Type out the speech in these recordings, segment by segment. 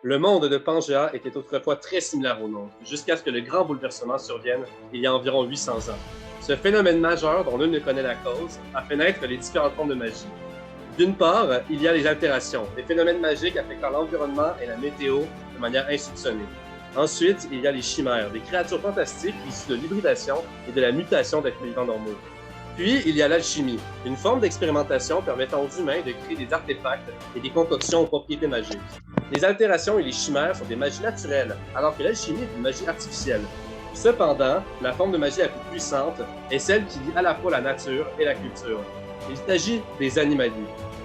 Le monde de Pangea était autrefois très similaire au nôtre, jusqu'à ce que le grand bouleversement survienne il y a environ 800 ans. Ce phénomène majeur, dont nul ne connaît la cause, a fait naître les différentes formes de magie. D'une part, il y a les altérations, des phénomènes magiques affectant l'environnement et la météo de manière insoupçonnée. Ensuite, il y a les chimères, des créatures fantastiques issues de l'hybridation et de la mutation d'êtres vivants normaux. Puis, il y a l'alchimie, une forme d'expérimentation permettant aux humains de créer des artefacts et des concoctions aux propriétés magiques. Les altérations et les chimères sont des magies naturelles, alors que l'alchimie est une magie artificielle. Cependant, la forme de magie la plus puissante est celle qui lie à la fois la nature et la culture. Il s'agit des animalies.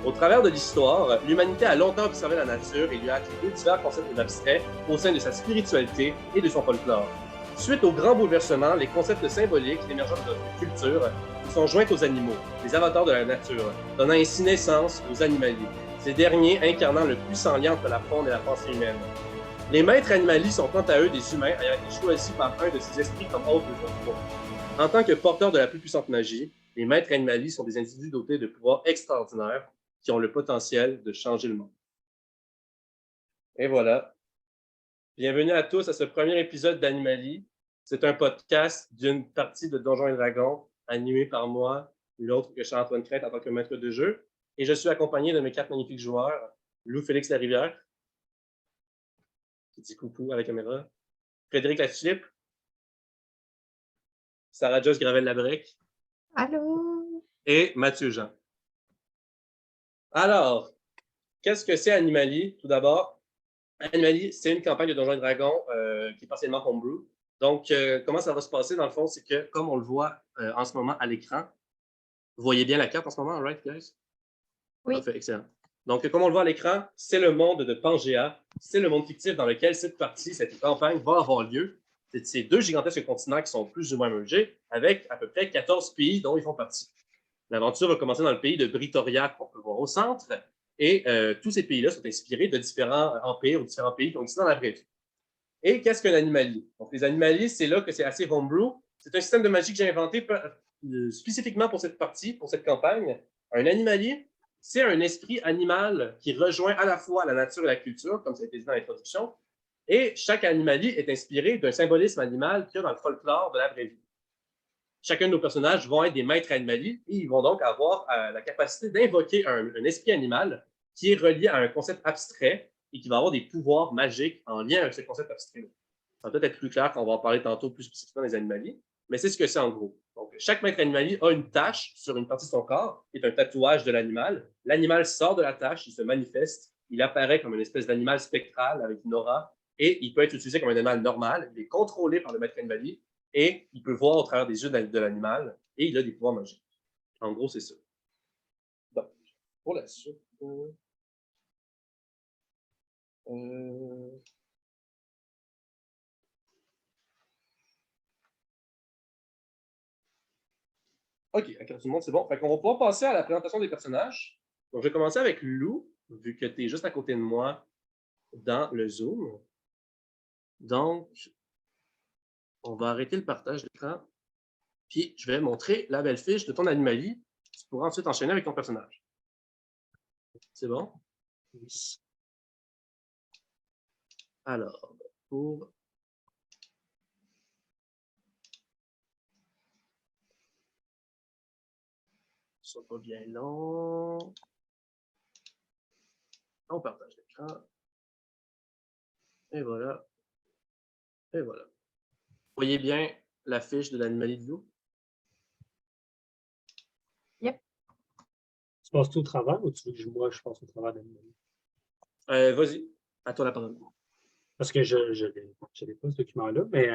Au travers de l'histoire, l'humanité a longtemps observé la nature et lui a attribué divers concepts abstraits au sein de sa spiritualité et de son folklore. Suite au grand bouleversement, les concepts symboliques émergeant de notre culture sont joints aux animaux, les avatars de la nature, donnant ainsi naissance aux animaliers, ces derniers incarnant le puissant lien entre la faune et la pensée humaine. Les maîtres animaliers sont quant à eux des humains ayant été choisis par un de ces esprits comme hôtes de leur groupe. En tant que porteurs de la plus puissante magie, les maîtres animaliers sont des individus dotés de pouvoirs extraordinaires qui ont le potentiel de changer le monde. Et voilà. Bienvenue à tous à ce premier épisode d'Animalie. C'est un podcast d'une partie de Donjons et Dragons animé par moi, l'autre que Charles-Antoine Crainte en tant que maître de jeu. Et je suis accompagné de mes 4 magnifiques joueurs, Lou-Félix Larivière, qui dit coucou à la caméra, Frédéric Latulippe, Sarah-Joss Gravel-Labrec. Allô? Et Mathieu Jean. Alors, qu'est-ce que c'est Animalie? Tout d'abord, Animalie, c'est une campagne de Donjons et Dragons qui est partiellement homebrew. Donc, comment ça va se passer, dans le fond, c'est que, comme on le voit en ce moment à l'écran, vous voyez bien la carte en ce moment, right, guys? Oui. Parfait, excellent. Donc, comme on le voit à l'écran, c'est le monde de Pangea. C'est le monde fictif dans lequel cette campagne va avoir lieu. C'est ces 2 gigantesques continents qui sont plus ou moins mergés, avec à peu près 14 pays dont ils font partie. L'aventure va commencer dans le pays de Britoria, qu'on peut voir au centre, et tous ces pays-là sont inspirés de différents empires ou différents pays qui ont existé dans la vraie vie. Et qu'est-ce qu'un animalier? Donc, les animaliers, c'est là que c'est assez homebrew. C'est un système de magie que j'ai inventé spécifiquement pour cette partie, pour cette campagne. Un animalier, c'est un esprit animal qui rejoint à la fois la nature et la culture, comme ça a été dit dans l'introduction, et chaque animalier est inspiré d'un symbolisme animal qu'il y a dans le folklore de la vraie vie. Chacun de nos personnages vont être des maîtres animaliers et ils vont donc avoir la capacité d'invoquer un esprit animal qui est relié à un concept abstrait et qui va avoir des pouvoirs magiques en lien avec ce concept abstrait. Ça va peut-être être plus clair quand on va en parler tantôt plus spécifiquement des animaliers, mais c'est ce que c'est en gros. Donc, chaque maître animalier a une tache sur une partie de son corps, qui est un tatouage de l'animal. L'animal sort de la tache, il se manifeste, il apparaît comme une espèce d'animal spectral avec une aura, et il peut être utilisé comme un animal normal, il est contrôlé par le maître animalier, et il peut voir au travers des yeux de l'animal, et il a des pouvoirs magiques. En gros, c'est ça. Donc, pour la suite... OK, la carte du monde, c'est bon. Fait qu'on va pouvoir passer à la présentation des personnages. Donc, je vais commencer avec Lou, vu que tu es juste à côté de moi dans le Zoom. Donc, on va arrêter le partage d'écran. Puis, je vais montrer la belle fiche de ton animalie. Tu pourras ensuite enchaîner avec ton personnage. C'est bon? Oui. Alors, pour... Ça soit pas bien long. On partage l'écran. Et voilà. Et voilà. Vous voyez bien la fiche de l'animalie de Lou? Yep. Tu passes tout au travers ou tu veux que moi je passe au travers d'animalie? Vas-y, à toi la parole. Parce que je n'ai pas ce document-là, mais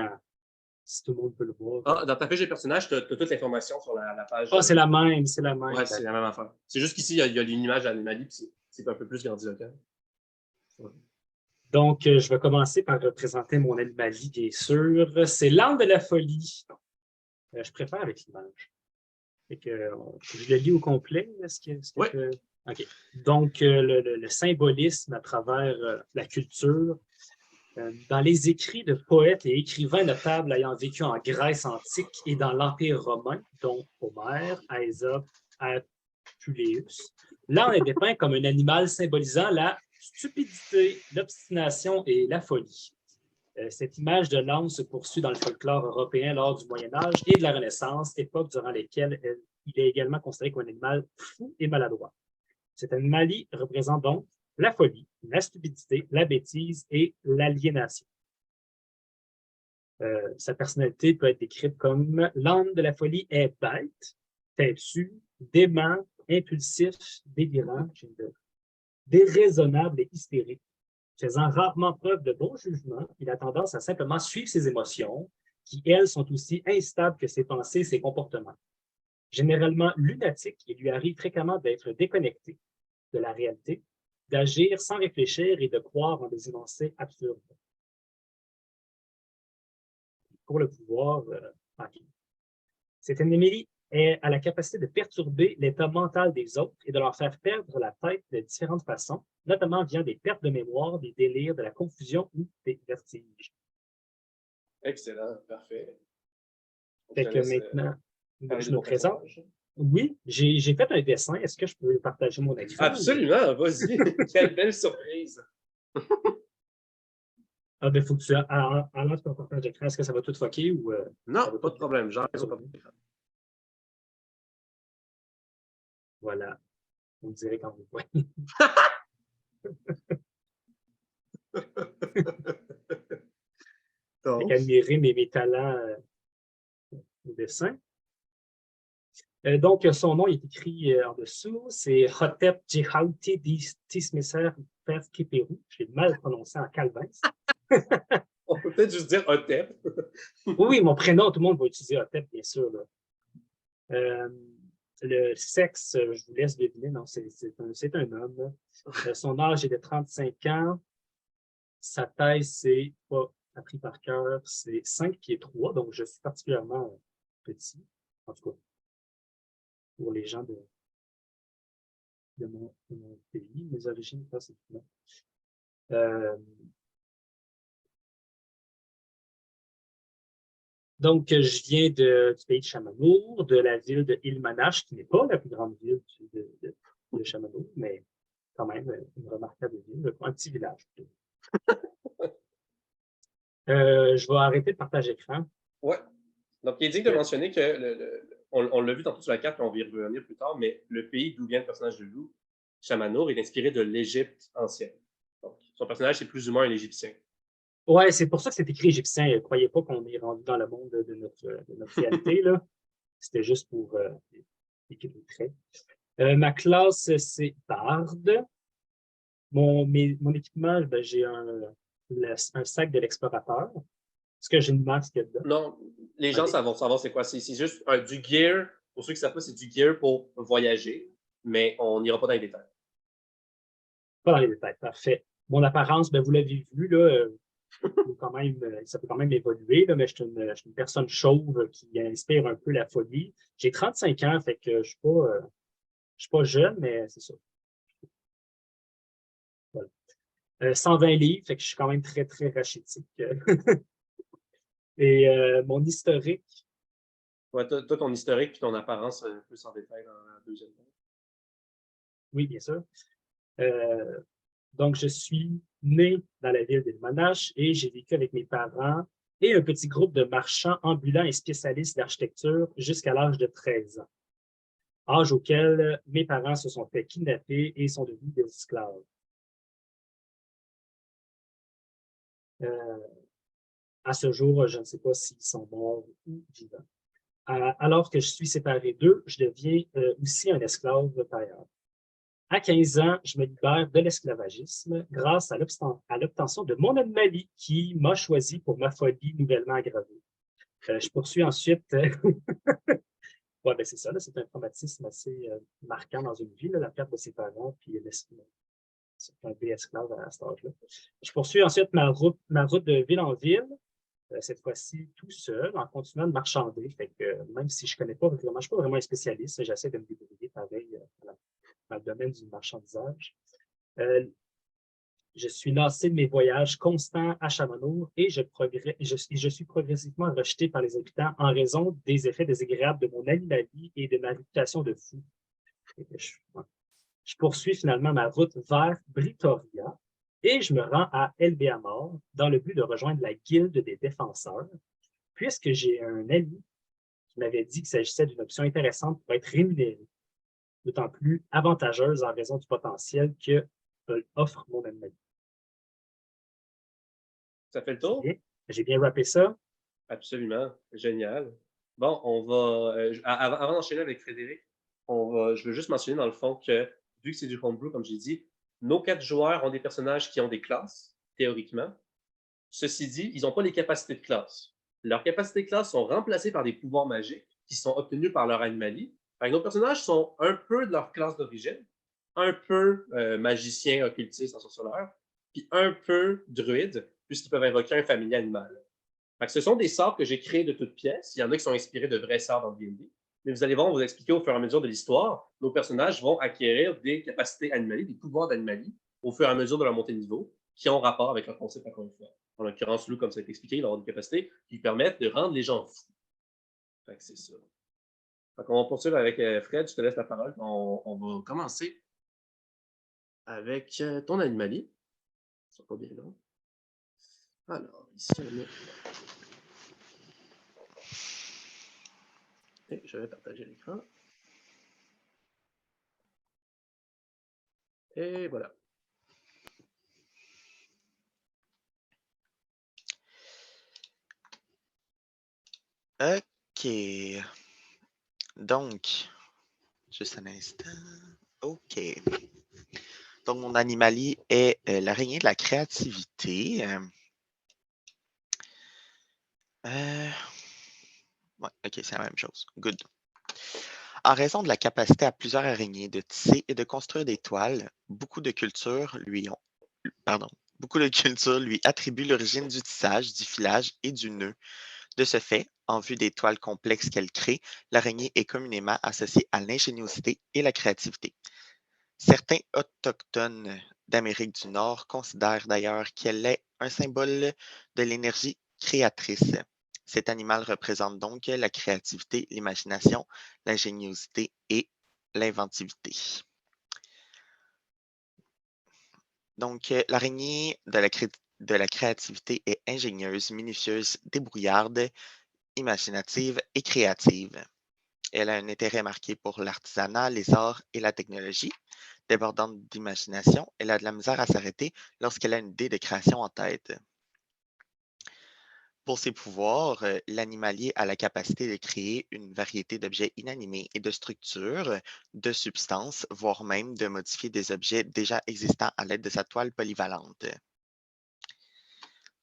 si tout le monde peut le voir. Ah, dans ta fiche des personnages, tu as toute l'information sur la page. Ah, c'est la même, c'est la même. Ouais, c'est la même affaire. C'est juste qu'ici, il y a une image à l'animalie, puis c'est un peu plus grandiloquent. Ouais. Donc, je vais commencer par représenter mon animalie, bien sûr. C'est l'âme de la folie. Je préfère avec l'image. Je le lis au complet. Oui. OK. Donc, le symbolisme à travers la culture. Dans les écrits de poètes et écrivains notables ayant vécu en Grèce antique et dans l'Empire romain, dont Homère, Ésope, Apuleius, l'âne est dépeint comme un animal symbolisant la stupidité, l'obstination et la folie. Cette image de l'âne se poursuit dans le folklore européen lors du Moyen Âge et de la Renaissance, époque durant lesquelles il est également considéré comme un animal fou et maladroit. Cet animal représente donc la folie, la stupidité, la bêtise et l'aliénation. Sa personnalité peut être décrite comme l'âme de la folie est bête, têtu, dément, impulsif, délirant, déraisonnable et hystérique. Faisant rarement preuve de bon jugement, il a tendance à simplement suivre ses émotions, qui, elles, sont aussi instables que ses pensées et ses comportements. Généralement lunatique, il lui arrive fréquemment d'être déconnecté de la réalité, d'agir sans réfléchir et de croire en des énoncés absurdes. Pour le pouvoir, cette ennemi a la capacité de perturber l'état mental des autres et de leur faire perdre la tête de différentes façons, notamment via des pertes de mémoire, des délires, de la confusion ou des vertiges. Excellent, parfait. Fait que maintenant, je me présente. Oui, j'ai fait un dessin. Est-ce que je peux partager mon écran? Absolument, vas-y. Quelle belle surprise. Ah, ben, faut que tu enlèves ton partage d'écran. Est-ce que ça va tout fucker ou. Non, pas de problème. J'enlève son partage d'écran. Voilà. Vous me direz quand vous voyez. Admirer mes talents au dessin. Donc, son nom est écrit en dessous. C'est Hotep Jehauti Tismeser Pef Kiperu. Je l'ai mal prononcé en calvin. On peut peut-être juste dire Hotep. Oui, mon prénom, tout le monde va utiliser Hotep, bien sûr. Là. Le sexe, je vous laisse deviner. Non, c'est un homme. Son âge est de 35 ans. Sa taille, c'est pas appris par cœur, c'est 5 pieds 3, donc je suis particulièrement petit, en tout cas, pour les gens de mon pays, mes origines, pas c'est tout. Donc, je viens du pays de Chamanour, de la ville de Ilmenach, qui n'est pas la plus grande ville de Chamanour, mais quand même une remarquable ville, un petit village. Je vais arrêter le partage d'écran. Ouais. Donc, il est digne de mentionner que, on l'a vu tantôt sur la carte, et on va y revenir plus tard, mais le pays d'où vient le personnage de loup, Chamanour, est inspiré de l'Égypte ancienne. Donc, son personnage, c'est plus ou moins un Égyptien. Ouais, c'est pour ça que c'est écrit égyptien. Ne croyez pas qu'on est rendu dans le monde de notre réalité, là. C'était juste pour écrire le trait. Ma classe, c'est barde. Mon équipement, ben, j'ai un sac de l'explorateur. Est-ce que j'ai une masque dedans? Non, les gens savent savoir c'est quoi. C'est juste du gear. Pour ceux qui ne savent pas, c'est du gear pour voyager, mais on n'ira pas dans les détails. Pas dans les détails, parfait. Mon apparence, ben, vous l'avez vu, là, ça peut quand même évoluer, là, mais je suis une personne chauve qui inspire un peu la folie. J'ai 35 ans, fait que je suis pas jeune, mais c'est ça. Voilà. 120 livres, fait que je suis quand même très, très rachitique. Et mon historique. Ouais, toi, ton historique et ton apparence plus en détail dans la deuxième page. Oui, bien sûr. Donc, je suis né dans la ville d'Ilmenach et j'ai vécu avec mes parents et un petit groupe de marchands ambulants et spécialistes d'architecture jusqu'à l'âge de 13 ans, âge auquel mes parents se sont fait kidnapper et sont devenus des esclaves. À ce jour, je ne sais pas s'ils sont morts ou vivants. Alors que je suis séparé d'eux, je deviens aussi un esclave tailleur. À 15 ans, je me libère de l'esclavagisme grâce à l'obtention de mon anomalie qui m'a choisi pour ma folie nouvellement aggravée. Je poursuis ensuite... ouais, ben c'est ça, c'est un traumatisme assez marquant dans une vie, là, la perte de ses parents, puis c'est un esclave à cet âge-là. Je poursuis ensuite ma route de ville en ville, cette fois-ci tout seul, en continuant de marchander. Fait que même si je connais pas vraiment, je ne suis pas vraiment un spécialiste, j'essaie de me débrouiller pareil dans le domaine du marchandisage. Je suis lassé de mes voyages constants à Chamanour et je suis progressivement rejeté par les habitants en raison des effets désagréables de mon animalie et de ma réputation de fou. Je poursuis finalement ma route vers Britoria et je me rends à Elbeamor dans le but de rejoindre la guilde des défenseurs, puisque j'ai un ami qui m'avait dit qu'il s'agissait d'une option intéressante pour être rémunéré, d'autant plus avantageuse en raison du potentiel que offre mon anomalie. Ça fait le C'est tour? bien? J'ai bien rappé ça? Absolument. Génial. Bon, on va. Avant d'enchaîner avec Frédéric, je veux juste mentionner dans le fond que, vu que c'est du homebrew, comme j'ai dit, nos 4 joueurs ont des personnages qui ont des classes, théoriquement. Ceci dit, ils n'ont pas les capacités de classe. Leurs capacités de classe sont remplacées par des pouvoirs magiques qui sont obtenus par leur animalie. Nos personnages sont un peu de leur classe d'origine, un peu magicien, occultiste, en sorceleur, puis un peu druide, puisqu'ils peuvent invoquer un familier animal. Ce sont des sorts que j'ai créés de toutes pièces. Il y en a qui sont inspirés de vrais sorts dans le D&D. Mais vous allez voir, on va vous expliquer au fur et à mesure de l'histoire, nos personnages vont acquérir des capacités animalies, des pouvoirs d'animalie, au fur et à mesure de leur montée de niveau, qui ont rapport avec leur concept encore une fois. En l'occurrence, Lou, comme ça a été expliqué, il va avoir des capacités qui permettent de rendre les gens fous. C'est ça. On va poursuivre avec Fred, je te laisse la parole. On va commencer avec ton animalie. Ça va pas bien long. Alors, ici, on met... Et je vais partager l'écran. Et voilà. OK. Donc, juste un instant. OK. Donc, mon animalie est l'araignée de la créativité. Ouais, OK, c'est la même chose. Good. En raison de la capacité à plusieurs araignées de tisser et de construire des toiles, beaucoup de cultures lui attribuent l'origine du tissage, du filage et du nœud. De ce fait, en vue des toiles complexes qu'elle crée, l'araignée est communément associée à l'ingéniosité et la créativité. Certains autochtones d'Amérique du Nord considèrent d'ailleurs qu'elle est un symbole de l'énergie créatrice. Cet animal représente donc la créativité, l'imagination, l'ingéniosité et l'inventivité. Donc, l'araignée de la créativité est ingénieuse, minutieuse, débrouillarde, imaginative et créative. Elle a un intérêt marqué pour l'artisanat, les arts et la technologie. Débordante d'imagination, elle a de la misère à s'arrêter lorsqu'elle a une idée de création en tête. Pour ses pouvoirs, l'animalier a la capacité de créer une variété d'objets inanimés et de structures, de substances, voire même de modifier des objets déjà existants à l'aide de sa toile polyvalente.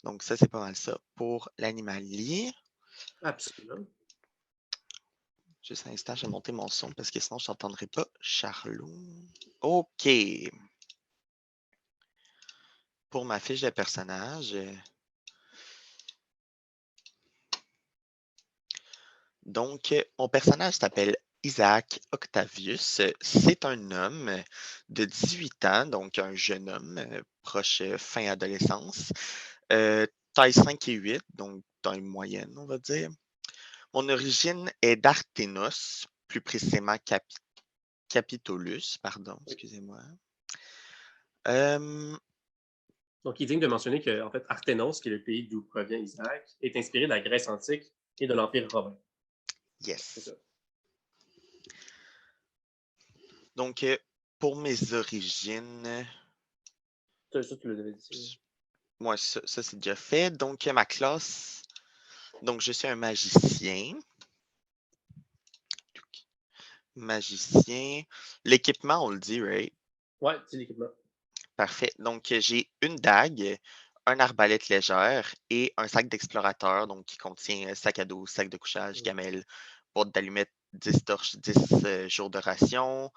Donc ça, c'est pas mal ça pour l'animalier. Absolument. Juste un instant, je vais monter mon son parce que sinon je n'entendrai pas Charlot. OK. Pour ma fiche de personnage, donc mon personnage s'appelle Isaac Octavius. C'est un homme de 18 ans, donc un jeune homme proche fin adolescence. Taille 5 et 8, donc taille moyenne, on va dire. Mon origine est d'Arténos, plus précisément Capitolus, pardon, excusez-moi. Donc, il est digne de mentionner que, en fait, Arténos, qui est le pays d'où provient Isaac, est inspiré de la Grèce antique et de l'Empire romain. C'est Yes. ça. Donc, pour mes origines, Ça, tu l'avais dit. moi, ça c'est déjà fait. Donc, ma classe, donc je suis un magicien. Magicien. L'équipement, on le dit, right? Ouais, c'est l'équipement. Parfait. Donc, j'ai une dague, un arbalète légère et un sac d'explorateur, donc qui contient sac à dos, sac de couchage, gamelle, boîte d'allumettes, 10 torches, 10 jours de ration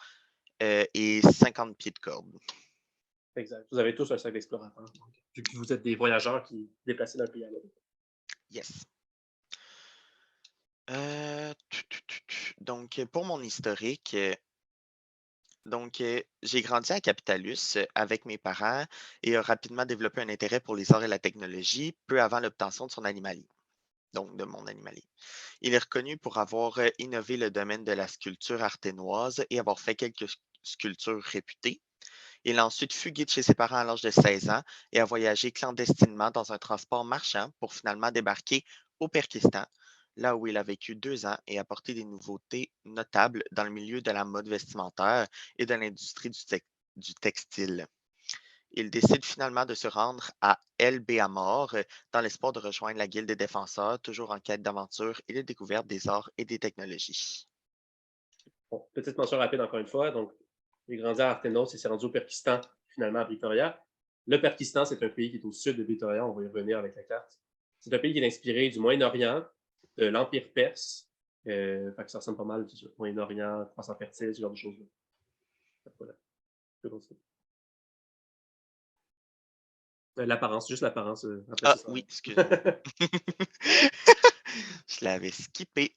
et 50 pieds de corde. Exact. Vous avez tous un sac d'explorateur. Vu que vous êtes des voyageurs qui déplacent d'un pays à l'autre. Yes. Donc, pour mon historique, donc, j'ai grandi à Capitalus avec mes parents et a rapidement développé un intérêt pour les arts et la technologie peu avant l'obtention de son animalier, donc de mon animalier. Il est reconnu pour avoir innové le domaine de la sculpture arténoise et avoir fait quelques sculpteurs réputés. Il a ensuite fugué de chez ses parents à l'âge de 16 ans et a voyagé clandestinement dans un transport marchand pour finalement débarquer au Pakistan, là où il a vécu 2 ans et apporté des nouveautés notables dans le milieu de la mode vestimentaire et de l'industrie du textile. Il décide finalement de se rendre à El Béamor dans l'espoir de rejoindre la Guilde des défenseurs, toujours en quête d'aventure et de découverte des arts et des technologies. Bon, petite mention rapide encore une fois. Donc, il grandit à Artenos et s'est rendu au Pakistan, finalement à Victoria. Le Pakistan, c'est un pays qui est au sud de Victoria. On va y revenir avec la carte. C'est un pays qui est inspiré du Moyen-Orient, de l'Empire perse. Fait que ça ressemble pas mal du Moyen-Orient, croissant fertile, ce genre de choses-là. Voilà. L'apparence, juste l'apparence. Après, Ah c'est ça. oui, excuse-moi. Je l'avais skippé.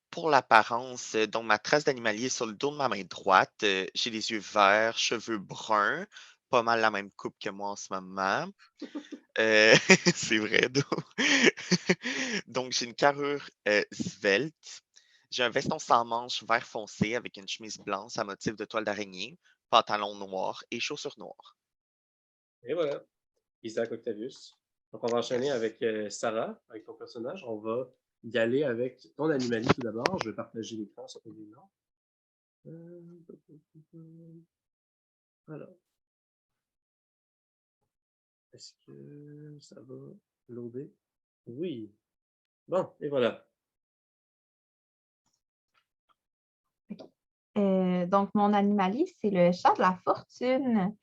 Pour l'apparence, donc ma trace d'animalier sur le dos de ma main droite, j'ai les yeux verts, cheveux bruns, pas mal la même coupe que moi en ce moment. C'est vrai, donc j'ai une carrure svelte. J'ai un veston sans manches vert foncé avec une chemise blanche à motif de toile d'araignée, pantalon noir et chaussures noires. Et voilà. Isaac Octavius. Donc, on va enchaîner Yes. avec Sarah, avec ton personnage. On va y aller avec ton animalier tout d'abord. Je vais partager l'écran, ça peut être énorme. Alors, est-ce que ça va loader? Oui. Bon, et voilà. Donc, mon animalier, c'est le chat de la fortune.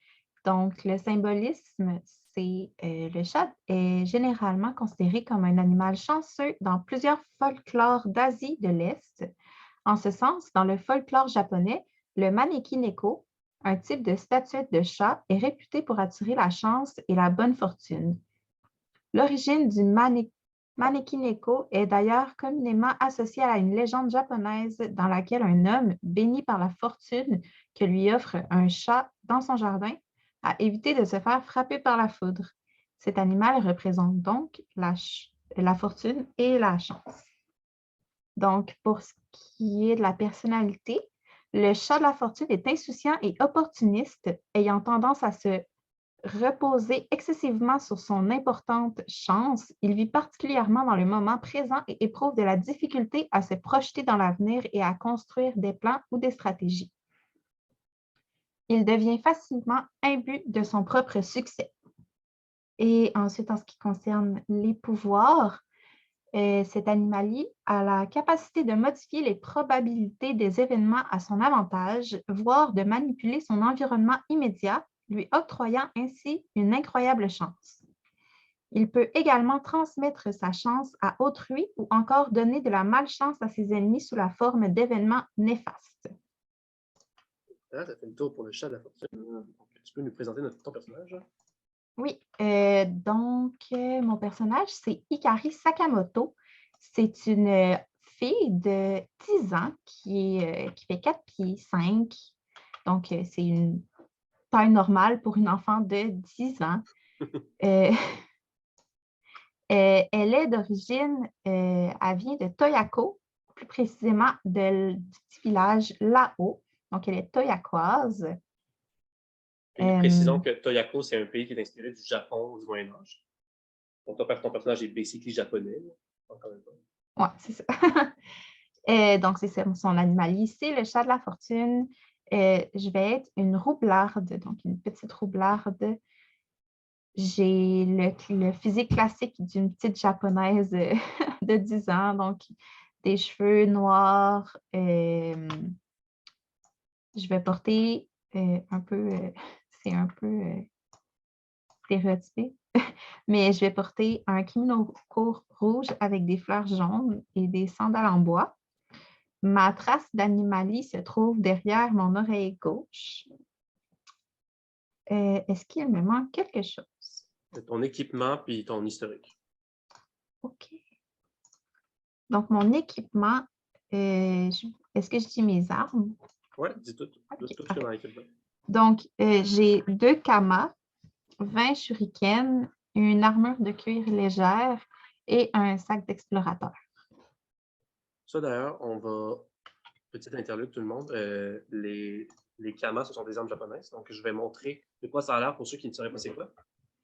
Donc, le symbolisme, c'est le chat est généralement considéré comme un animal chanceux dans plusieurs folklores d'Asie de l'Est. En ce sens, dans le folklore japonais, le maneki neko, un type de statuette de chat, est réputé pour attirer la chance et la bonne fortune. L'origine du maneki neko est d'ailleurs communément associée à une légende japonaise dans laquelle un homme, béni par la fortune que lui offre un chat dans son jardin, a évité de se faire frapper par la foudre. Cet animal représente donc la fortune et la chance. Donc, pour ce qui est de la personnalité, le chat de la fortune est insouciant et opportuniste, ayant tendance à se reposer excessivement sur son importante chance. Il vit particulièrement dans le moment présent et éprouve de la difficulté à se projeter dans l'avenir et à construire des plans ou des stratégies. Il devient facilement imbu de son propre succès. Et ensuite, en ce qui concerne les pouvoirs, cet animalier a la capacité de modifier les probabilités des événements à son avantage, voire de manipuler son environnement immédiat, lui octroyant ainsi une incroyable chance. Il peut également transmettre sa chance à autrui ou encore donner de la malchance à ses ennemis sous la forme d'événements néfastes. Ah, ça fait le tour pour le chat de la fortune. Donc, tu peux nous présenter ton personnage? Oui, donc mon personnage, c'est Hikari Sakamoto. C'est une fille de 10 ans qui fait 4 pieds 5. Donc, c'est une taille normale pour une enfant de 10 ans. Elle est d'origine, elle vient de Toyako, plus précisément du petit village Lao. Donc, elle est toyakoise. Et précisons que Toyako, c'est un pays qui est inspiré du Japon du Moyen-Âge. Donc, ton personnage est basically japonais. Encore une fois. Oui, c'est ça. Donc, c'est son animalier, c'est le chat de la fortune. Je vais être une roublarde, donc une petite roublarde. J'ai le physique classique d'une petite japonaise de 10 ans, donc des cheveux noirs. Je vais porter un peu, c'est un peu stéréotypé, mais je vais porter un kimono court rouge avec des fleurs jaunes et des sandales en bois. Ma trace d'animalie se trouve derrière mon oreille gauche. Est-ce qu'il me manque quelque chose? Ton équipement puis ton historique. OK. Donc, mon équipement, est-ce que je dis mes armes? Oui, dis tout. Okay, Tout ce que dans l'équipement. Donc, j'ai 2 kamas, 20 shurikens, une armure de cuir légère et un sac d'explorateur. Ça, d'ailleurs, on va Petite interlude, tout le monde. Les kamas, ce sont des armes japonaises. Donc, je vais montrer de quoi ça a l'air pour ceux qui ne sauraient pas c'est quoi.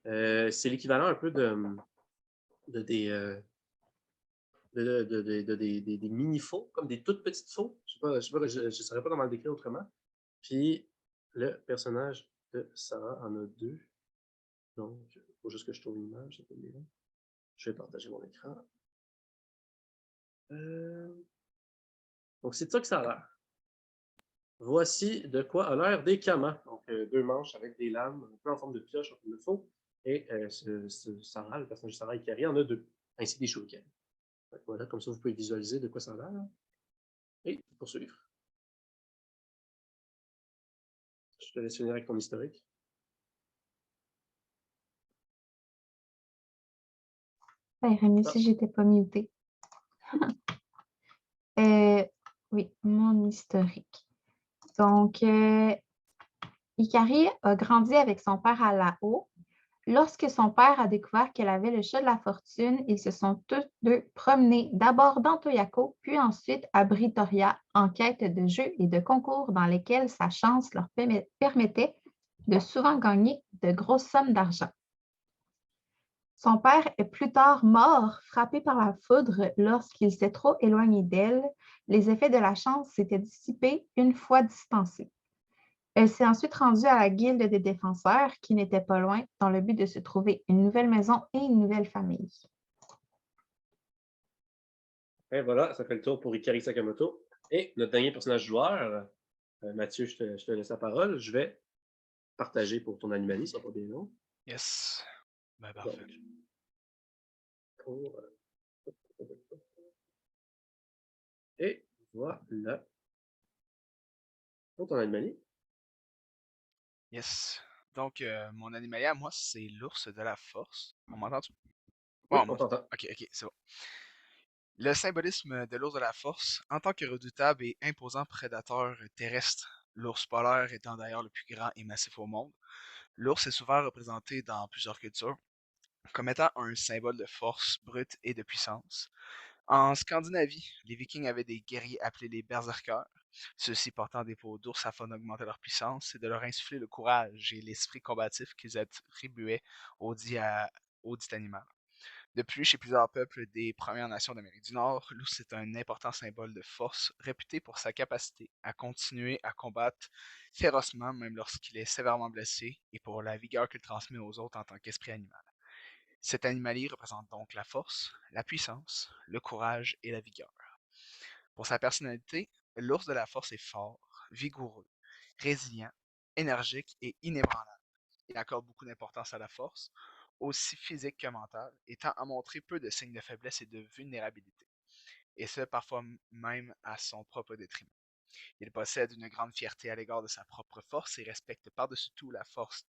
C'est l'équivalent un peu des mini-faux, comme des toutes petites faux. Je ne saurais pas comment le décrire autrement. Puis, le personnage de Sarah en a deux. Donc, il faut juste que je trouve une image. Je vais partager mon écran. Donc, c'est ça que ça a l'air. Voici de quoi a l'air des kamas. Donc, deux manches avec des lames, un peu en forme de pioche, comme le faux. Et Sarah, le personnage de Sarah Ikari, en a deux, ainsi que des shurikens. Voilà, comme ça, vous pouvez visualiser de quoi ça a l'air. Et poursuivre. Je te laisse finir avec ton historique. Ça irait mieux si j'étais pas mutée. Oui, mon historique. Donc, Ikari a grandi avec son père à Lao. Lorsque son père a découvert qu'elle avait le chat de la fortune, ils se sont tous deux promenés d'abord dans Toyako, puis ensuite à Britoria en quête de jeux et de concours dans lesquels sa chance leur permettait de souvent gagner de grosses sommes d'argent. Son père est plus tard mort, frappé par la foudre lorsqu'il s'est trop éloigné d'elle. Les effets de la chance s'étaient dissipés une fois distancés. Elle s'est ensuite rendue à la Guilde des défenseurs, qui n'était pas loin, dans le but de se trouver une nouvelle maison et une nouvelle famille. Et voilà, ça fait le tour pour Ikari Sakamoto. Et notre dernier personnage joueur, Mathieu, je te laisse la parole. Je vais partager pour ton animaliste, ça va pas bien long. Yes. Ben, parfait. Et voilà. Pour ton animaliste. Yes. Donc, mon animalier à moi, c'est l'ours de la force. On m'entend-tu? Oui, Oh, on t'entend. ok, c'est bon. Le symbolisme de l'ours de la force, en tant que redoutable et imposant prédateur terrestre, l'ours polaire étant d'ailleurs le plus grand et massif au monde, l'ours est souvent représenté dans plusieurs cultures comme étant un symbole de force brute et de puissance. En Scandinavie, les Vikings avaient des guerriers appelés les berserkers, ceux-ci portant des peaux d'ours afin d'augmenter leur puissance et de leur insuffler le courage et l'esprit combatif qu'ils attribuaient au dit animal. De plus, chez plusieurs peuples des Premières Nations d'Amérique du Nord, l'ours est un important symbole de force, réputé pour sa capacité à continuer à combattre férocement même lorsqu'il est sévèrement blessé et pour la vigueur qu'il transmet aux autres en tant qu'esprit animal. Cet animalier représente donc la force, la puissance, le courage et la vigueur. Pour sa personnalité, l'ours de la force est fort, vigoureux, résilient, énergique et inébranlable. Il accorde beaucoup d'importance à la force, aussi physique que mentale, et tend à montrer peu de signes de faiblesse et de vulnérabilité, et ce parfois même à son propre détriment. Il possède une grande fierté à l'égard de sa propre force et respecte par-dessus tout la force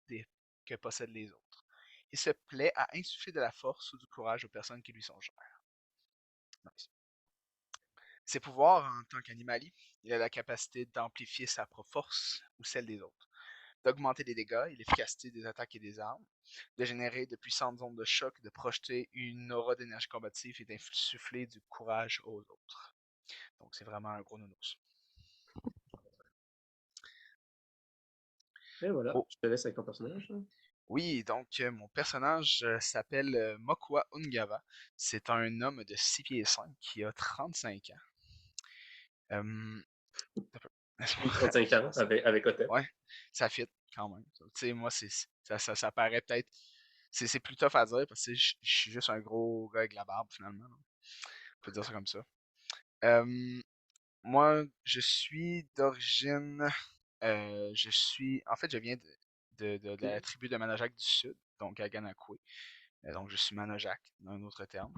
que possèdent les autres. Il se plaît à insuffler de la force ou du courage aux personnes qui lui sont chères. Nice. Ses pouvoirs en tant qu'animali, il a la capacité d'amplifier sa propre force ou celle des autres, d'augmenter les dégâts et l'efficacité des attaques et des armes, de générer de puissantes ondes de choc, de projeter une aura d'énergie combative et d'insuffler du courage aux autres. Donc c'est vraiment un gros nounours. Et voilà, Oh, je te laisse avec ton personnage. oui, donc mon personnage s'appelle Mokwa Ungava. C'est un homme de 6 pieds 5 qui a 35 ans. Oui, 35 ans avec Otep. Ouais, ça fit quand même. Tu sais, moi, ça paraît peut-être. C'est plus tough à dire parce que je suis juste un gros gars avec la barbe finalement. On peut dire ça comme ça. Moi, je suis d'origine. En fait, je viens de la tribu de Manajak du Sud, donc à Ganakwe. Donc, je suis Manajak, un autre terme.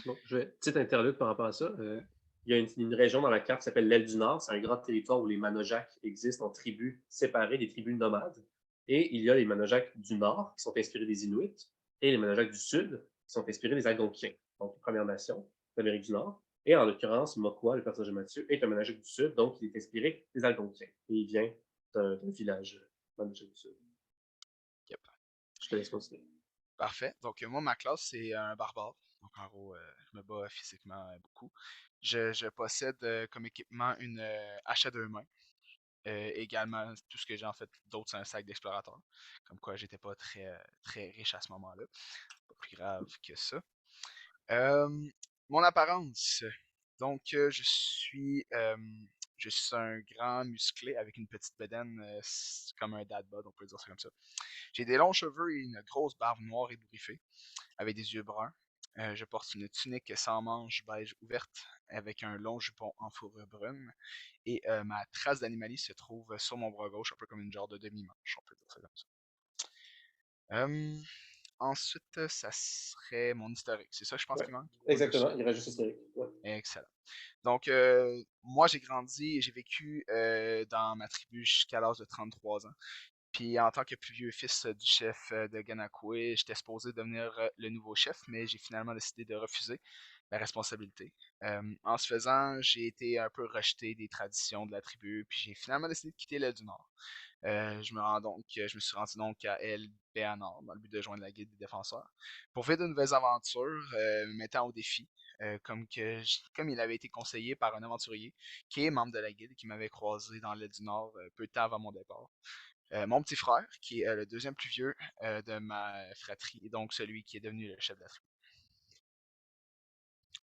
Bon, petite interlude par rapport à ça. Il y a une région dans la carte qui s'appelle l'aile du Nord. C'est un grand territoire où les Manojaks existent en tribus séparées, des tribus nomades. Et il y a les Manojaks du Nord qui sont inspirés des Inuits et les Manojaks du Sud qui sont inspirés des Algonquiens, donc les Premières Nations d'Amérique du Nord. Et en l'occurrence, Mokwa, le personnage de Mathieu, est un Manojak du Sud, donc il est inspiré des Algonquiens. Et il vient d'un village Manojak du Sud. Yep. Je te laisse continuer. Parfait. Donc, moi, ma classe, c'est un barbare. Donc, en gros, je me bats physiquement beaucoup. Je possède comme équipement une hache à 2 mains. Également, tout ce que j'ai en fait d'autre, c'est un sac d'explorateur. Comme quoi, j'étais pas très riche à ce moment-là. Pas plus grave que ça. Euh, Mon apparence. Donc, je suis un grand musclé avec une petite bedaine comme un dad bod, on peut dire ça comme ça. J'ai des longs cheveux et une grosse barbe noire ébouriffée avec des yeux bruns. Je porte une tunique sans manches beige ouverte avec un long jupon en fourrure brune. Et ma trace d'animalie se trouve sur mon bras gauche, un peu comme une genre de demi-manche, on peut dire ça comme ça. Euh, Ensuite, ça serait mon historique. C'est ça, je pense Ouais, qu'il manque. exactement. Il reste juste historique. Ouais. Excellent. Donc, moi, j'ai grandi et j'ai vécu dans ma tribu jusqu'à l'âge de 33 ans. Puis, en tant que plus vieux fils du chef de Ganakoué, j'étais supposé devenir le nouveau chef, mais j'ai finalement décidé de refuser la responsabilité. En ce faisant, j'ai été un peu rejeté des traditions de la tribu, puis j'ai finalement décidé de quitter l'île du Nord. Je me suis rendu donc à El Béanor dans le but de joindre la guilde des défenseurs pour vivre de nouvelles aventures, me mettant au défi, comme il avait été conseillé par un aventurier qui est membre de la guilde et qui m'avait croisé dans l'île du Nord peu de temps avant mon départ. Mon petit frère, qui est le deuxième plus vieux de ma fratrie, et donc celui qui est devenu le chef de la tribu.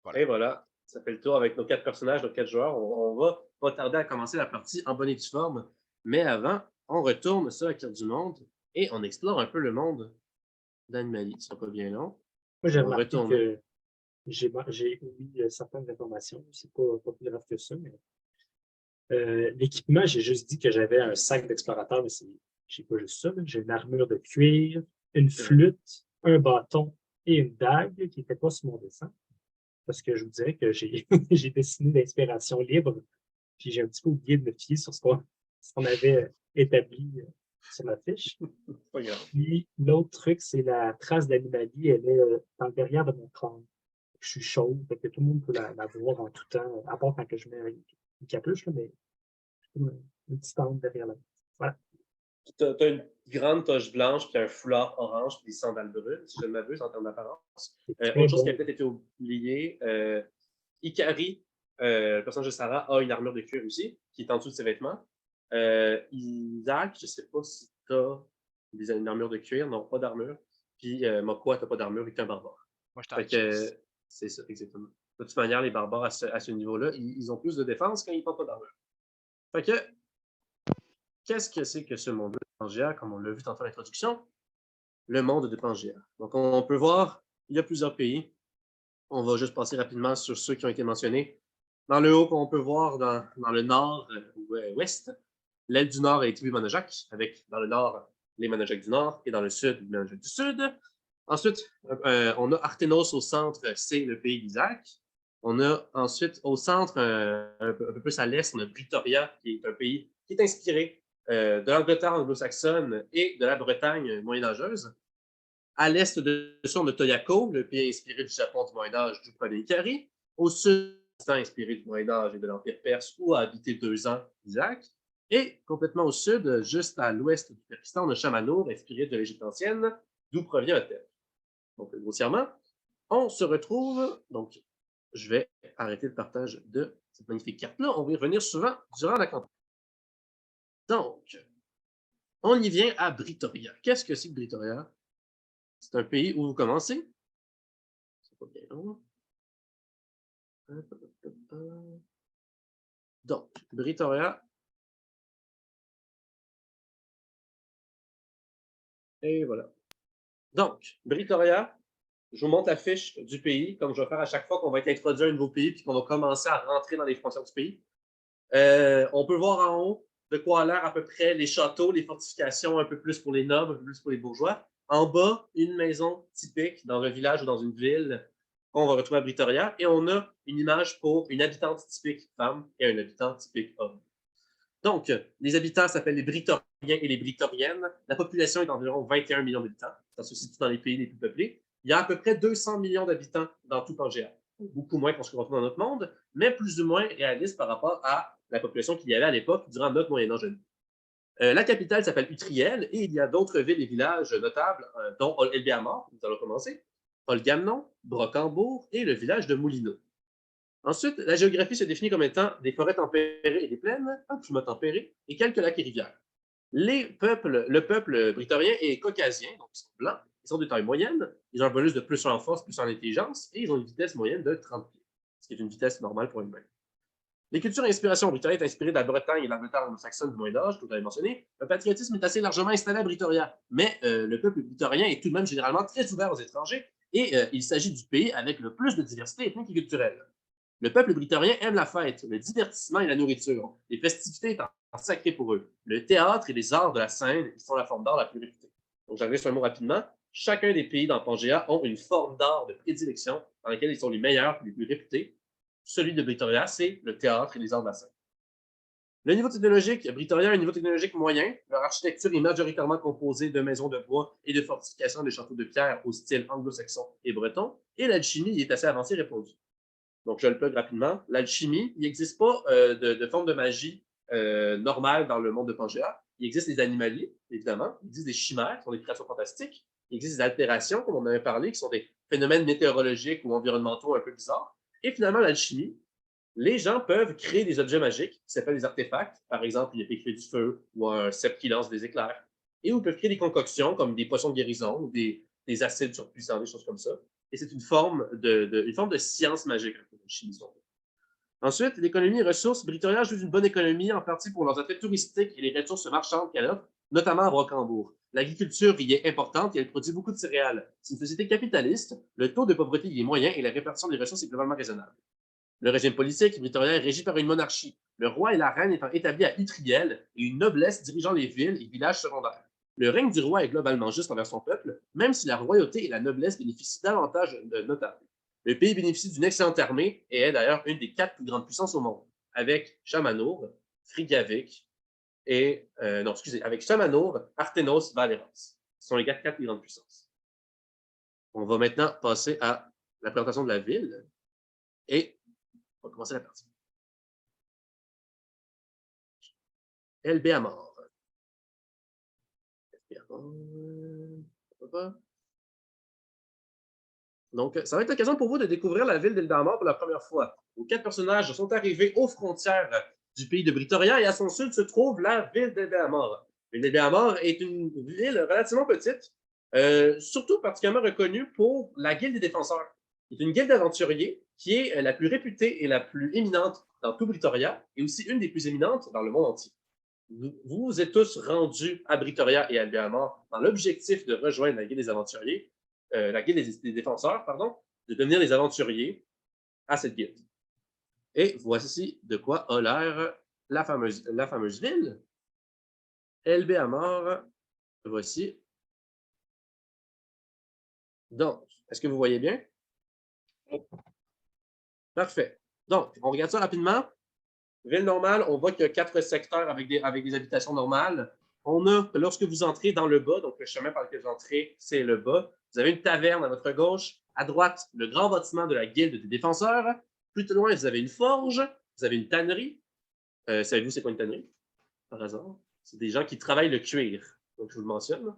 Voilà. Et voilà, ça fait le tour avec nos 4 personnages, nos 4 joueurs. On va pas tarder à commencer la partie en bonne et due forme. Mais avant, on retourne sur la carte du monde et on explore un peu le monde d'Animalie. Ce sera pas bien long. Moi, j'ai On remarqué retourne. que j'ai oublié certaines informations. C'est pas plus grave que ça, mais l'équipement, j'ai juste dit que j'avais un sac d'explorateur, mais j'ai pas juste ça. J'ai une armure de cuir, une flûte, un bâton et une dague qui n'était pas sur mon dessin. Parce que je vous dirais que j'ai j'ai dessiné d'inspiration libre, puis j'ai un petit peu oublié de me fier sur ce qu'on avait établi sur la fiche. Pas grave. Puis l'autre truc, c'est la trace d'animalie, elle est dans le derrière de mon crâne. Je suis chauve, fait que tout le monde peut la voir en tout temps, à part quand que je mets une capuche, là, mais une petite tente derrière là. Voilà. Tu as une grande toche blanche, puis un foulard orange, puis des sandales brunes, si je ne m'abuse, en termes d'apparence. Autre chose qui a peut-être été oubliée, Ikari, le personnage de Sarah, a une armure de cuir aussi, qui est en dessous de ses vêtements. Isaac, je ne sais pas si tu as une armure de cuir, non, pas d'armure. Puis Mokwa, tu n'as pas d'armure, il est un barbare. Moi, je t'en C'est ça, exactement. De toute manière, les barbares à ce niveau-là, ils ont plus de défense quand ils ne portent pas d'armure. Fait que, qu'est-ce que c'est que ce monde de Pangea, comme on l'a vu tantôt à l'introduction? Le monde de Pangea. Donc, on peut voir, il y a plusieurs pays. On va juste passer rapidement sur ceux qui ont été mentionnés. Dans le haut, on peut voir dans le nord ou ouest, l'aile du nord est tribus Monojak, avec dans le nord les Monojak du nord et dans le sud les Monojak du sud. Ensuite, on a Artenos au centre, c'est le pays d'Isaac. On a ensuite au centre, un peu plus à l'est, on a Britoria, qui est un pays qui est inspiré de l'Angleterre anglo-saxonne et de la Bretagne moyenâgeuse. À l'est de ça, on a Toyako, le pays inspiré du Japon du Moyen-Âge, du premier Ikari. Au sud, inspiré du Moyen-Âge et de l'Empire perse, où a habité 2 ans Isaac. Et complètement au sud, juste à l'ouest du Pakistan, on a Chamanour, inspiré de l'Égypte ancienne, d'où provient Hotep. Donc, grossièrement, on se retrouve. Donc, je vais arrêter le partage de cette magnifique carte-là. On va y revenir souvent durant la campagne. Donc, on y vient à Britoria. Qu'est-ce que c'est que Britoria? C'est un pays où vous commencez. C'est pas bien long. Donc, Britoria. Et voilà. Donc, Britoria, je vous montre la fiche du pays, comme je vais faire à chaque fois qu'on va être introduit à un nouveau pays puis qu'on va commencer à rentrer dans les frontières du pays. On peut voir en haut de quoi a l'air à peu près les châteaux, les fortifications, un peu plus pour les nobles, un peu plus pour les bourgeois. En bas, une maison typique dans un village ou dans une ville qu'on va retrouver à Britoria. Et on a une image pour une habitante typique femme et un habitant typique homme. Donc, les habitants s'appellent les Britoriens et les Britoriennes. La population est d'environ 21 millions d'habitants. Ça se situe dans les pays les plus peuplés. Il y a à peu près 200 millions d'habitants dans tout Pangea. Beaucoup moins qu'on se retrouve dans notre monde, mais plus ou moins réaliste par rapport à la population qu'il y avait à l'époque durant notre Moyen-Âge. La capitale s'appelle Utriel et il y a d'autres villes et villages notables, dont El Béamor, nous allons commencer, Olgamnon, Brocambourg et le village de Moulineau. Ensuite, la géographie se définit comme étant des forêts tempérées et des plaines, un climat tempéré et quelques lacs et rivières. Le peuple britorien est caucasien, donc ils sont blancs, ils sont de taille moyenne, ils ont un bonus de plus en force, plus en intelligence, et ils ont une vitesse moyenne de 30 pieds, ce qui est une vitesse normale pour une humain. Les cultures et inspirations Britoria est inspirée de la Bretagne et de l'Angleterre anglo-saxonne du Moyen-Âge, que vous avez mentionné. Le patriotisme est assez largement installé à Britoria, mais le peuple britorien est tout de même généralement très ouvert aux étrangers et il s'agit du pays avec le plus de diversité ethnique et culturelle. Le peuple britorien aime la fête, le divertissement et la nourriture. Les festivités étant sacrées pour eux. Le théâtre et les arts de la scène qui sont la forme d'art la plus réputée. Donc, j'arrive sur un mot rapidement. Chacun des pays dans Pangea ont une forme d'art de prédilection dans laquelle ils sont les meilleurs, les plus réputés. Celui de Britoria, c'est le théâtre et les arts de la scène. Le niveau technologique, Britoria a un niveau technologique moyen. Leur architecture est majoritairement composée de maisons de bois et de fortifications de châteaux de pierre au style anglo-saxon et breton. Et l'alchimie est assez avancée et répandue. Donc, je le plug rapidement. L'alchimie, il n'existe pas de forme de magie normale dans le monde de Pangea. Il existe des animaliers, évidemment. Il existe des chimères, qui sont des créatures fantastiques. Il existe des altérations, comme on en avait parlé, qui sont des phénomènes météorologiques ou environnementaux un peu bizarres. Et finalement, l'alchimie, les gens peuvent créer des objets magiques qui s'appellent des artefacts. Par exemple, une épée qui fait du feu ou un sceptre qui lance des éclairs. Et ils peuvent créer des concoctions comme des potions de guérison ou des acides surpuissants, des choses comme ça. Et c'est une forme de science magique, de chimie. Ensuite, l'économie et ressources. Britoria joue une bonne économie, en partie pour leurs attraits touristiques et les ressources marchandes qu'elle offre, notamment à Brocambourg. L'agriculture y est importante et elle produit beaucoup de céréales. C'est une société capitaliste, le taux de pauvreté y est moyen et la répartition des ressources est globalement raisonnable. Le régime politique britorien est régi par une monarchie, le roi et la reine étant établis à Utriel et une noblesse dirigeant les villes et villages secondaires. Le règne du roi est globalement juste envers son peuple, même si la royauté et la noblesse bénéficient davantage de notables. Le pays bénéficie d'une excellente armée et est d'ailleurs une des 4 plus grandes puissances au monde, avec Chamanour, Frigavik avec Chamanour, Artenos, Valeros. Ce sont les 4 plus grandes puissances. On va maintenant passer à la présentation de la ville et on va commencer la partie. El Beamor. Donc, ça va être l'occasion pour vous de découvrir la ville d'El Beamor pour la première fois. Vos 4 personnages sont arrivés aux frontières du pays de Britoria et à son sud se trouve la ville d'El Beamor. L'île d'El Beamor est une ville relativement petite, surtout particulièrement reconnue pour la Guilde des Défenseurs. C'est une guilde d'aventuriers qui est la plus réputée et la plus éminente dans tout Britoria et aussi une des plus éminentes dans le monde entier. Vous êtes tous rendus à Britoria et à El Beamor dans l'objectif de rejoindre la Guilde des Aventuriers, la Guilde des Défenseurs, pardon, de devenir des aventuriers à cette guilde. Et voici de quoi a l'air la fameuse ville. El Beamor, voici. Donc, est-ce que vous voyez bien? Parfait. Donc, on regarde ça rapidement. Ville normale, on voit qu'il y a 4 secteurs avec des habitations normales. On a, lorsque vous entrez dans le bas, donc le chemin par lequel vous entrez, c'est le bas, vous avez une taverne à votre gauche. À droite, le grand bâtiment de la Guilde des Défenseurs. Plus loin, vous avez une forge, vous avez une tannerie. Savez-vous c'est quoi une tannerie? Par hasard? C'est des gens qui travaillent le cuir. Donc, je vous le mentionne.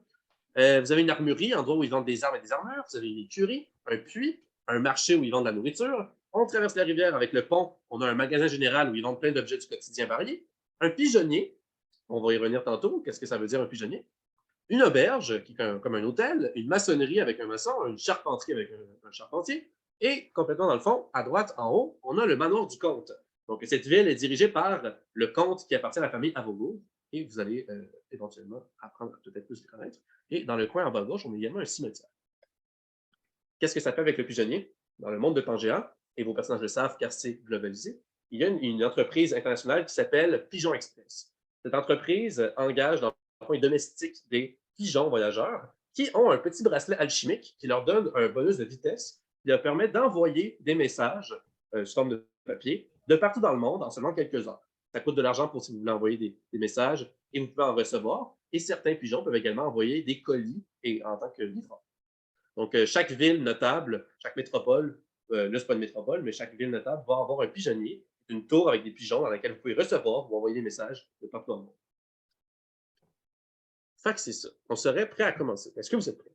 Vous avez une armurerie, endroit où ils vendent des armes et des armures. Vous avez une écurie, un puits, un marché où ils vendent de la nourriture. On traverse la rivière avec le pont. On a un magasin général où ils vendent plein d'objets du quotidien variés. Un pigeonnier. On va y revenir tantôt. Qu'est-ce que ça veut dire, un pigeonnier? Une auberge, qui est comme un hôtel. Une maçonnerie avec un maçon. Une charpenterie avec un charpentier. Et complètement dans le fond, à droite, en haut, on a le manoir du comte. Donc, cette ville est dirigée par le comte qui appartient à la famille Avogour. Et vous allez éventuellement apprendre à peut-être plus les connaître. Et dans le coin en bas à gauche, on a également un cimetière. Qu'est-ce que ça fait avec le pigeonnier? Dans le monde de Pangea, et vos personnages le savent car c'est globalisé, il y a une entreprise internationale qui s'appelle Pigeon Express. Cette entreprise engage dans le point domestique des pigeons voyageurs qui ont un petit bracelet alchimique qui leur donne un bonus de vitesse qui leur permet d'envoyer des messages sous forme de papier de partout dans le monde en seulement quelques heures. Ça coûte de l'argent pour si vous voulez envoyer des messages et vous pouvez en recevoir. Et certains pigeons peuvent également envoyer des colis en tant que livreur. Donc, chaque ville notable, chaque métropole, là, ce n'est pas une métropole, mais chaque ville notable va avoir un pigeonnier, une tour avec des pigeons dans laquelle vous pouvez recevoir ou envoyer des messages de partout dans le monde. Fait que c'est ça. On serait prêt à commencer. Est-ce que vous êtes prêts?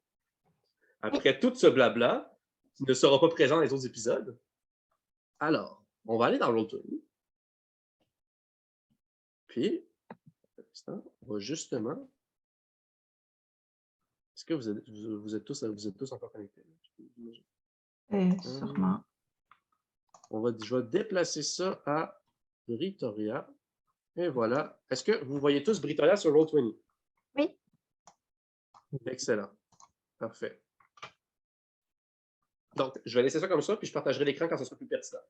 Après tout ce blabla, qui ne sera pas présent dans les autres épisodes, alors, On va aller dans l'autre. Puis, on va justement. Est-ce que vous êtes tous encore connectés? Sûrement. Je vais déplacer ça à Britoria. Et voilà. Est-ce que vous voyez tous Britoria sur Roll20? Oui. Excellent. Parfait. Donc, je vais laisser ça comme ça, puis je partagerai l'écran quand ce sera plus pertinent.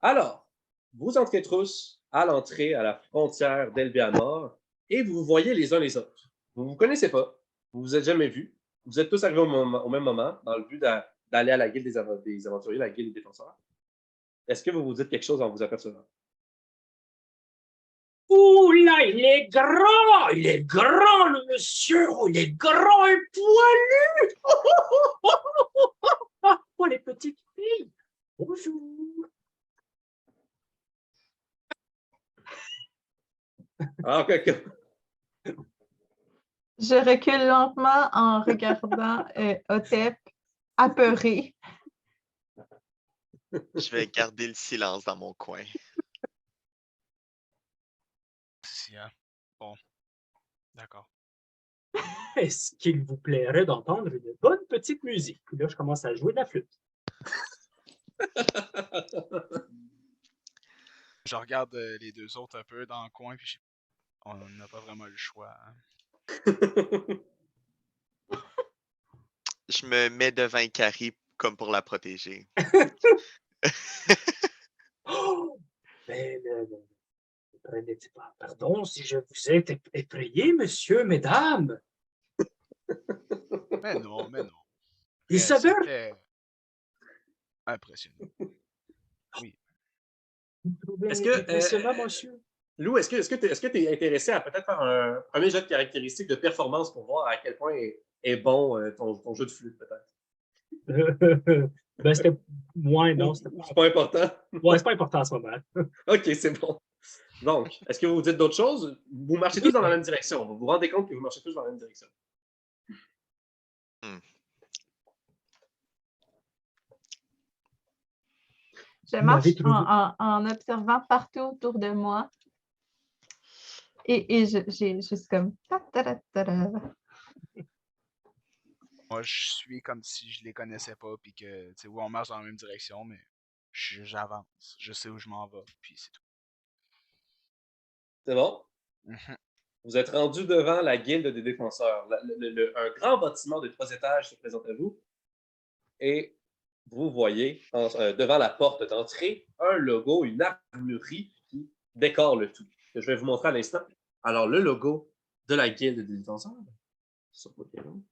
Alors, vous entrez tous à l'entrée, à la frontière d'Elbiamor, et vous vous voyez les uns les autres. Vous ne vous connaissez pas, vous ne vous êtes jamais vus, vous êtes tous arrivés au même moment, dans le but d'aller à la guilde des aventuriers, la guilde des défenseurs. Est-ce que vous vous dites quelque chose en vous apercevant? Ouh là, il est grand! Il est grand, le monsieur! Oh, il est grand et poilu! Oh, les petites filles! Bonjour! Ah, ok. Je recule lentement en regardant Otep apeuré. Je vais garder le silence dans mon coin. Bon. D'accord. Est-ce qu'il vous plairait d'entendre une bonne petite musique? Puis là, je commence à jouer de la flûte. Je regarde les deux autres un peu dans le coin, puis on n'a pas vraiment le choix. Hein. Je me mets devant Ikari comme pour la protéger. Oh! Mais pardon si je vous ai effrayé, monsieur, mesdames. Mais non, mais non. Isabelle, C'était impressionnant. Oui. vous trouvez Est-ce que, impressionnant, monsieur? Lou, est-ce que tu es intéressé à peut-être faire un premier jeu de caractéristiques de performance pour voir à quel point est bon ton jeu de flûte, peut-être? Ben, c'était. Ouais, non, c'était C'est pas important? Ouais, c'est pas important en ce moment. Ok, c'est bon. Donc, est-ce que vous vous dites d'autres choses? Vous marchez tous dans la même direction. Vous vous rendez compte que vous marchez tous dans la même direction. Je Vous marche m'avez trouvé. en observant partout autour de moi. Et j'ai juste comme. Moi, je suis comme si je les connaissais pas, puis que, tu sais, oui, on marche dans la même direction, mais j'avance. Je sais où je m'en vais, puis c'est tout. C'est bon? Mhm. Vous êtes rendu devant la guilde des défenseurs. Un grand bâtiment de 3 étages se présente à vous. Et vous voyez devant la porte d'entrée un logo, une armurerie qui décore le tout, que je vais vous montrer à l'instant. Alors, le logo de la guilde des défenseurs. Ça va bien long.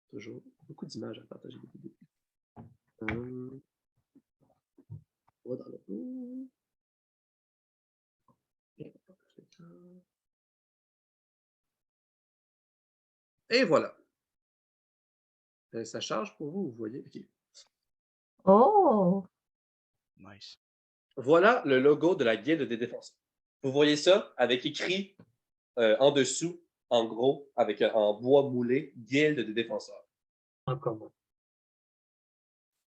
Toujours beaucoup d'images à partager depuis le début. On va dans le logo. Et voilà. Ça charge pour vous, vous voyez. Okay. Oh! Nice. Voilà le logo de la guilde des défenseurs. Vous voyez ça avec écrit en dessous, en gros, avec en bois moulé, guilde des défenseurs. En commun.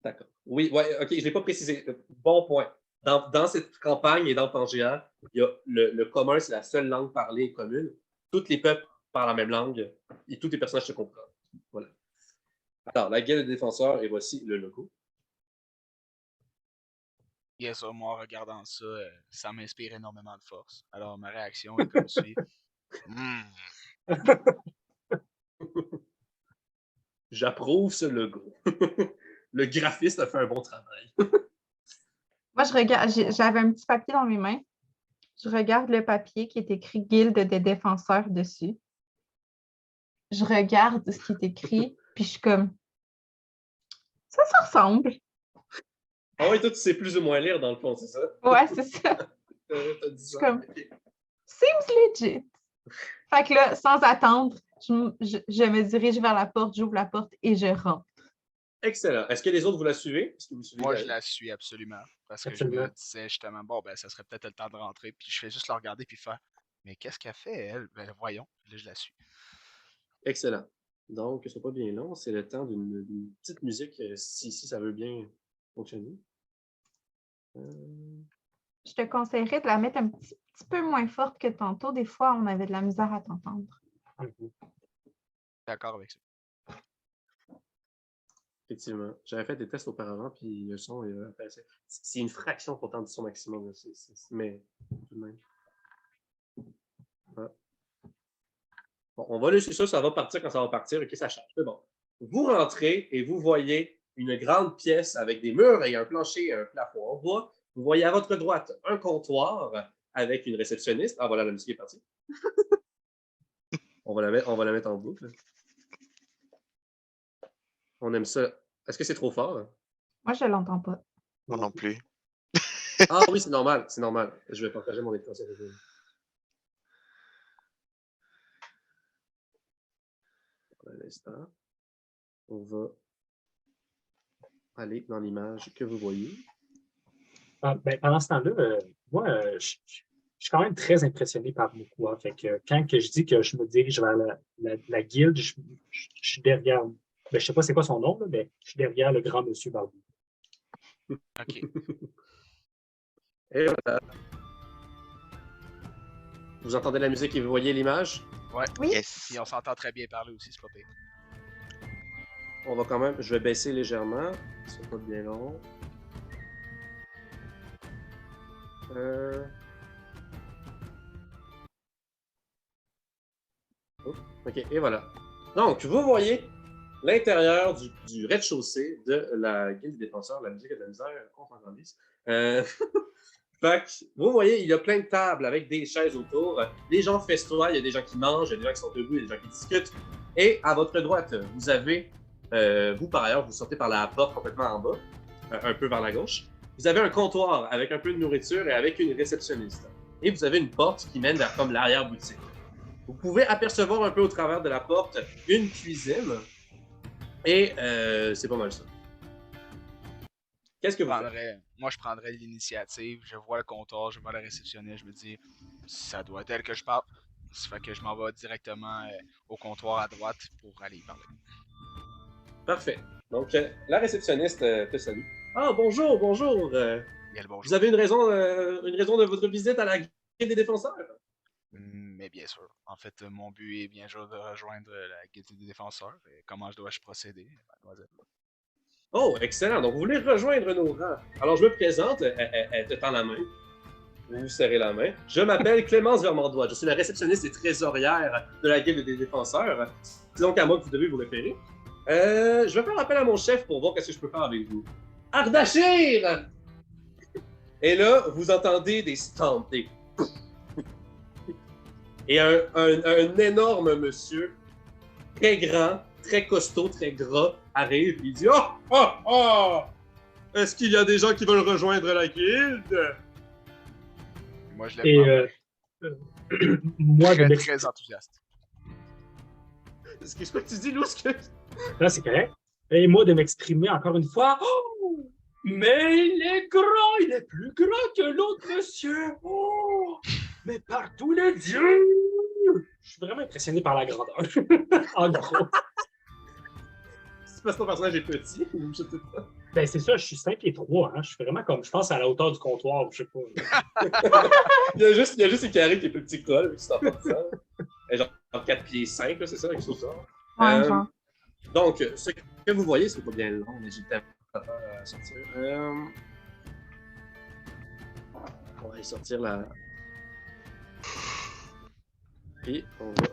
D'accord. Oui, ouais, ok, je ne l'ai pas précisé. Bon point. Dans cette campagne et dans Pangea, il y a le commun, c'est la seule langue parlée commune. Tous les peuples parlent la même langue et tous les personnages se comprennent. Voilà. Alors, la guilde des défenseurs, et voici le logo. Yes, moi, en regardant ça, ça m'inspire énormément de force. Alors, ma réaction est comme suit. J'approuve ce logo. Le graphiste a fait un bon travail. Moi, je regarde, j'avais un petit papier dans mes mains. Je regarde le papier qui est écrit Guilde des défenseurs dessus. Je regarde ce qui est écrit, puis je suis comme, ça ressemble. Ah oui, toi, tu sais plus ou moins lire dans le fond, c'est ça? Ouais, c'est ça. T'as dit ça. Comme, seems legit. Fait que là, sans attendre, je me dirige vers la porte, j'ouvre la porte et je rentre. Excellent. Est-ce que les autres, vous la suivez? Est-ce que vous suivez Moi, je la suis absolument. Parce que Absolument. je me disais justement, bon, ben, ça serait peut-être le temps de rentrer. Puis je fais juste la regarder puis faire, mais qu'est-ce qu'elle fait, elle? Ben, voyons. Là, je la suis. Excellent. Donc, ce n'est pas bien long. C'est le temps d'une petite musique, si ça veut bien fonctionner. Je te conseillerais de la mettre un petit peu moins forte que tantôt. Des fois, on avait de la misère à t'entendre. D'accord avec ça. Effectivement. J'avais fait des tests auparavant, puis le son, c'est une fraction pourtant du son maximum. Là. Mais tout de même. Ah. Bon, on va laisser ça, ça va partir quand ça va partir. OK, ça charge. C'est bon. Vous rentrez et vous voyez une grande pièce avec des murs et un plancher et un plafond en bois. Vous voyez à votre droite un comptoir avec une réceptionniste. Ah, voilà, la musique est partie. on va la mettre en boucle. On aime ça. Est-ce que c'est trop fort? Moi, je ne l'entends pas. Moi non plus. Ah oui, c'est normal. C'est normal. Je vais partager mon écran sur le jeu. Un instant. On va aller dans l'image que vous voyez. Pendant ce temps-là, moi, je suis quand même très impressionné par Mukwa. Fait que quand que je dis que je me dirige vers la guilde, je suis derrière. Je ne sais pas c'est quoi son nom, là, mais je suis derrière le grand monsieur Barbu. OK. Et voilà. Vous entendez la musique et vous voyez l'image? Ouais. Oui. Yes. Puis on s'entend très bien parler aussi, c'est pas pire. On va quand même... Je vais baisser légèrement. C'est pas bien long. OK, et voilà. Donc, vous voyez l'intérieur du rez-de-chaussée de la Guilde des défenseurs. La musique a de la misère, qu'on s'entendisse. Fait que, vous voyez, il y a plein de tables avec des chaises autour. Les gens festoient, il y a des gens qui mangent, il y a des gens qui sont debout, il y a des gens qui discutent. Et à votre droite, vous avez, vous par ailleurs, vous sortez par la porte complètement en bas, un peu vers la gauche. Vous avez un comptoir avec un peu de nourriture et avec une réceptionniste. Et vous avez une porte qui mène vers comme l'arrière-boutique. Vous pouvez apercevoir un peu au travers de la porte une cuisine. Et c'est pas mal ça. Qu'est-ce que vous faites? Moi, je prendrais l'initiative. Je vois le comptoir, je vois la réceptionniste, je me dis, ça doit être elle que je parle. Ça fait que je m'en vais directement au comptoir à droite pour aller y parler. Parfait. Donc, la réceptionniste te salue. Ah, bonjour, bonjour. Bien le bonjour. Vous avez une raison de votre visite à la Guilde des défenseurs? Mais bien sûr. En fait, mon but est bien sûr de rejoindre la Guilde des défenseurs. Et comment dois-je procéder, mademoiselle? Oh, excellent. Donc, vous voulez rejoindre nos rangs. Alors, je me présente. Elle te tend la main. Vous vous serrez la main. Je m'appelle Clémence Vermandois. Je suis la réceptionniste et trésorière de la Guilde des défenseurs. C'est donc à moi que vous devez vous référer. Je vais faire appel à mon chef pour voir ce que je peux faire avec vous. Ardachir! Et là, vous entendez des stamps, des... Et un énorme monsieur, très grand, très costaud, très gras, arrive et il dit « Oh! Oh! Oh! Est-ce qu'il y a des gens qui veulent rejoindre la guilde? » Moi, je l'ai Moi, très, très enthousiaste. Qu'est-ce que tu dis, Lousse? Là, c'est correct. Et moi, de m'exprimer encore une fois. Oh! Mais il est grand, il est plus grand que l'autre monsieur. Oh! Mais par tous les dieux! Je suis vraiment impressionné par la grandeur. En gros. C'est parce que ton personnage est petit, ou je sais pas. Ben, c'est ça, je suis 5 pieds 3. Hein. Je suis vraiment comme, je pense, à la hauteur du comptoir, ou je sais pas. il y a juste Ikari qui est plus petit que toi, là, vu que tu t'en portes ça. Genre 4 pieds 5, là, c'est ça, quelque chose comme ça. Ouais, genre. Donc, ce que vous voyez, c'est pas bien long, mais j'ai tellement à sortir. On va aller sortir la... Et on va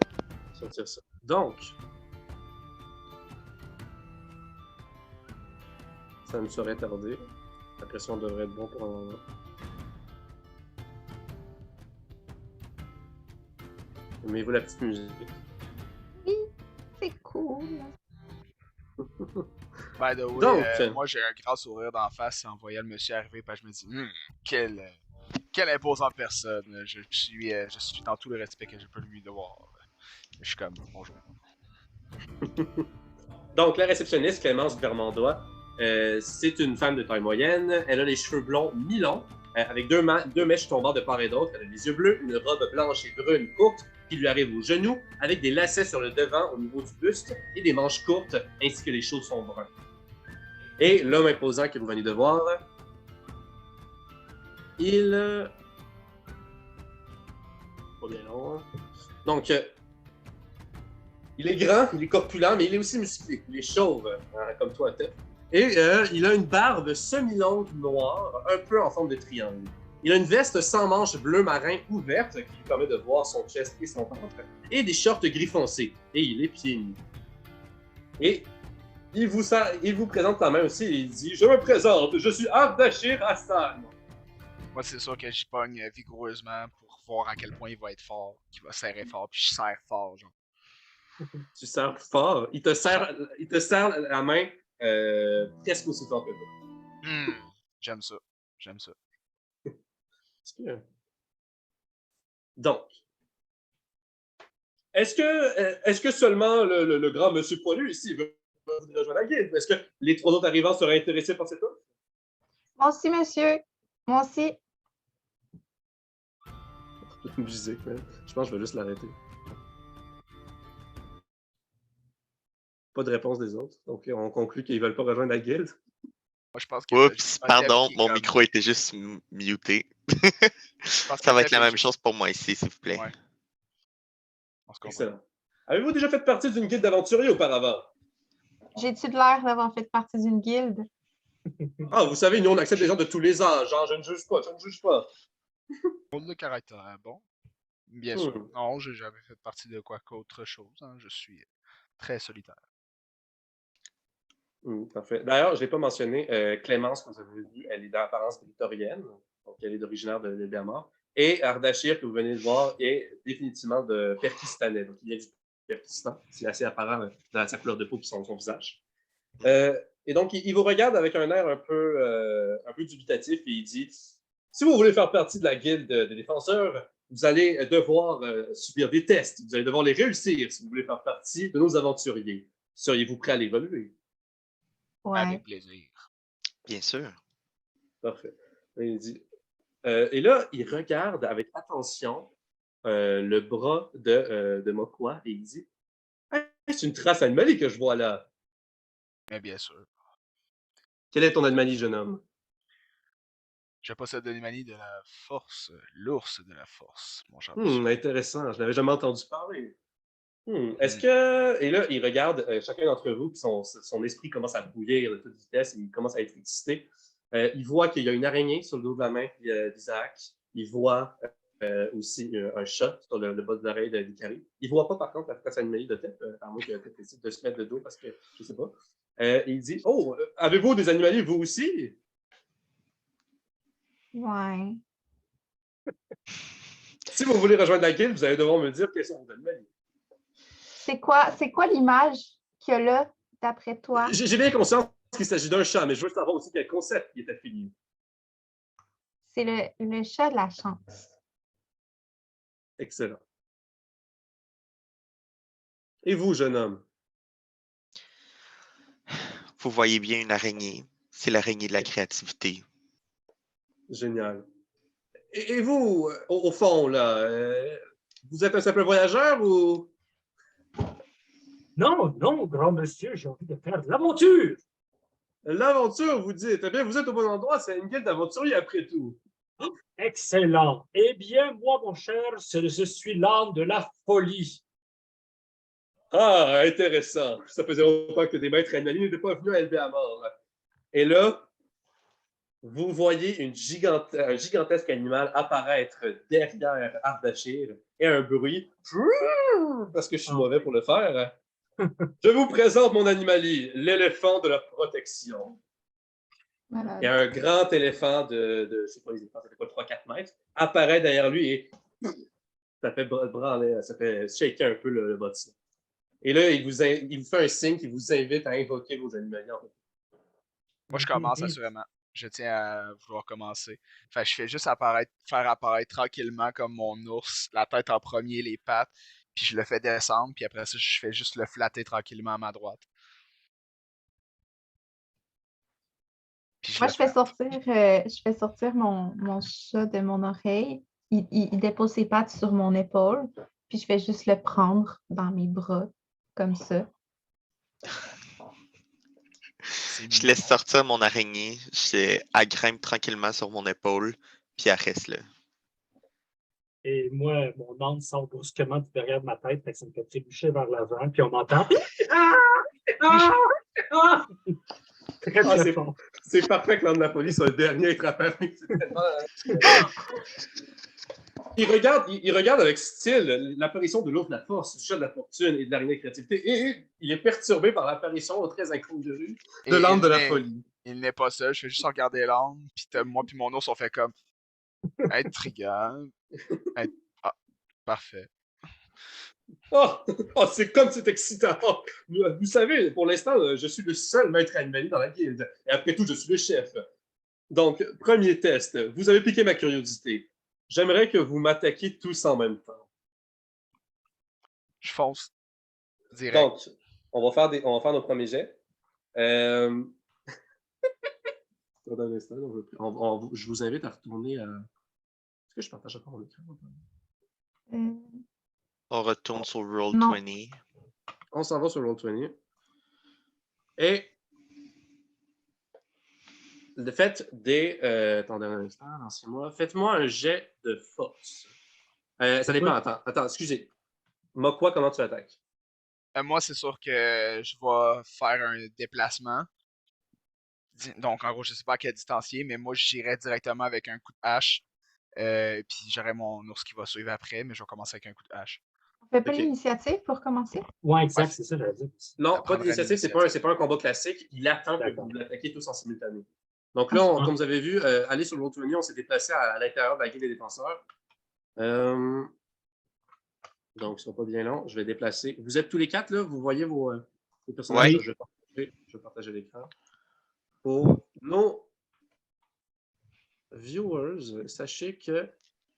sortir ça. Donc, ça ne saurait tarder. La pression devrait être bon pour un moment. Aimez-vous la petite musique? Oui, c'est cool. By the way, Donc, moi j'ai un grand sourire d'en face en voyant le monsieur arriver, parce que je me dis, quelle imposante personne. Je suis dans tout le respect que je peux lui devoir. Je suis comme, bonjour. Donc, la réceptionniste, Clémence Vermandois, c'est une femme de taille moyenne. Elle a les cheveux blonds mi-longs, avec deux mèches tombant de part et d'autre. Elle a les yeux bleus, une robe blanche et brune courte qui lui arrive aux genoux, avec des lacets sur le devant au niveau du buste et des manches courtes, ainsi que les chaussons bruns. Et l'homme imposant que vous venez de voir, il... Pas bien long, hein. Donc, il est grand, il est corpulent, mais il est aussi musclé. Il est chauve, hein, comme toi, Tef. Et il a une barbe semi-longue noire, un peu en forme de triangle. Il a une veste sans manches bleu marin ouverte qui lui permet de voir son chest et son ventre, et des shorts gris foncé. Et il est pieds nus. Et il vous présente la main aussi et il dit « Je me présente, je suis Ardashir Hassan. » Moi, c'est sûr que j'y pogne vigoureusement pour voir à quel point il va être fort, qu'il va serrer fort, puis je serre fort, genre. Tu serres fort. Il te serre la main presque aussi fort que toi. J'aime ça. J'aime ça. Donc, est-ce que seulement le grand monsieur poilu ici veut rejoindre la guilde? Est-ce que les 3 autres arrivants seraient intéressés par cette offre? Moi aussi, monsieur. Moi aussi. Une musique, man. Je pense que je vais juste l'arrêter. Pas de réponse des autres. Donc, on conclut qu'ils veulent pas rejoindre la guilde. Moi, je pense que Oups, pardon, mon micro était juste muté. Ça va être la même chose pour moi ici, s'il vous plaît. Ouais. Excellent. Avez-vous déjà fait partie d'une guilde d'aventuriers auparavant? J'ai-tu de l'air d'avoir fait partie d'une guilde? Ah, vous savez, nous, on accepte des gens de tous les âges. Genre, je ne juge pas, je ne juge pas. Rôle de caractère, bon. Bien sûr. Non, j'ai jamais fait partie de quoi qu'autre chose. Hein. Je suis très solitaire. Parfait. D'ailleurs, je ne l'ai pas mentionné, Clémence, que vous avez vu, elle est d'apparence victorienne, donc elle est originaire de Bermar. Et Ardashir, que vous venez de voir, est définitivement de Perkistanais. Donc, il vient du Perkistan. C'est assez apparent dans sa couleur de peau et son visage. Et donc, il vous regarde avec un air un peu dubitatif et il dit « Si vous voulez faire partie de la guilde des défenseurs, vous allez devoir subir des tests. Vous allez devoir les réussir si vous voulez faire partie de nos aventuriers. Seriez-vous prêt à les relever? » Ouais. Avec plaisir. Bien sûr. Parfait. Et là, il regarde avec attention le bras de Mokwa et il dit hey, c'est une trace animalier que je vois là. Mais bien sûr. Quel est ton animalier, jeune homme? Je possède l'animalie de la force, l'ours de la force, mon cher Intéressant, je n'avais jamais entendu parler. Est-ce que... Et là, il regarde chacun d'entre vous, puis son esprit commence à bouillir de toute vitesse, et il commence à être excité. Il voit qu'il y a une araignée sur le dos de la main d'Isaac. Il voit aussi un chat sur le bas de l'oreille d'Ikari. Il ne voit pas, par contre, la trace animalier de tête, à moins qu'il décide de se mettre de dos, parce que je ne sais pas. Il dit, oh, avez-vous des animaliers, vous aussi? Ouais. Si vous voulez rejoindre la guilde, vous allez devoir me dire quels sont vos animaliers. C'est quoi l'image qu'il y a là, d'après toi? J'ai bien conscience qu'il s'agit d'un chat, mais je veux savoir aussi quel concept qui est affilié. C'est le chat de la chance. Excellent. Et vous, jeune homme? Vous voyez bien une araignée. C'est l'araignée de la créativité. Génial. Et vous, au fond, là, vous êtes un simple voyageur ou... Non, grand monsieur, j'ai envie de faire de l'aventure. L'aventure, vous dites. Eh bien, vous êtes au bon endroit, c'est une guilde d'aventuriers après tout. Excellent. Eh bien, moi, mon cher, je suis l'âme de la folie. Ah, intéressant. Ça faisait longtemps que des maîtres animaliers n'étaient pas venus à élever à mort. Et là, vous voyez un gigantesque animal apparaître derrière Ardashir et un bruit, parce que je suis mauvais pour le faire. Je vous présente mon animalier, l'éléphant de la protection. Voilà. Il y a un grand éléphant de je sais pas, les éléphants, c'était quoi, 3-4 mètres, apparaît derrière lui et ça fait branler, ça fait shaker un peu le bâtiment. Et là, il vous fait un signe qui vous invite à invoquer vos animaliers. En fait. Moi, je commence assurément. Je tiens à vouloir commencer. Fait que je fais juste faire apparaître tranquillement comme mon ours, la tête en premier, les pattes, puis je le fais descendre, puis après ça, je fais juste le flatter tranquillement à ma droite. Moi, je fais sortir mon chat de mon oreille. Il dépose ses pattes sur mon épaule, puis je fais juste le prendre dans mes bras, comme ça. Je laisse sortir mon araignée, elle grimpe tranquillement sur mon épaule, Puis elle reste là. Et moi, mon âme sort brusquement du derrière de ma tête, fait que ça me fait trébucher vers l'avant, puis on m'entend. Ah! Ah! Ah! Très, Ah, très fort. C'est parfait que l'homme de la police soit le dernier à être apparu. C'est tellement... Il regarde avec style l'apparition de l'eau de la force, du chat de la fortune et de l'araignée de créativité, et il est perturbé par l'apparition très incongrue de l'âme de la folie. Il n'est pas seul, je fais juste regarder l'âme, puis moi puis mon ours, on fait comme intriguant. Ah, parfait. Oh, oh, c'est comme c'est excitant! Vous savez, pour l'instant, je suis le seul maître animalier dans la guilde, et après tout, je suis le chef. Donc, premier test, vous avez piqué ma curiosité. J'aimerais que vous m'attaquiez tous en même temps. Je fonce. Direct. Donc, on va faire nos premiers jets. Je vous invite à retourner à... Est-ce que je partage encore mon écran? On retourne sur Non. Roll20. On s'en va sur Roll20. Et le fait des... attendez un instant, lancez-moi. Faites-moi un jet de force. Ça dépend. Attends, excusez. Mokwa, comment tu attaques? Moi, c'est sûr que je vais faire un déplacement. Donc, en gros, je sais pas à quelle distance il est, mais moi, j'irai directement avec un coup de hache. Puis j'aurai mon ours qui va suivre après, mais je vais commencer avec un coup de hache. On fait pas Ok. l'initiative pour commencer? Ouais, exact, Ouais. c'est ça, j'allais dire. Non, Ça pas prendrait d'initiative, c'est pas un combat classique. Il attend que D'accord. vous l'attaquiez tous en simultané. Donc là, comme vous avez vu, aller sur Roll20, on s'est déplacé à l'intérieur de la guilde des défenseurs. Donc, ils ne sont pas bien longs. Je vais déplacer. Vous êtes tous les quatre, là? Vous voyez vos personnages? Ouais. Je vais partager l'écran. Pour nos viewers, sachez que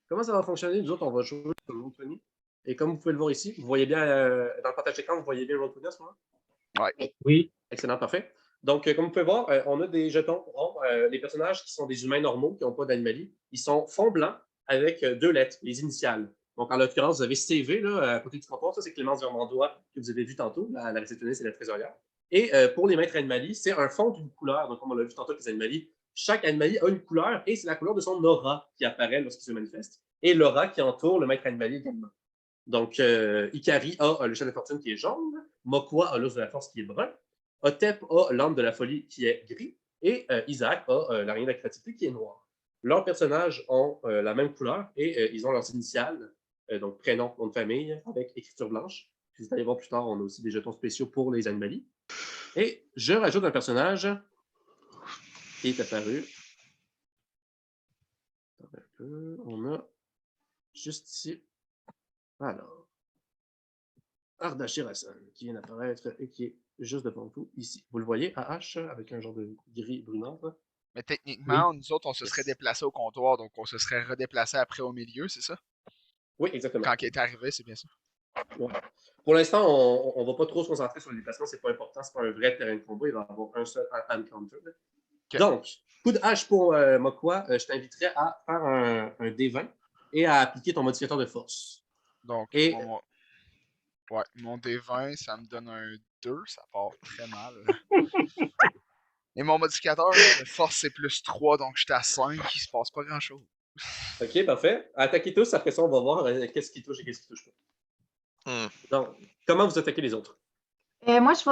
comment ça va fonctionner? Nous autres, on va jouer sur Roll20. Et comme vous pouvez le voir ici, vous voyez bien dans le partage d'écran, vous voyez bien Roll20 à ce moment-là? Oui. Excellent, parfait. Donc, comme vous pouvez voir, on a des jetons ronds. Les personnages qui sont des humains normaux, qui n'ont pas d'animalie, ils sont fond blanc avec 2 lettres, les initiales. Donc, en l'occurrence, vous avez CV là, à côté du comptoir. Ça, c'est Clémence Vermandois que vous avez vu tantôt, la réceptionniste et la trésorière. Et pour les maîtres animaliers, c'est un fond d'une couleur. Donc, comme on l'a vu tantôt avec les animaliers, chaque animalier a une couleur et c'est la couleur de son aura qui apparaît lorsqu'il se manifeste. Et l'aura qui entoure le maître animalier également. Donc, Ikari a le chat de fortune qui est jaune, Mokwa a l'ours de la force qui est brun, Otep a l'âme de la folie qui est gris, et Isaac a l'araignée de la créativité qui est noire. Leurs personnages ont la même couleur et ils ont leurs initiales, donc prénom, nom de famille, avec écriture blanche. Puis vous allez voir plus tard, on a aussi des jetons spéciaux pour les animaliers. Et je rajoute un personnage qui est apparu. On a juste ici. Alors, Ardashir Hassan, qui vient d'apparaître et qui est juste devant vous, ici. Vous le voyez, à H, avec un genre de gris brunâtre. Mais techniquement, nous autres, on se serait déplacé au comptoir, donc on se serait redéplacé après au milieu, c'est ça? Oui, exactement. Quand il est arrivé, c'est bien ça. Ouais. Pour l'instant, on ne va pas trop se concentrer sur les déplacements, c'est pas important, c'est pas un vrai terrain de combat, il va y avoir un seul encounter. Okay. Donc, coup de hache pour Mokwa, je t'inviterais à faire un D20 et à appliquer ton modificateur de force. Donc, mon D20, ça me donne un 2, ça part très mal. Et mon modificateur de force, c'est plus 3, donc j'étais à 5, il se passe pas grand-chose. Ok, parfait. Attaquez tous, après ça, on va voir qu'est-ce qui touche et qu'est-ce qui touche pas. Donc, comment vous attaquez les autres? Moi, je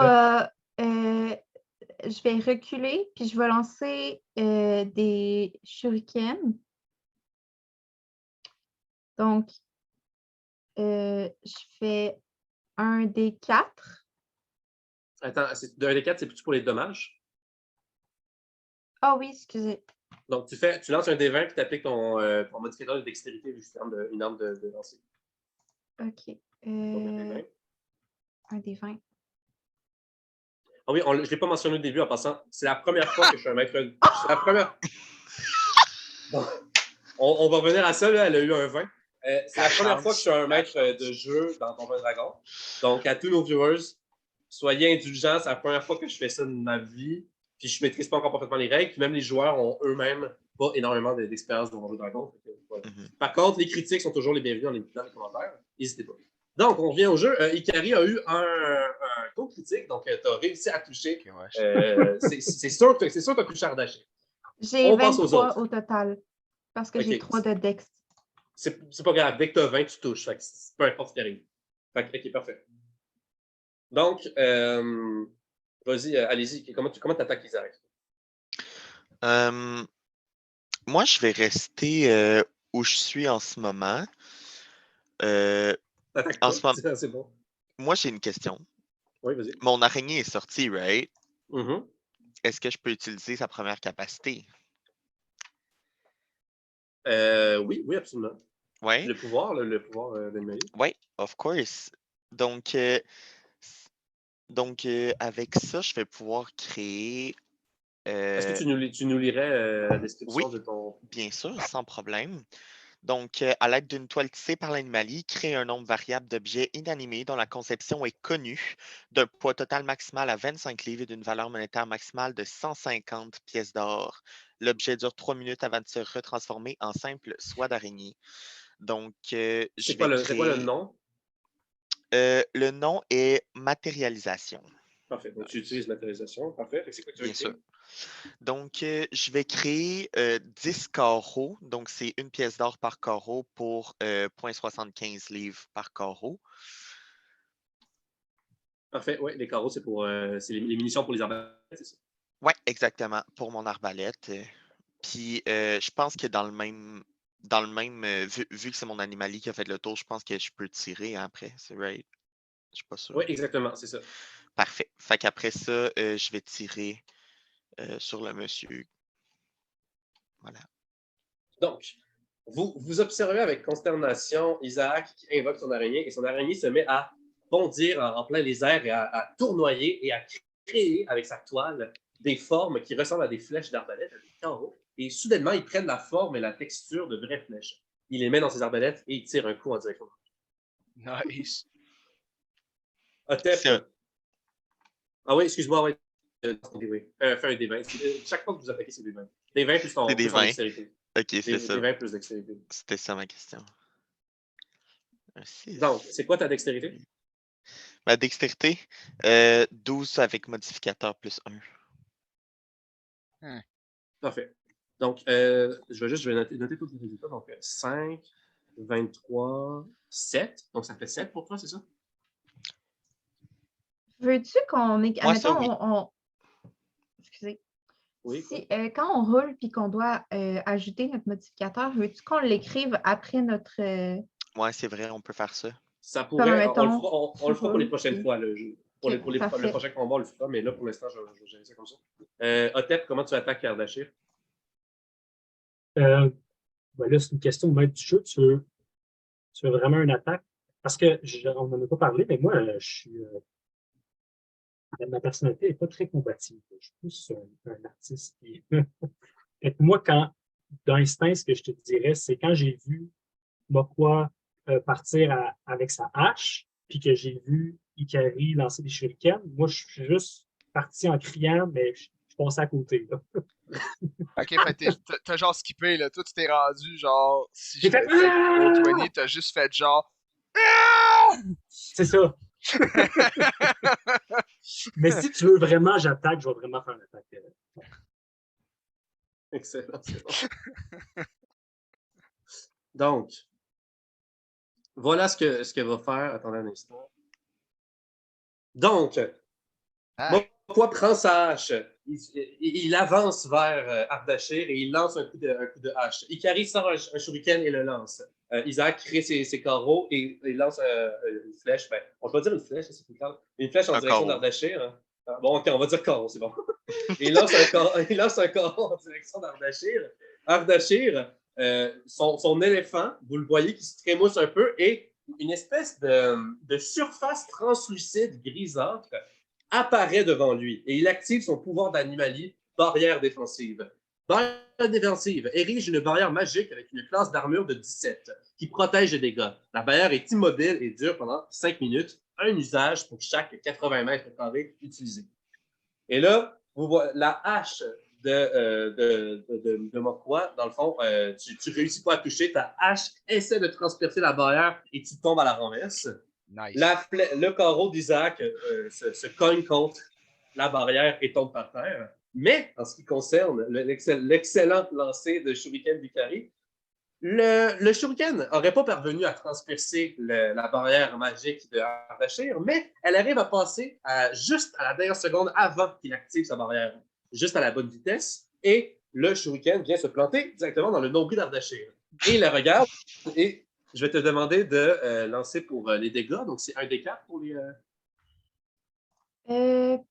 vais reculer, puis je vais lancer des shurikens. Donc, je fais un des 4. Attends, un des 4, c'est plutôt pour les dommages? Ah oui, excusez. Donc, tu lances un D20 puis tu appliques ton modificateur de dextérité vu que c'est une arme de lancer. OK. Un des 20. Ah oui, je ne l'ai pas mentionné au début en passant. C'est la première fois que je suis un maître. C'est la première. Bon, on va revenir à ça, là, elle a eu un 20. C'est la première fois que je suis un maître de jeu dans Donjons et Dragons. Donc, à tous nos viewers, soyez indulgents. C'est la première fois que je fais ça de ma vie. Puis je ne maîtrise pas encore parfaitement les règles. Puis même les joueurs ont eux-mêmes pas énormément d'expérience dans Donjons et Dragons. Voilà. Par contre, les critiques sont toujours les bienvenus dans les commentaires. N'hésitez pas. Donc, on revient au jeu. Ikari a eu un taux critique, donc tu as réussi à toucher. Okay, ouais. C'est sûr que tu as touché Ardashir. J'ai 23 au total. Parce que j'ai 3 de dex. C'est pas grave. Dès que tu as 20, tu touches. Fait que peu importe ce qui arrive. Fait que, OK, parfait. Donc, vas-y, allez-y. Comment tu attaques Isaac? Moi, je vais rester où je suis en ce moment. T'attaques En pas? ce moment, C'est bon. moi, j'ai une question. Oui, vas-y. Mon araignée est sortie, right? Mhm. Est-ce que je peux utiliser sa première capacité? Oui, oui, absolument. Ouais? Le pouvoir d'animal. Oui, of course. Donc, avec ça, je vais pouvoir créer. Est-ce que tu nous lirais la Oui, description de ton. bien sûr, sans problème. Donc, à l'aide d'une toile tissée par l'animalie, crée un nombre variable d'objets inanimés dont la conception est connue, d'un poids total maximal à 25 livres et d'une valeur monétaire maximale de 150 pièces d'or. L'objet dure 3 minutes avant de se retransformer en simple soie d'araignée. Donc, je C'est vais quoi le créer. nom? Le nom est matérialisation, Parfait. Donc, tu utilises matérialisation. Parfait. Fait que c'est quoi que tu veux bien sûr. écrire? Donc, je vais créer 10 carreaux. Donc, c'est une pièce d'or par carreau pour 0,75 livres par carreau. Parfait. Oui, les carreaux, c'est les munitions pour les arbalètes, c'est ça? Oui, exactement, pour mon arbalète. Puis, je pense que vu que c'est mon animalier qui a fait le tour, je pense que je peux tirer après. C'est right? Je suis pas sûr. Oui, exactement, c'est ça. Parfait. Fait qu'après ça, je vais tirer sur le monsieur. Voilà. Donc, vous observez avec consternation Isaac qui invoque son araignée et son araignée se met à bondir en plein les airs et à tournoyer et à créer avec sa toile des formes qui ressemblent à des flèches d'arbalète, à des carreaux. Et soudainement, ils prennent la forme et la texture de vraies flèches. Il les met dans ses arbalètes et il tire un coup en direction. Nice. Otep. C'est un- Ah oui, excuse-moi, ouais. Fais un D20. Chaque fois que vous attaquez, c'est des 20. Des 20 plus C'est des plus ton 20. dextérité. Ok, c'est Des ça. 20 plus dextérité. C'était ça ma question. Un 6. Donc, c'est quoi ta dextérité? Ma dextérité, 12 avec modificateur plus 1. Parfait. Donc, je vais noter tous les résultats. Donc, 5, 23, 7. Donc, ça fait 7 pour toi, c'est ça? Veux-tu qu'on est. Moi, ça, oui. Excusez. Oui. Quand on roule et qu'on doit ajouter notre modificateur, veux-tu qu'on l'écrive après notre. Ouais, c'est vrai, on peut faire ça. Ça pourrait. Mettons, on le fera pour les prochaines fois. Pour Ok, le parfait. prochain combat, on le fera. Mais là, pour l'instant, je vais gérer ça comme ça. Otep, comment tu attaques Ardashir? Ben là, c'est une question de maître du jeu. Tu veux vraiment une attaque? Parce que on n'en a pas parlé, mais moi, ma personnalité n'est pas très combative. Je suis plus un artiste. Et moi, d'instinct, ce que je te dirais, c'est quand j'ai vu Mokwa partir avec sa hache, puis que j'ai vu Ikari lancer des shurikens, moi, je suis juste parti en criant, mais je passais à côté. Là. Ok, fait t'as genre skippé, là. Toi, tu t'es rendu, genre, si J'ai je fait t'avais Ah! fait Roll20, t'as juste fait genre. Ah! C'est ça. Mais si tu veux vraiment, j'attaque, je vais vraiment faire une attaque. Excellent, c'est bon. Donc, voilà ce que va faire. Attendez un instant. Donc, Ah, Mokwa prend sa hache. Il avance vers Ardashir et il lance un coup de hache. Ikari sort un shuriken et le lance. Isaac crée ses carreaux et il lance une flèche. Ben, on peut dire une flèche, c'est plus clair. Une flèche en Un direction carreau. d'Ardashir. Hein. Bon, ok, on va dire carreau, c'est bon. Il lance un carreau en direction d'Ardashir. Ardashir, son éléphant, vous le voyez, qui se trémousse un peu et une espèce de surface translucide grisâtre apparaît devant lui et il active son pouvoir d'animalier, barrière défensive. Barrière défensive érige une barrière magique avec une classe d'armure de 17 qui protège les dégâts. La barrière est immobile et dure pendant 5 minutes, un usage pour chaque 80 mètres carrés utilisé. Et là, vous voyez la hache de Mokwa, dans le fond, tu réussis pas à toucher, ta hache essaie de transpercer la barrière et tu tombes à la renverse. nice. Le carreau d'Isaac se cogne contre la barrière et tombe par terre. Mais en ce qui concerne l'excellent lancer de Shuriken d'Ikari, Le shuriken n'aurait pas parvenu à transpercer la barrière magique de Ardashir, mais elle arrive à passer juste à la dernière seconde avant qu'il active sa barrière, juste à la bonne vitesse, et le shuriken vient se planter directement dans le nombril d'Ardashir. Et il la regarde, et je vais te demander de lancer pour les dégâts, donc c'est un des 4 pour les...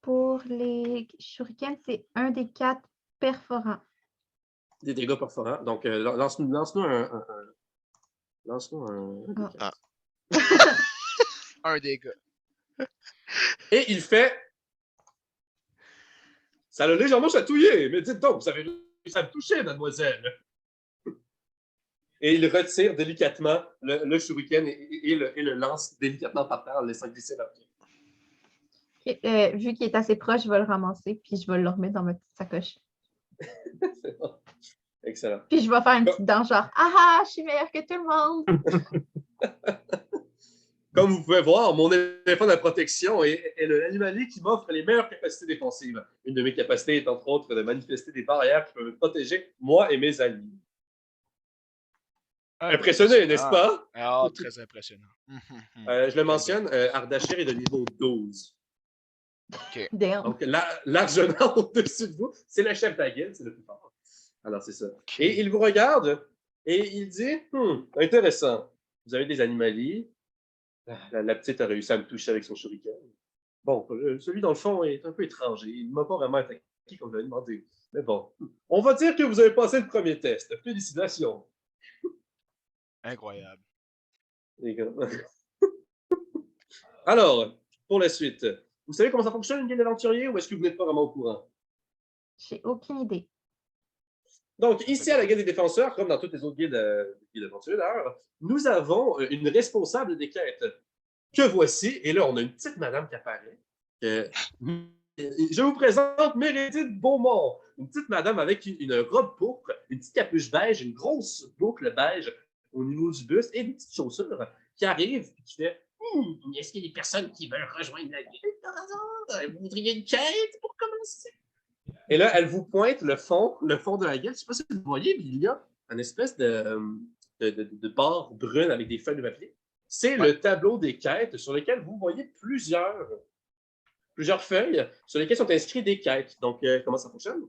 Pour les shurikens, c'est un des 4 perforants. des dégâts perforants. Donc, lance-nous lance-nous un des Ah. 4. Un dégât. Et il fait... Ça l'a légèrement chatouillé, mais dites donc, vous avez réussi à me toucher, mademoiselle. Et il retire délicatement le shuriken et le lance délicatement par terre en le laissant glisser dans le pied. Vu qu'il est assez proche, je vais le ramasser, puis je vais le remettre dans ma petite sacoche. C'est bon. Excellent. Puis je vais faire une petite danse genre « Ah ah, je suis meilleure que tout le monde! » Comme vous pouvez voir, mon éléphant de protection est l'animalier qui m'offre les meilleures capacités défensives. Une de mes capacités est entre autres de manifester des barrières qui peuvent me protéger, moi et mes alliés. Impressionné, n'est-ce pas? Ah, très impressionnant. Je le mentionne, Ardashir est de niveau 12. OK. Damn. Donc, largement au-dessus de vous, c'est le chef de la guilde, c'est le plus fort. Alors, c'est ça. OK. Et il vous regarde et il dit intéressant. Vous avez des animaliers. La petite a réussi à me toucher avec son shuriken. Bon, celui dans le fond est un peu étranger. Il ne m'a pas vraiment attaqué comme je l'avais demandé. Mais bon, on va dire que vous avez passé le premier test. Félicitations. Incroyable. Les gars. Alors, pour la suite, vous savez comment ça fonctionne une guilde d'aventuriers ou est-ce que vous n'êtes pas vraiment au courant? J'ai aucune idée. Donc, ici, à la Guilde des défenseurs, comme dans toutes les autres guildes d'aventuriers d'ailleurs, nous avons une responsable des quêtes que voici. Et là, on a une petite madame qui apparaît. Je vous présente Mérédith Beaumont. Une petite madame avec une robe pourpre, une petite capuche beige, une grosse boucle beige au niveau du buste et des petites chaussures qui arrivent et qui fait est-ce qu'il y a des personnes qui veulent rejoindre la guilde par hasard? Vous voudriez une quête pour commencer? Et là, elle vous pointe le fond de la guilde. Je ne sais pas si vous voyez, mais il y a une espèce de barre brune avec des feuilles de papier. C'est le tableau des quêtes sur lequel vous voyez plusieurs feuilles sur lesquelles sont inscrites des quêtes. Donc, comment ça fonctionne?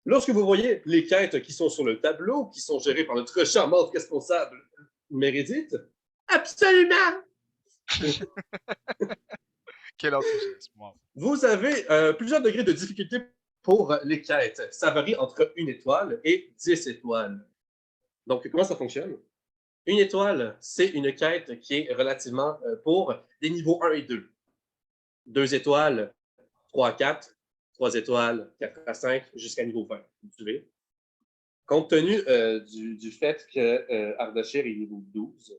Lorsque vous voyez les quêtes qui sont sur le tableau, qui sont gérées par notre charmante responsable Mérédith, absolument! Quel enthousiasme. Wow. Vous avez plusieurs degrés de difficulté pour les quêtes. Ça varie entre 1 étoile et 10 étoiles. Donc, comment ça fonctionne? 1 étoile, c'est une quête qui est relativement pour des niveaux 1 et 2. 2 étoiles, 3 à 4. 3 étoiles, 4 à 5, jusqu'à niveau 20. Vous suivez? Compte tenu du fait que Ardashir est niveau 12,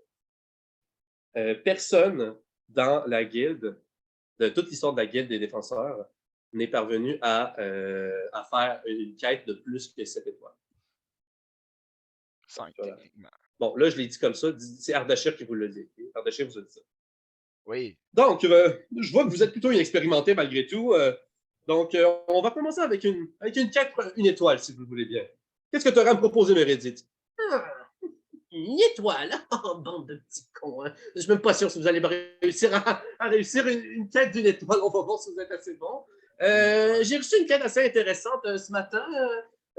personne dans la guilde, de toute l'histoire de la guilde des défenseurs, n'est parvenu à faire une quête de plus que 7 étoiles. 5, voilà. Techniquement. Bon, là, je l'ai dit comme ça. C'est Ardashir qui vous l'a dit. Ardashir vous a dit ça. Oui. Donc, je vois que vous êtes plutôt inexpérimenté malgré tout. Donc, on va commencer avec une quête 1 étoile, si vous voulez bien. Qu'est-ce que tu aurais à me proposer, Mérédith? Une étoile? Oh, bande de petits cons. Hein? Je ne suis même pas sûr si vous allez réussir à réussir une quête d'1 étoile. On va voir si vous êtes assez bon. J'ai reçu une quête assez intéressante ce matin,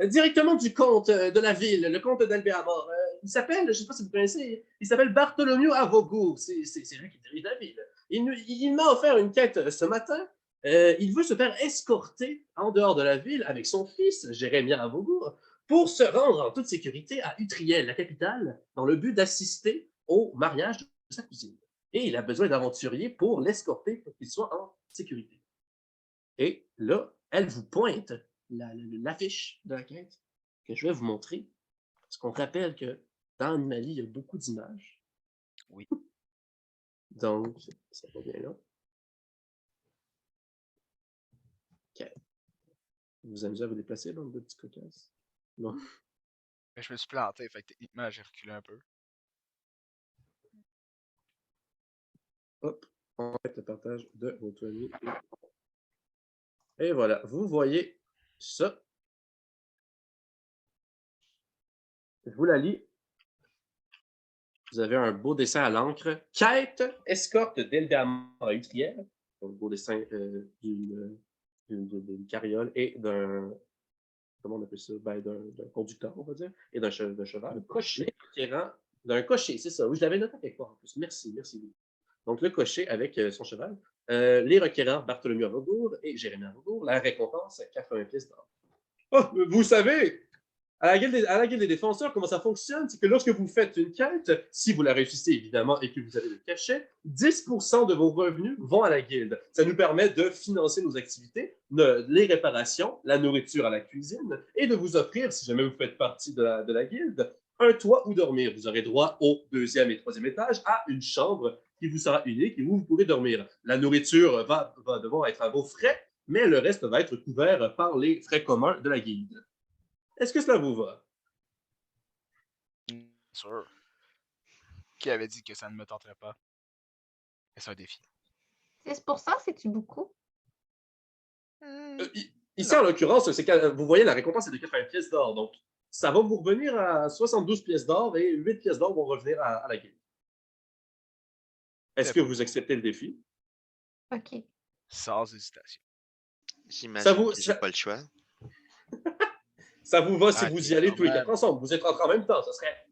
directement du comte de la ville, le comte d'Albéamor. Il s'appelle, je ne sais pas si vous connaissez, il s'appelle Bartholomew Avogour. C'est lui qui dirige la ville. Il m'a offert une quête ce matin. Il veut se faire escorter en dehors de la ville avec son fils, Jérémia Avogour, pour se rendre en toute sécurité à Utriel, la capitale, dans le but d'assister au mariage de sa cousine. Et il a besoin d'aventuriers pour l'escorter pour qu'il soit en sécurité. Et là, elle vous pointe l'affiche de la quête que je vais vous montrer. Parce qu'on rappelle que dans Animalie, il y a beaucoup d'images. Oui. Donc, ça va bien là. OK. Vous vous amusez à vous déplacer, bande de petits cocasses? Non. Mais je me suis planté, fait que techniquement, j'ai reculé un peu. Hop, on va mettre le partage de votre ami. Et voilà, vous voyez ça. Je vous la lis. Vous avez un beau dessin à l'encre. Quête, escorte d'Elgamar à Utriel. Un beau dessin d'une carriole et d'un... Comment on appelle ça? Ben, d'un conducteur, on va dire, et d'un cheval. Un cocher. D'un cocher, c'est ça. Oui, je l'avais noté quelque part en plus. Merci. Donc, le cocher avec son cheval. Les requérants Bartholomew Avogour et Jérémie Avogour. La récompense, 80 pièces d'or. Oh, vous savez, à la Guilde des défenseurs, comment ça fonctionne, c'est que lorsque vous faites une quête, si vous la réussissez évidemment et que vous avez le cachet, 10% de vos revenus vont à la Guilde. Ça nous permet de financer nos activités, les réparations, la nourriture à la cuisine, et de vous offrir, si jamais vous faites partie de la Guilde, un toit où dormir. Vous aurez droit au 2e et 3e étage à une chambre qui vous sera unique et où vous pourrez dormir. La nourriture va devoir être à vos frais, mais le reste va être couvert par les frais communs de la Guilde. Est-ce que cela vous va? Bien sûr. Qui avait dit que ça ne me tenterait pas? Est-ce un défi? 6%, c'est-tu beaucoup? Ici, en l'occurrence, vous voyez, la récompense est de 80 pièces d'or. Donc, ça va vous revenir à 72 pièces d'or et 8 pièces d'or vont revenir à la Guilde. Est-ce que vous acceptez le défi? OK. Sans hésitation. J'imagine que j'ai pas le choix. Ça vous va si vous y allez tous les 4 ensemble. Vous êtes rentrés en même temps.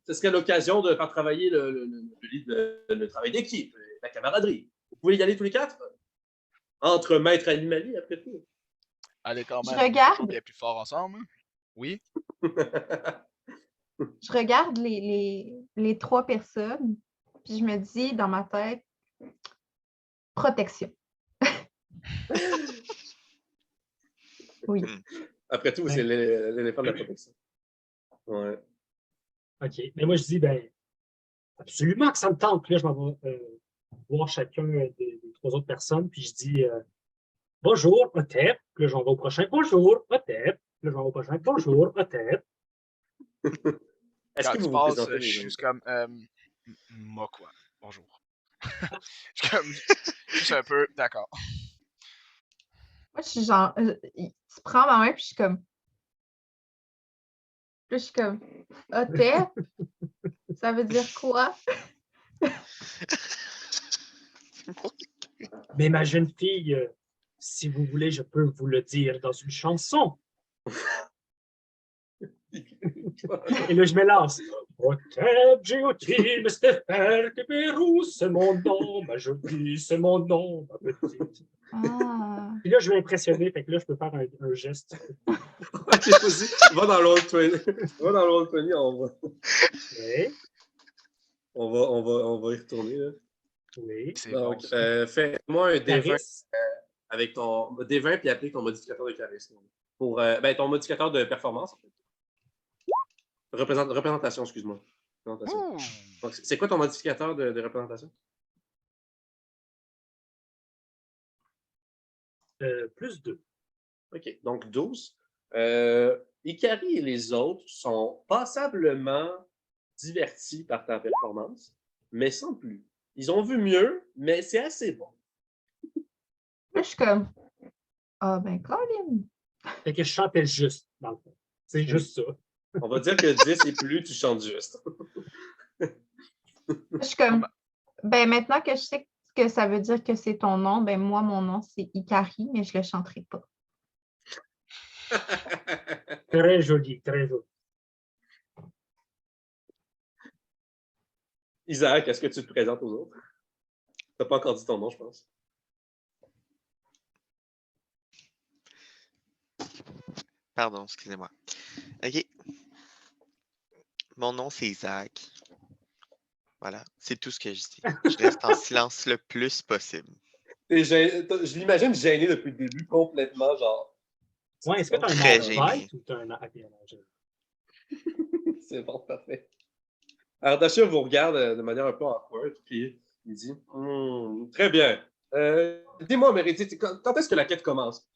Ce serait l'occasion de faire travailler le travail d'équipe, la camaraderie. Vous pouvez y aller tous les 4? Entre maître animalier, après tout. Allez, quand même. Je regarde. Bien plus fort ensemble. Oui. Je regarde les 3 personnes, puis je me dis dans ma tête, protection. Oui. Après tout, c'est l'éléphant de la protection. Ouais. OK. Mais moi, je dis, ben, absolument que ça me tente. Puis là, je m'en vais voir chacun des 3 autres personnes, puis je dis, bonjour, Otep. Puis là, j'en vais au prochain, bonjour, Otep. Puis là, j'en vais au prochain, bonjour, Otep. Est-ce Quand que tu vous passes, présentez je suis juste comme, moi quoi? Bonjour. Je suis comme, juste un peu, d'accord. Moi, je suis genre, tu prends ma main, puis je suis comme, Otep, ça veut dire quoi? Mais ma jeune fille, si vous voulez, je peux vous le dire dans une chanson. Et là, je me lance. Otep, Géotime, Stéphane, Pérou, c'est mon nom, ma jolie, c'est mon nom, ma petite. Ah. Puis là, je vais impressionner, fait que là, je peux faire un geste. Ok, vas-y, va dans Roll20. Va dans Roll20, Oui. on va y retourner. Là. Oui. Donc, fais-moi un D20 avec ton D20 puis applique ton modificateur de charisme. Pour ton modificateur de performance, en fait. Représentation, excuse-moi. Représentation. Donc, c'est quoi ton modificateur de représentation? Plus 2. OK, donc 12. Ikari et les autres sont passablement divertis par ta performance, mais sans plus. Ils ont vu mieux, mais c'est assez bon. Là, je suis comme, ah ben, Colin. Fait que je chantais juste, dans le fond. C'est juste ça. On va dire que 10 et plus, tu chantes juste. Je suis comme, ben maintenant que je sais que ça veut dire que c'est ton nom, ben moi, mon nom, c'est Ikari, mais je le chanterai pas. Très joli, très joli. Isaac, est-ce que tu te présentes aux autres? Tu n'as pas encore dit ton nom, je pense. Pardon, excusez-moi. OK. Mon nom, c'est Isaac. Voilà, c'est tout ce que je dis. Je reste en silence le plus possible. Je l'imagine gêné depuis le début, complètement, genre. Ouais, est-ce que tu as Très un gêné. ou tu as un happy? C'est bon, parfait. Alors, Dachia vous regarde de manière un peu awkward, puis il dit très bien. Dis-moi, Meredith, quand est-ce que la quête commence?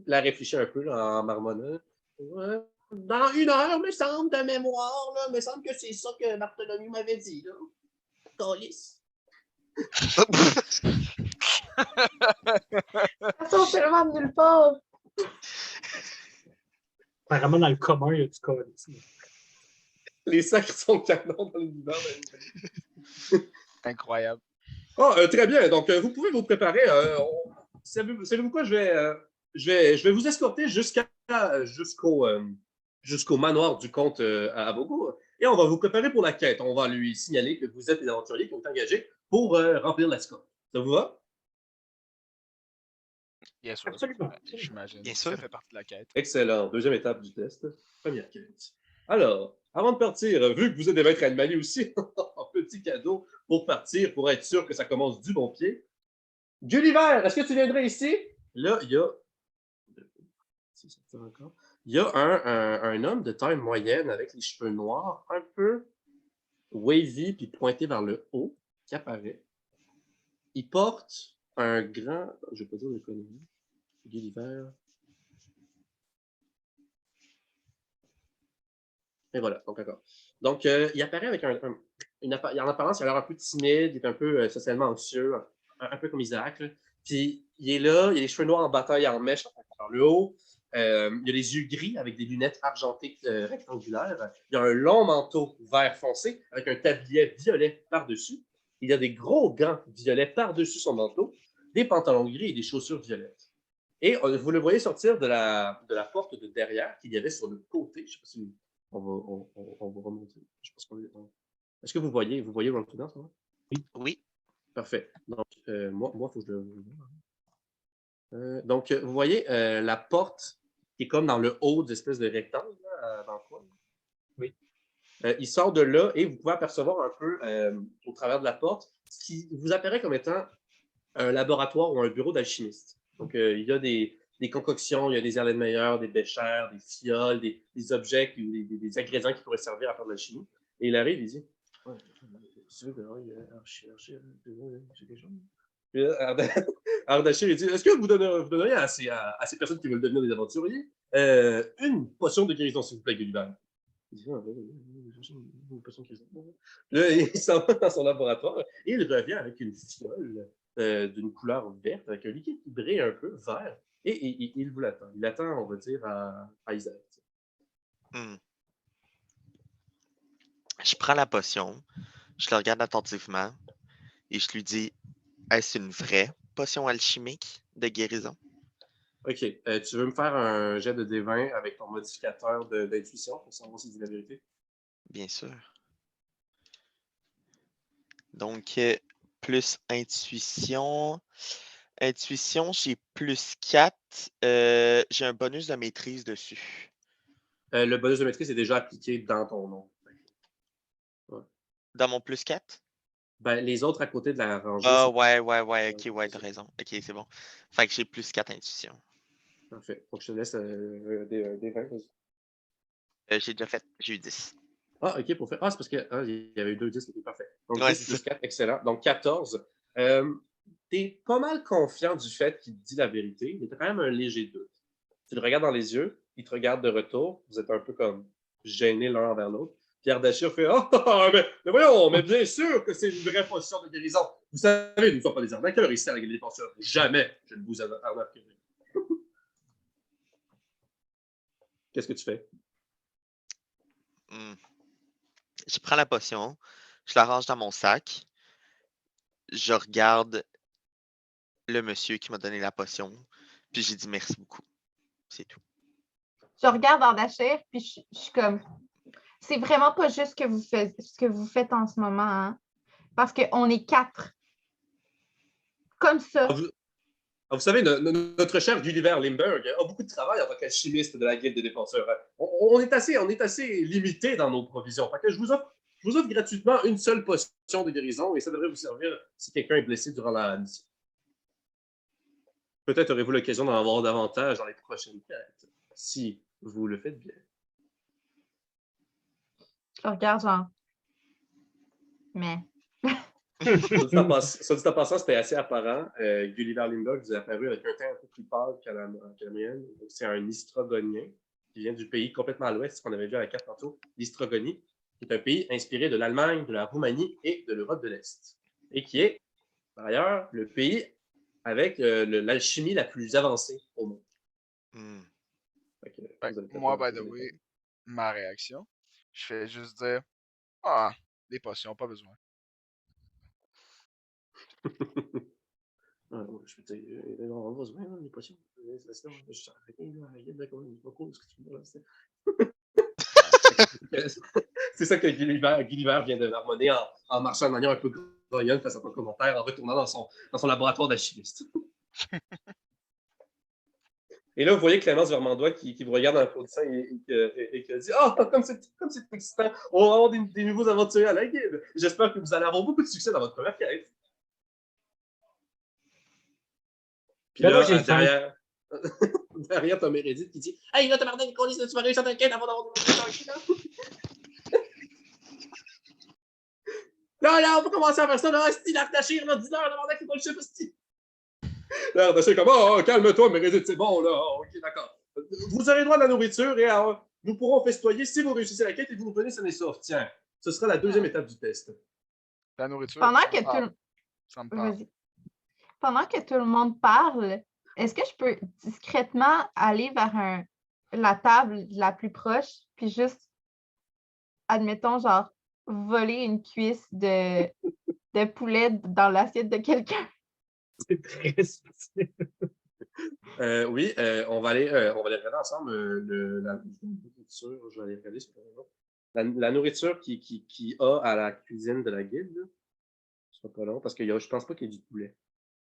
Elle a réfléchi un peu là, en marmonnant. Ouais. Dans 1 heure, me semble, de mémoire, là, me semble que c'est ça que Bartholomew m'avait dit. Là. Calice. Ça sort tellement de nulle part. Apparemment, dans le commun, il y a du code ici. Les sacres sont canons dans l'univers d'Animalis. Incroyable. Oh, très bien. Donc, vous pouvez vous préparer. Savez-vous quoi? Je vais vous escorter jusqu'au manoir du comte à Abogo. Et on va vous préparer pour la quête. On va lui signaler que vous êtes les aventuriers qui ont été engagés pour remplir l'escorte. Ça vous va? Bien sûr. Absolument. J'imagine. Bien Ça sûr. fait partie de la quête. Excellent. Deuxième étape du test. Première quête. Alors, avant de partir, vu que vous êtes des maîtres animaliers aussi, un petit cadeau pour partir, pour être sûr que ça commence du bon pied. Gulliver, est-ce que tu viendrais ici? Là, il y a. Il y a un homme de taille moyenne avec les cheveux noirs, un peu wavy puis pointé vers le haut, qui apparaît. Il porte un grand. Je ne vais pas dire l'économie. Gulliver. Et voilà, donc d'accord. Donc, il apparaît avec en apparence, il a l'air un peu timide, il est un peu socialement anxieux, un peu comme Isaac. Là. Puis, il est là, il a les cheveux noirs en bataille en mèche par le haut. Il a les yeux gris avec des lunettes argentées rectangulaires. Il a un long manteau vert foncé avec un tablier violet par-dessus. Il a des gros gants violets par-dessus son manteau, des pantalons gris et des chaussures violettes. Et vous le voyez sortir de la porte de derrière qu'il y avait sur le côté. Je ne sais pas si on va remonter. Je pense Est-ce que vous voyez Ron Tudor, ça va? Oui. Parfait. Donc, moi, il faut que je le. Donc, vous voyez la porte qui est comme dans le haut d'espèce de rectangle là, dans le coin. Oui. Il sort de là et vous pouvez apercevoir un peu au travers de la porte ce qui vous apparaît comme étant un laboratoire ou un bureau d'alchimiste. Donc, il y a des concoctions, il y a des Erlenmeyer, des béchères, des fioles, des objets, des ingrédients qui pourraient servir à faire de l'alchimie. Et il arrive, il dit Ardachir, il dit est-ce que vous donneriez à ces personnes qui veulent devenir des aventuriers une potion de guérison, s'il vous plaît, Gulliver? Il dit une potion de guérison. Là, il s'en va dans son laboratoire et il revient avec une fiole d'une couleur verte, avec un liquide qui brille un peu vert, et il vous l'attend. Il attend, on va dire, à Isaac. Je prends la potion, je le regarde attentivement et je lui dis est-ce une vraie potion alchimique de guérison? OK. Tu veux me faire un jet de D20 avec ton modificateur d'intuition pour savoir si c'est la vérité? Bien sûr. Donc, plus intuition. Intuition, j'ai plus 4. J'ai un bonus de maîtrise dessus. Le bonus de maîtrise est déjà appliqué dans ton nom. Ouais. Dans mon plus 4? Ben, les autres à côté de la rangée. Ah, ouais, ok, ouais, t'as raison. Ok, c'est bon. Fait que j'ai plus 4 intuition. Parfait. Donc, je te laisse des 20. J'ai déjà fait, j'ai eu 10. Ah, ok, pour faire. Ah, c'est parce qu'il y avait eu 2 10, c'était parfait. Donc, Ouais, 10 plus 4, excellent. Donc, 14. T'es pas mal confiant du fait qu'il te dit la vérité, mais t'as quand même un léger doute. Tu le regardes dans les yeux, il te regarde de retour, vous êtes un peu comme gênés l'un envers l'autre. Pierre Dachir fait mais voyons, mais bien sûr que c'est une vraie potion de guérison. Vous savez, nous ne sommes pas des arnaqueurs ici à la Guilde des Penseurs. Jamais je ne vous arnaquerai. Qu'est-ce que tu fais? Je prends la potion, je la range dans mon sac, je regarde le monsieur qui m'a donné la potion, puis j'ai dit merci beaucoup. C'est tout. Je regarde Ardachir, puis je suis comme, c'est vraiment pas juste ce que vous faites en ce moment, hein? Parce qu'on est 4. Comme ça. Vous savez, notre cher Gulliver Limburg a beaucoup de travail en tant qu'alchimiste de la Guilde des Défenseurs. On est assez limité dans nos provisions. Fait que je vous offre gratuitement une seule potion de guérison et ça devrait vous servir si quelqu'un est blessé durant la mission. Peut-être aurez-vous l'occasion d'en avoir davantage dans les prochaines quêtes, si vous le faites bien. Je regarde genre, mais... Ça dit en passant, c'était assez apparent. Gulliver Limburg vous est apparu avec un teint un peu plus pâle qu'à la moyenne. C'est un Istrogonien qui vient du pays complètement à l'ouest, qu'on avait vu à la carte tantôt, l'Istrogonie, qui est un pays inspiré de l'Allemagne, de la Roumanie et de l'Europe de l'Est. Et qui est, par ailleurs, le pays avec l'alchimie la plus avancée au monde. Moi, by the way, ma réaction, Je fais juste dire ah, des potions, pas besoin. Je peux te dire, on va besoin, les potions. Je suis arrêté, là, il y a beaucoup ce que tu veux, là. C'est ça que Gulliver vient de l'harmoner en marchant de manière un peu grognonne face à ton commentaire, en retournant dans son laboratoire d'alchimiste. Et là, vous voyez Clémence Vermandois qui vous regarde en applaudissant et qui dit « Ah, comme c'est excitant! On va avoir des nouveaux aventuriers à la guilde! J'espère que vous allez avoir beaucoup de succès dans votre première quête! » Puis Ben moi, là, j'ai faim. derrière, t'as Meredith qui dit « Hey, là, t'as parlé des colis, tu vas réussir ta quête avant d'avoir des aventuriers, là! » Là, on peut commencer à faire ça, là, Asti, l'Ardachir, là, 10 heures, là, avec le chef, Asti! L'Ardachir, comme, oh, calme-toi, Meredith, c'est bon, là, ok, d'accord. Vous aurez droit à de la nourriture et nous pourrons festoyer si vous réussissez la quête et vous nous venez sain et sauf. Tiens, ce sera la deuxième étape du test. La nourriture, Pendant ça me que parle. tout Ça me parle. Vas-y. Pendant que tout le monde parle, est-ce que je peux discrètement aller vers la table la plus proche, puis juste, admettons, genre, voler une cuisse de poulet dans l'assiette de quelqu'un? C'est très spécifique. Oui, on va aller regarder ensemble la nourriture. Je vais aller regarder sur la nourriture qui a à la cuisine de la guilde. Ce sera pas long parce que je pense pas qu'il y ait du poulet.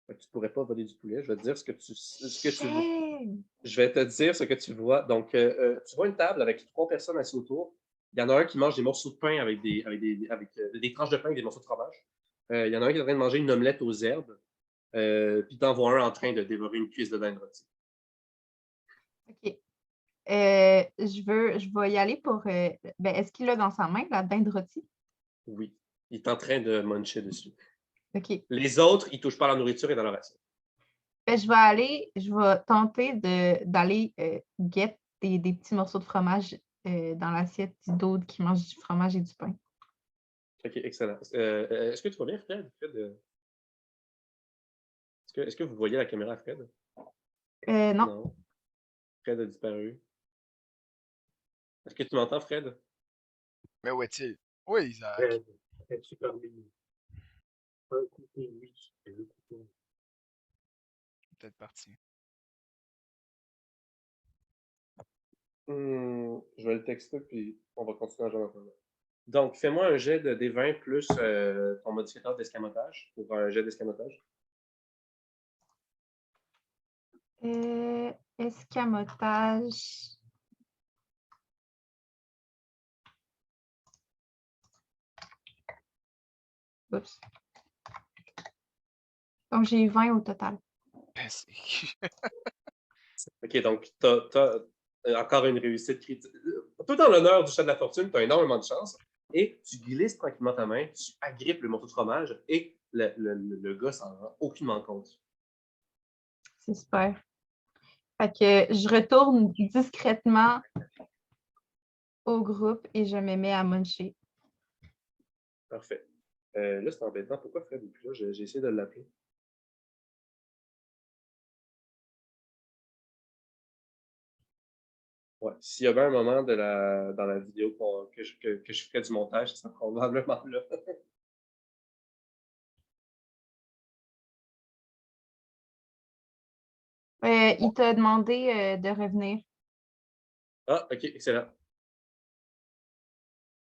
Fait que tu pourrais pas voler du poulet. Je vais te dire ce que tu vois. Shame! Je vais te dire ce que tu vois. Donc, tu vois une table avec 3 personnes assises autour. Il y en a un qui mange des morceaux de pain avec des tranches de pain et des morceaux de fromage. Il y en a un qui est en train de manger une omelette aux herbes. Puis t'en vois un en train de dévorer une cuisse de dinde rôtie. OK. Je vais y aller pour... est-ce qu'il a dans sa main la dinde rôtie? Oui. Il est en train de muncher dessus. OK. Les autres, ils touchent pas à la nourriture et dans leur assiette. Je vais tenter d'aller get des petits morceaux de fromage dans l'assiette du dude qui mange du fromage et du pain. OK, excellent. Est-ce que tu vois bien, Fred? Est-ce que vous voyez la caméra, Fred? Non. Fred a disparu. Est-ce que tu m'entends, Fred? Mais où est-il? Oui, Isaac. Es-tu parmi un côté oui et le côté Peut-être parti. Je vais le texter, puis on va continuer à jouer ensemble. Donc, fais-moi un jet de D20 plus ton modificateur d'escamotage pour un jet d'escamotage. Escamotage. Oups. Donc, j'ai eu 20 au total. OK, donc, tu as encore une réussite critique. Tout dans l'honneur du chat de la fortune, tu as énormément de chance. Et tu glisses tranquillement ta main, tu agrippes le morceau de fromage et le gars s'en rend aucunement compte. C'est super. Fait que je retourne discrètement au groupe et je me mets à muncher. Parfait. Là, c'est embêtant. Pourquoi Fred n'est plus là? J'ai essayé de l'appeler. Ouais. S'il y avait un moment dans la vidéo que je ferais du montage, ça serait probablement là. Il t'a demandé de revenir. Ah, OK, excellent.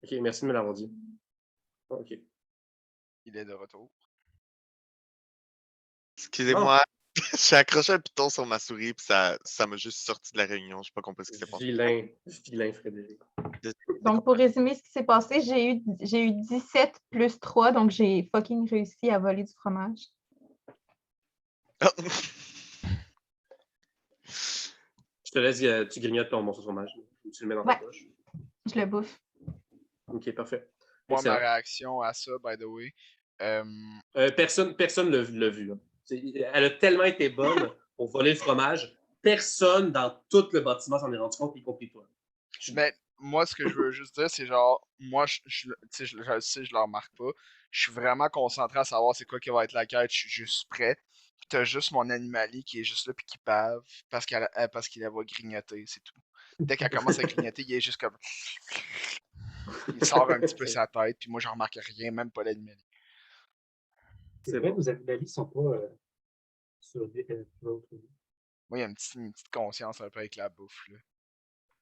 OK, merci de me l'avoir dit. OK. Il est de retour. Excusez-moi, j'ai accroché un piton sur ma souris puis ça m'a juste sorti de la réunion. Je sais pas compris ce qui s'est passé. Vilain Frédéric. Donc, pour résumer ce qui s'est passé, j'ai eu 17 plus 3, donc j'ai fucking réussi à voler du fromage. Oh. Je te laisse, tu grignotes ton morceau de fromage. Tu le mets dans ta poche. Je le bouffe. OK, parfait. Moi, Excellent. ma réaction à ça, by the way. Personne l'a vu. Hein. Elle a tellement été bonne pour voler le fromage. Personne dans tout le bâtiment s'en est rendu compte, y compris toi. Mais moi, ce que je veux juste dire, c'est genre, moi, je le sais, je le remarque pas. Je suis vraiment concentré à savoir c'est quoi qui va être la quête. Je suis juste prêt. Puis t'as juste mon animali qui est juste là puis qui bave parce qu'il va grignoter, c'est tout. Dès qu'elle commence à grignoter, il est juste comme. Il sort un petit peu sa tête, puis moi, j'en remarque rien, même pas l'animal. C'est C'est vrai, bon. nos animaliers ne sont pas sur l'autre. Moi, il y a une petite conscience un peu avec la bouffe, là.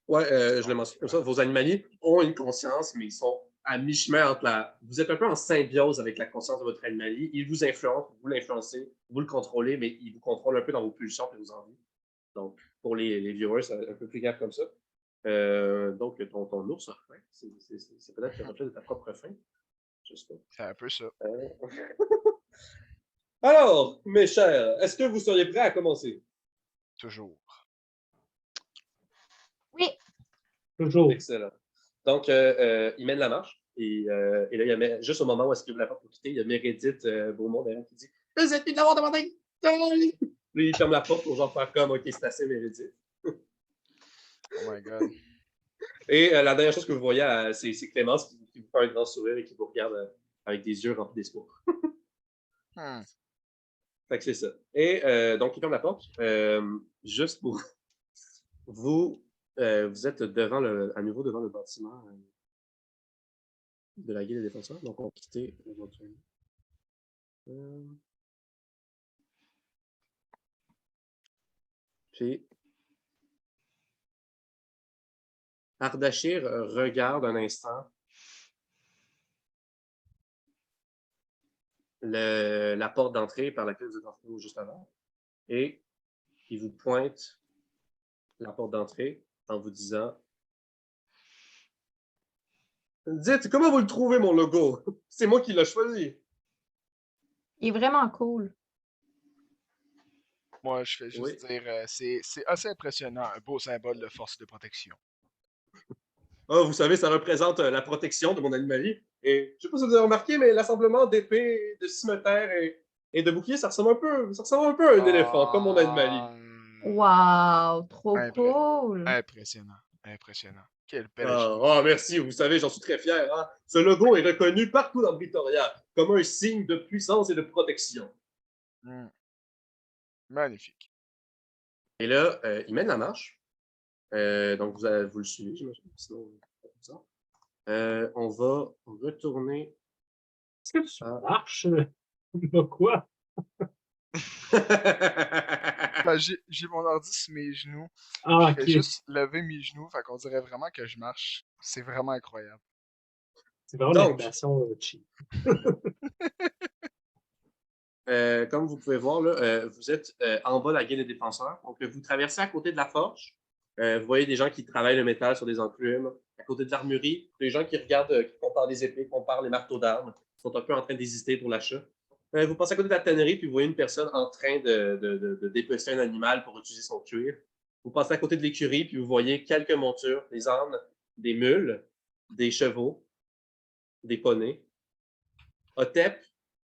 Ouais, je le Donc, mentionne comme ça. Vos animaliers ont une conscience, mais ils sont à mi-chemin entre la. Vous êtes un peu en symbiose avec la conscience de votre animalier. Il vous influence, vous l'influencez, vous le contrôlez, mais il vous contrôle un peu dans vos pulsions et vos envies. Donc, pour les viewers, c'est un peu plus grave comme ça. Donc, ton ours a faim. C'est peut-être le reflet de ta propre faim. Je sais pas. c'est un peu ça. Alors, mes chers, est-ce que vous seriez prêts à commencer? Toujours. Oui, Toujours. Excellent. Donc, il mène la marche. Et là, juste au moment où est-ce qu'il ouvre la porte pour quitter, il y a Meredith Beaumont derrière qui dit « Vous êtes plus de l'avoir demandé! » Là, il ferme la porte pour genre faire comme « Ok, c'est assez, Meredith. » Oh my god. Et la dernière chose que vous voyez, c'est Clémence qui vous fait un grand sourire et qui vous regarde avec des yeux remplis d'espoir. Hmm. Fait que c'est ça. Et donc, il ferme la porte. Juste pour vous, vous êtes à nouveau devant le bâtiment de la Guilde des défenseurs. Donc, on va quitter éventuellement. Puis, Ardashir regarde un instant la porte d'entrée par laquelle vous êtes entré juste avant. Et il vous pointe la porte d'entrée en vous disant « Dites, comment vous le trouvez, mon logo? C'est moi qui l'ai choisi. » il est vraiment cool. Moi, je fais Oui. juste dire, c'est assez impressionnant, un beau symbole de force de protection. Ah, vous savez, ça représente la protection de mon animalier. Et je ne sais pas si vous avez remarqué, mais l'assemblement d'épées, de cimeterres et de boucliers, ça ressemble un peu à un éléphant, comme mon animalier. Wow, trop Impré- cool. Impressionnant. Impressionnant. Quelle belle Ah, achievement. merci, vous savez, j'en suis très fier. Hein? Ce logo est reconnu partout dans Britoria comme un signe de puissance et de protection. Hmm. Magnifique. Et là, il mène la marche. Donc, vous le suivez, j'imagine. Sinon, ça. On va retourner Est-ce que tu à... marches? Quoi? Ben, j'ai mon ordi sur mes genoux. Ah, Je fais ok. juste lever mes genoux, fait qu'on dirait vraiment que je marche. C'est vraiment incroyable. C'est vraiment Donc, l'animation cheap. comme vous pouvez voir, là, vous êtes en bas de la guilde des défenseurs. Donc, vous traversez à côté de la forge. Vous voyez des gens qui travaillent le métal sur des enclumes. À côté de l'armurerie, des gens qui regardent, qui comparent les épées, comparent les marteaux d'armes, qui sont un peu en train d'hésiter pour l'achat. Vous passez à côté de la tannerie, puis vous voyez une personne en train de dépecer un animal pour utiliser son cuir. Vous passez à côté de l'écurie, puis vous voyez quelques montures, des ânes, des mules, des chevaux, des poneys. Otep,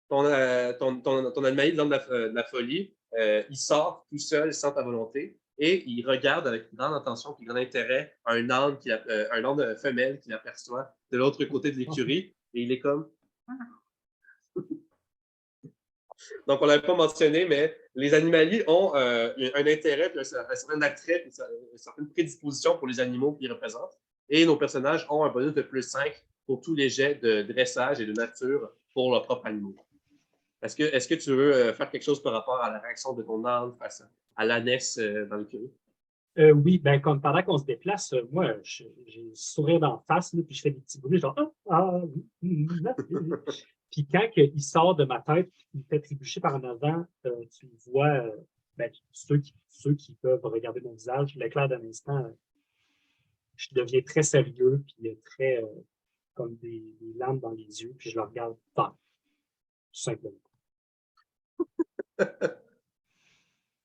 ton animalier de la folie, il sort tout seul sans ta volonté et il regarde avec grande attention et grand intérêt un âne femelle qu'il aperçoit de l'autre côté de l'écurie et il est comme. Donc, on ne l'avait pas mentionné, mais les animaliers ont un intérêt, un certain attrait, une certaine prédisposition pour les animaux qu'ils représentent. Et nos personnages ont un bonus de +5 pour tous les jets de dressage et de nature pour leurs propres animaux. Est-ce que tu veux faire quelque chose par rapport à la réaction de ton âne face à l'ânesse dans l'écurie? Oui, ben, comme pendant qu'on se déplace, moi, j'ai le sourire d'en face, là, puis je fais des petits bruits, genre, Puis quand il sort de ma tête, il fait trébucher par en avant, tu vois, ben, ceux qui peuvent regarder mon visage, l'éclair d'un instant, je deviens très sérieux, puis très, comme des larmes dans les yeux, puis je le regarde pas, tout simplement.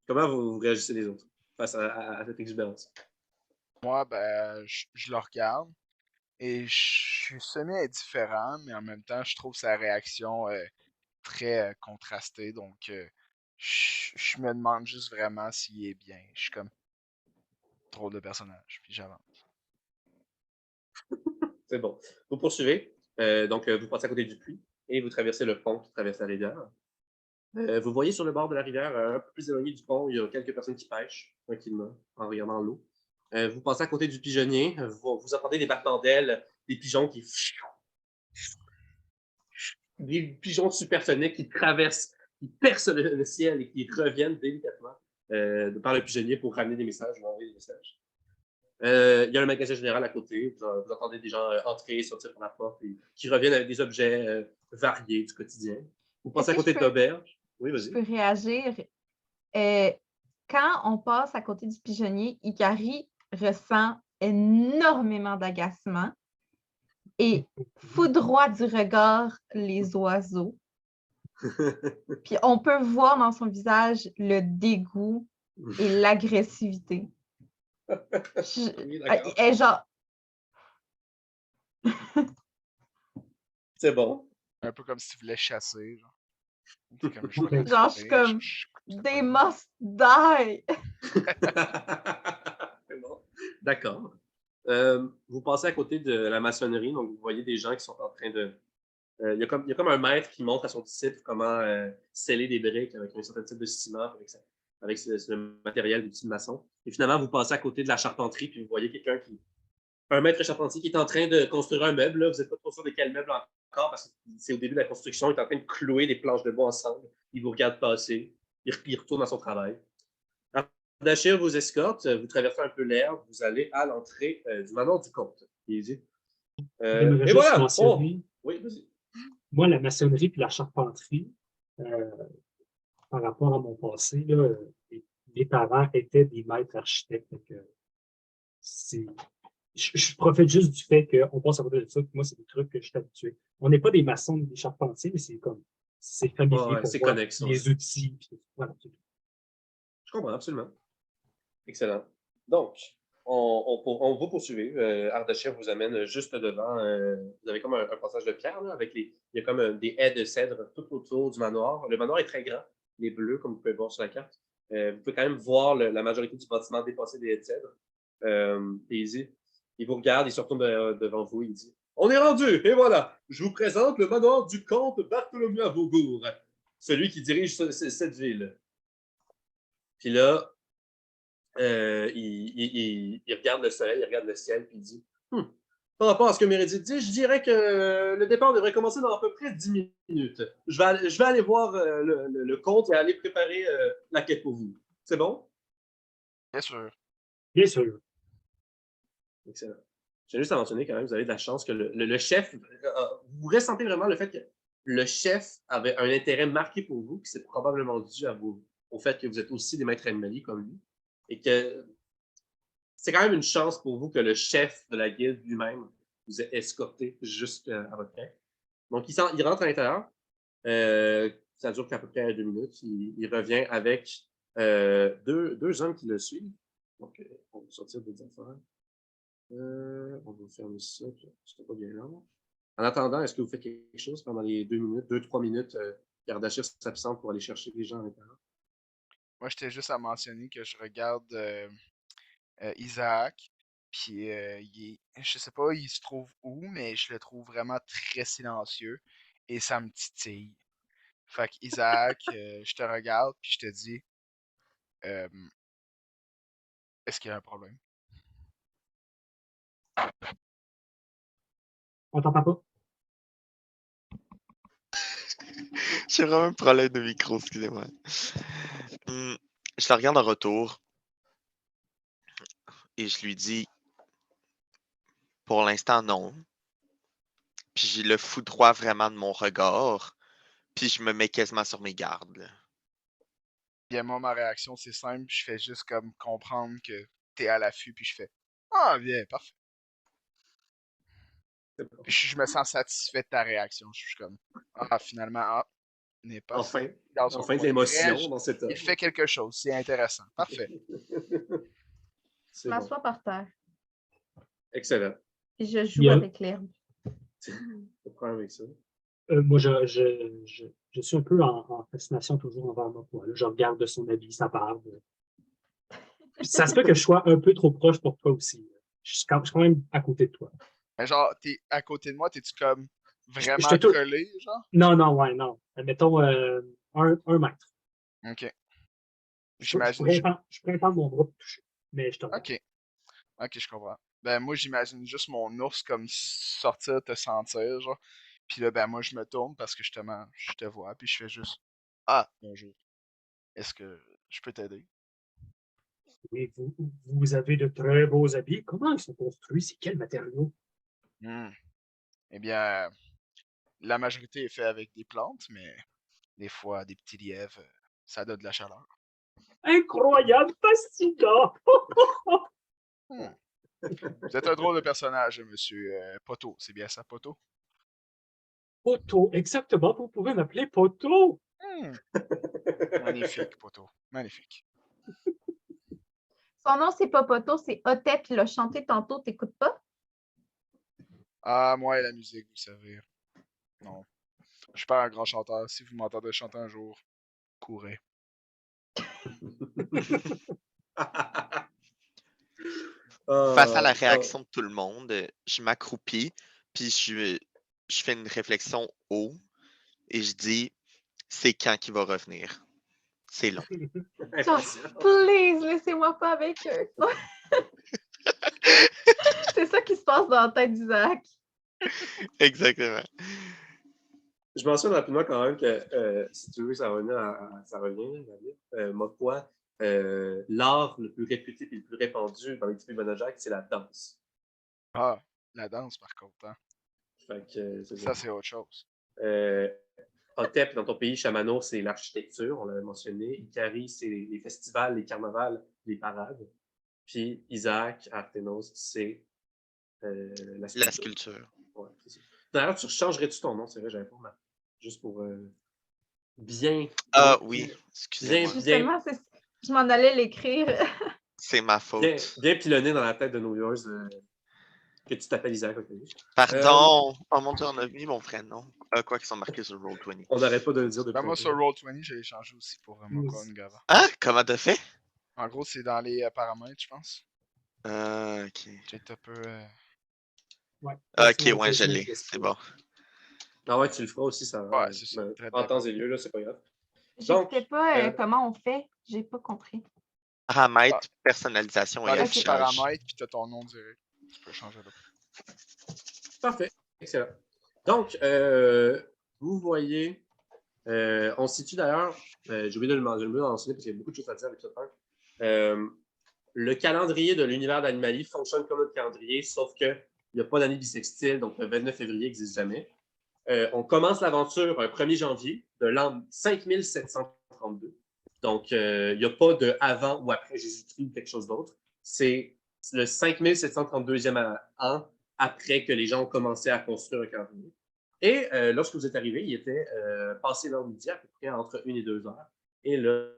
Comment vous réagissez les autres face à cette exubérance? Moi, ben, je le regarde et je suis semi-indifférent, mais en même temps, je trouve sa réaction très contrastée. Donc, je me demande juste vraiment s'il est bien. Je suis comme drôle de personnage, puis j'avance. C'est bon. Vous poursuivez. Donc, vous passez à côté du puits et vous traversez le pont qui traverse la rivière. Vous voyez sur le bord de la rivière, un peu plus éloigné du pont, il y a quelques personnes qui pêchent tranquillement en regardant l'eau. Vous passez à côté du pigeonnier, vous entendez des battements d'ailes des pigeons qui... Des pigeons supersoniques qui traversent, qui percent le ciel et qui reviennent délicatement par le pigeonnier pour ramener des messages ou envoyer des messages. Il y a un magasin général à côté. Vous entendez des gens entrer et sortir par la porte et qui reviennent avec des objets variés du quotidien. Vous passez à côté de l'auberge. Oui, Je vas-y. peux réagir. Quand on passe à côté du pigeonnier, Ikari ressent énormément d'agacement et foudroie du regard les oiseaux. Puis on peut voir dans son visage le dégoût et l'agressivité. Oui, d'accord. Et genre, C'est bon. Un peu comme si tu voulais chasser. Genre, genre je suis comme they must die. C'est bon. D'accord. Vous passez à côté de la maçonnerie, donc vous voyez des gens qui sont en train de... Il y a comme un maître qui montre à son disciple comment sceller des briques avec un certain type de ciment, avec ce matériel du petit maçon. Et finalement, vous passez à côté de la charpenterie, puis vous voyez quelqu'un un maître charpentier qui est en train de construire un meuble. Là. Vous n'êtes pas trop sûr de quel meuble encore, parce que c'est au début de la construction. Il est en train de clouer des planches de bois ensemble. Il vous regarde passer. Il retourne à son travail. Ardashir vous escorte. Vous traversez un peu l'herbe. Vous allez à l'entrée du manoir du comte. Et voilà! Mentionner, oui, vas-y. moi, la maçonnerie puis la charpenterie, par rapport à mon passé, là, mes parents étaient des maîtres architectes. Je profite juste du fait qu'on passe à côté de ça. Moi, c'est des trucs que je suis habitué. On n'est pas des maçons ou des charpentiers, mais c'est familier pour c'est voir connexe, les outils. Puis, voilà. Je comprends, absolument. Excellent. Donc, on va poursuivre. Ardashir vous amène juste devant. Vous avez comme un passage de pierre, là, il y a comme des haies de cèdre tout autour du manoir. Le manoir est très grand. Il est bleu, comme vous pouvez voir sur la carte. Vous pouvez quand même voir la majorité du bâtiment dépasser des haies de cèdre. Il vous regarde, il se retourne devant vous, il dit « On est rendu, et voilà, je vous présente le manoir du comte Bartholomew Vaugour, celui qui dirige cette ville. » Puis là, il regarde le soleil, il regarde le ciel, puis il dit par rapport à ce que Meredith dit, je dirais que le départ devrait commencer dans à peu près 10 minutes. Je vais aller voir le comte et aller préparer la quête pour vous. C'est bon? Bien sûr. Bien sûr. Excellent. Je tiens juste à mentionner quand même, vous avez de la chance que le chef, vous ressentez vraiment le fait que le chef avait un intérêt marqué pour vous, que c'est probablement dû au fait que vous êtes aussi des maîtres animaliers comme lui, et que c'est quand même une chance pour vous que le chef de la guilde lui-même vous ait escorté jusqu'à votre quête. Donc, il rentre à l'intérieur. Ça dure qu'à peu près 2 minutes. Il revient avec deux hommes qui le suivent. Donc, on va sortir des affaires. On va fermer ça. C'était pas bien long. En attendant, est-ce que vous faites quelque chose pendant les 2-3 minutes qu'Ardashir s'absente pour aller chercher les gens à l'intérieur? Moi, j'étais juste à mentionner que je regarde Isaac, puis je sais pas, il se trouve où, mais je le trouve vraiment très silencieux et ça me titille. Fait que Isaac, je te regarde, puis je te dis, euh, est-ce qu'il y a un problème? On t'entend pas? J'ai vraiment un problème de micro, excusez-moi. Je le regarde en retour et je lui dis pour l'instant non. Puis je le foudroie vraiment de mon regard. Puis je me mets quasiment sur mes gardes. Là. Bien, moi, ma réaction, c'est simple, je fais juste comme comprendre que t'es à l'affût, puis je fais ah, bien, parfait. Puis je me sens satisfait de ta réaction. Je suis comme ah, finalement, il n'est pas Enfin, dans son enfin de coin. l'émotion dans cette Il fait quelque chose, c'est intéressant. Parfait. je C'est bon. m'assois par terre Excellent. et je joue avec l'herbe. Pas de problème avec ça. Moi, je suis un peu en fascination toujours envers ma poêle. Je regarde son habit, sa barbe. Ça se peut que je sois un peu trop proche pour toi aussi. Je suis quand même à côté de toi. Mais genre, t'es à côté de moi, t'es-tu comme vraiment Je te collé, genre? Non, non. Mettons 1 mètre. Ok. Je J'imagine. pourrais étendre mon bras pour toucher, mais je te regarde. Ok. Ok, je comprends. Ben, moi, j'imagine juste mon ours comme sortir, te sentir, genre. Puis là, ben, moi, je me tourne parce que justement, je te vois, puis je fais juste Ah, bonjour. Est-ce que je peux t'aider? Oui, vous avez de très beaux habits. Comment ils sont construits? C'est quel matériau? Hmm. Eh bien, la majorité est fait avec des plantes, mais des fois, des petits lièvres, ça donne de la chaleur. Incroyable, fascinant! Hmm. Vous êtes un drôle de personnage, monsieur Poto. C'est bien ça, Poto? Poteau, exactement, vous pouvez m'appeler Poteau. Hmm. Magnifique, Poto. Magnifique. Son nom, c'est pas Poto, c'est Otep. Il l'a chanté tantôt, t'écoutes pas? Ah, moi et la musique, vous savez. Non. Je suis pas un grand chanteur. Si vous m'entendez chanter un jour, courez. Face à la Ah, ah. réaction de tout le monde, je m'accroupis, puis je fais une réflexion haut et je dis, c'est quand qu'il va revenir? C'est long. Genre, Impatient. please, laissez-moi pas avec eux. C'est ça qui se passe dans la tête d'Isaac. Exactement. Je mentionne rapidement quand même que si tu veux, ça revient, ça revient ma foi, l'art le plus réputé et le plus répandu dans les types de Jack, c'est la danse. Ah, la danse, par contre, hein. Fait que, c'est ça. Ça, c'est autre chose. Hotep, dans ton pays, Chamano, c'est l'architecture, on l'avait mentionné. Ikari, c'est les festivals, les carnavals, les parades. Puis Isaac, Artenos, c'est la La sculpture. sculpture. Ouais, c'est ça. D'ailleurs, tu changerais-tu ton nom? C'est vrai, j'avais pas mal. Juste pour bien. Ah bien- oui, bien, excusez-moi. Justement, je m'en allais l'écrire. C'est ma bien, faute. bien pilonné dans la tête de nos viewers que tu t'appelles Isaac. Pardon. Oh mon Dieu, on a mis mon prénom. Quoi qu'ils sont marqués sur Roll20. On n'arrête pas de le dire depuis Ben, moi, tantôt. sur Roll20, j'ai changé aussi pour Mokon Gava. Hein? Comment t'as fait? En gros, c'est dans les paramètres, je pense. Ok. J'ai un peu. Ouais, Ok, ouais, je l'ai. C'est bon. Ah ouais, tu le feras aussi, ça. Ouais, c'est ça. Très En bien. temps et lieu, là, c'est pas grave. J'écoutais Donc, pas comment on fait. J'ai pas compris. Paramètres, personnalisation Dans et les petits affichage. paramètres, puis t'as ton nom direct. Tu peux changer là. parfait. Excellent. Donc, vous voyez, on se situe d'ailleurs, j'ai oublié de le mentionner parce qu'il y a beaucoup de choses à dire avec ce temps. Le calendrier de l'univers d'Animali fonctionne comme notre calendrier, sauf qu'il n'y a pas d'année bissextile, donc le 29 février n'existe jamais. On commence l'aventure un 1er janvier de l'an 5732. Donc, il n'y a pas de avant ou après Jésus-Christ ou quelque chose d'autre. C'est le 5732e an après que les gens ont commencé à construire un calendrier. Et lorsque vous êtes arrivé, il était passé l'heure midi, à peu près entre 1 et 2 heures. Et là,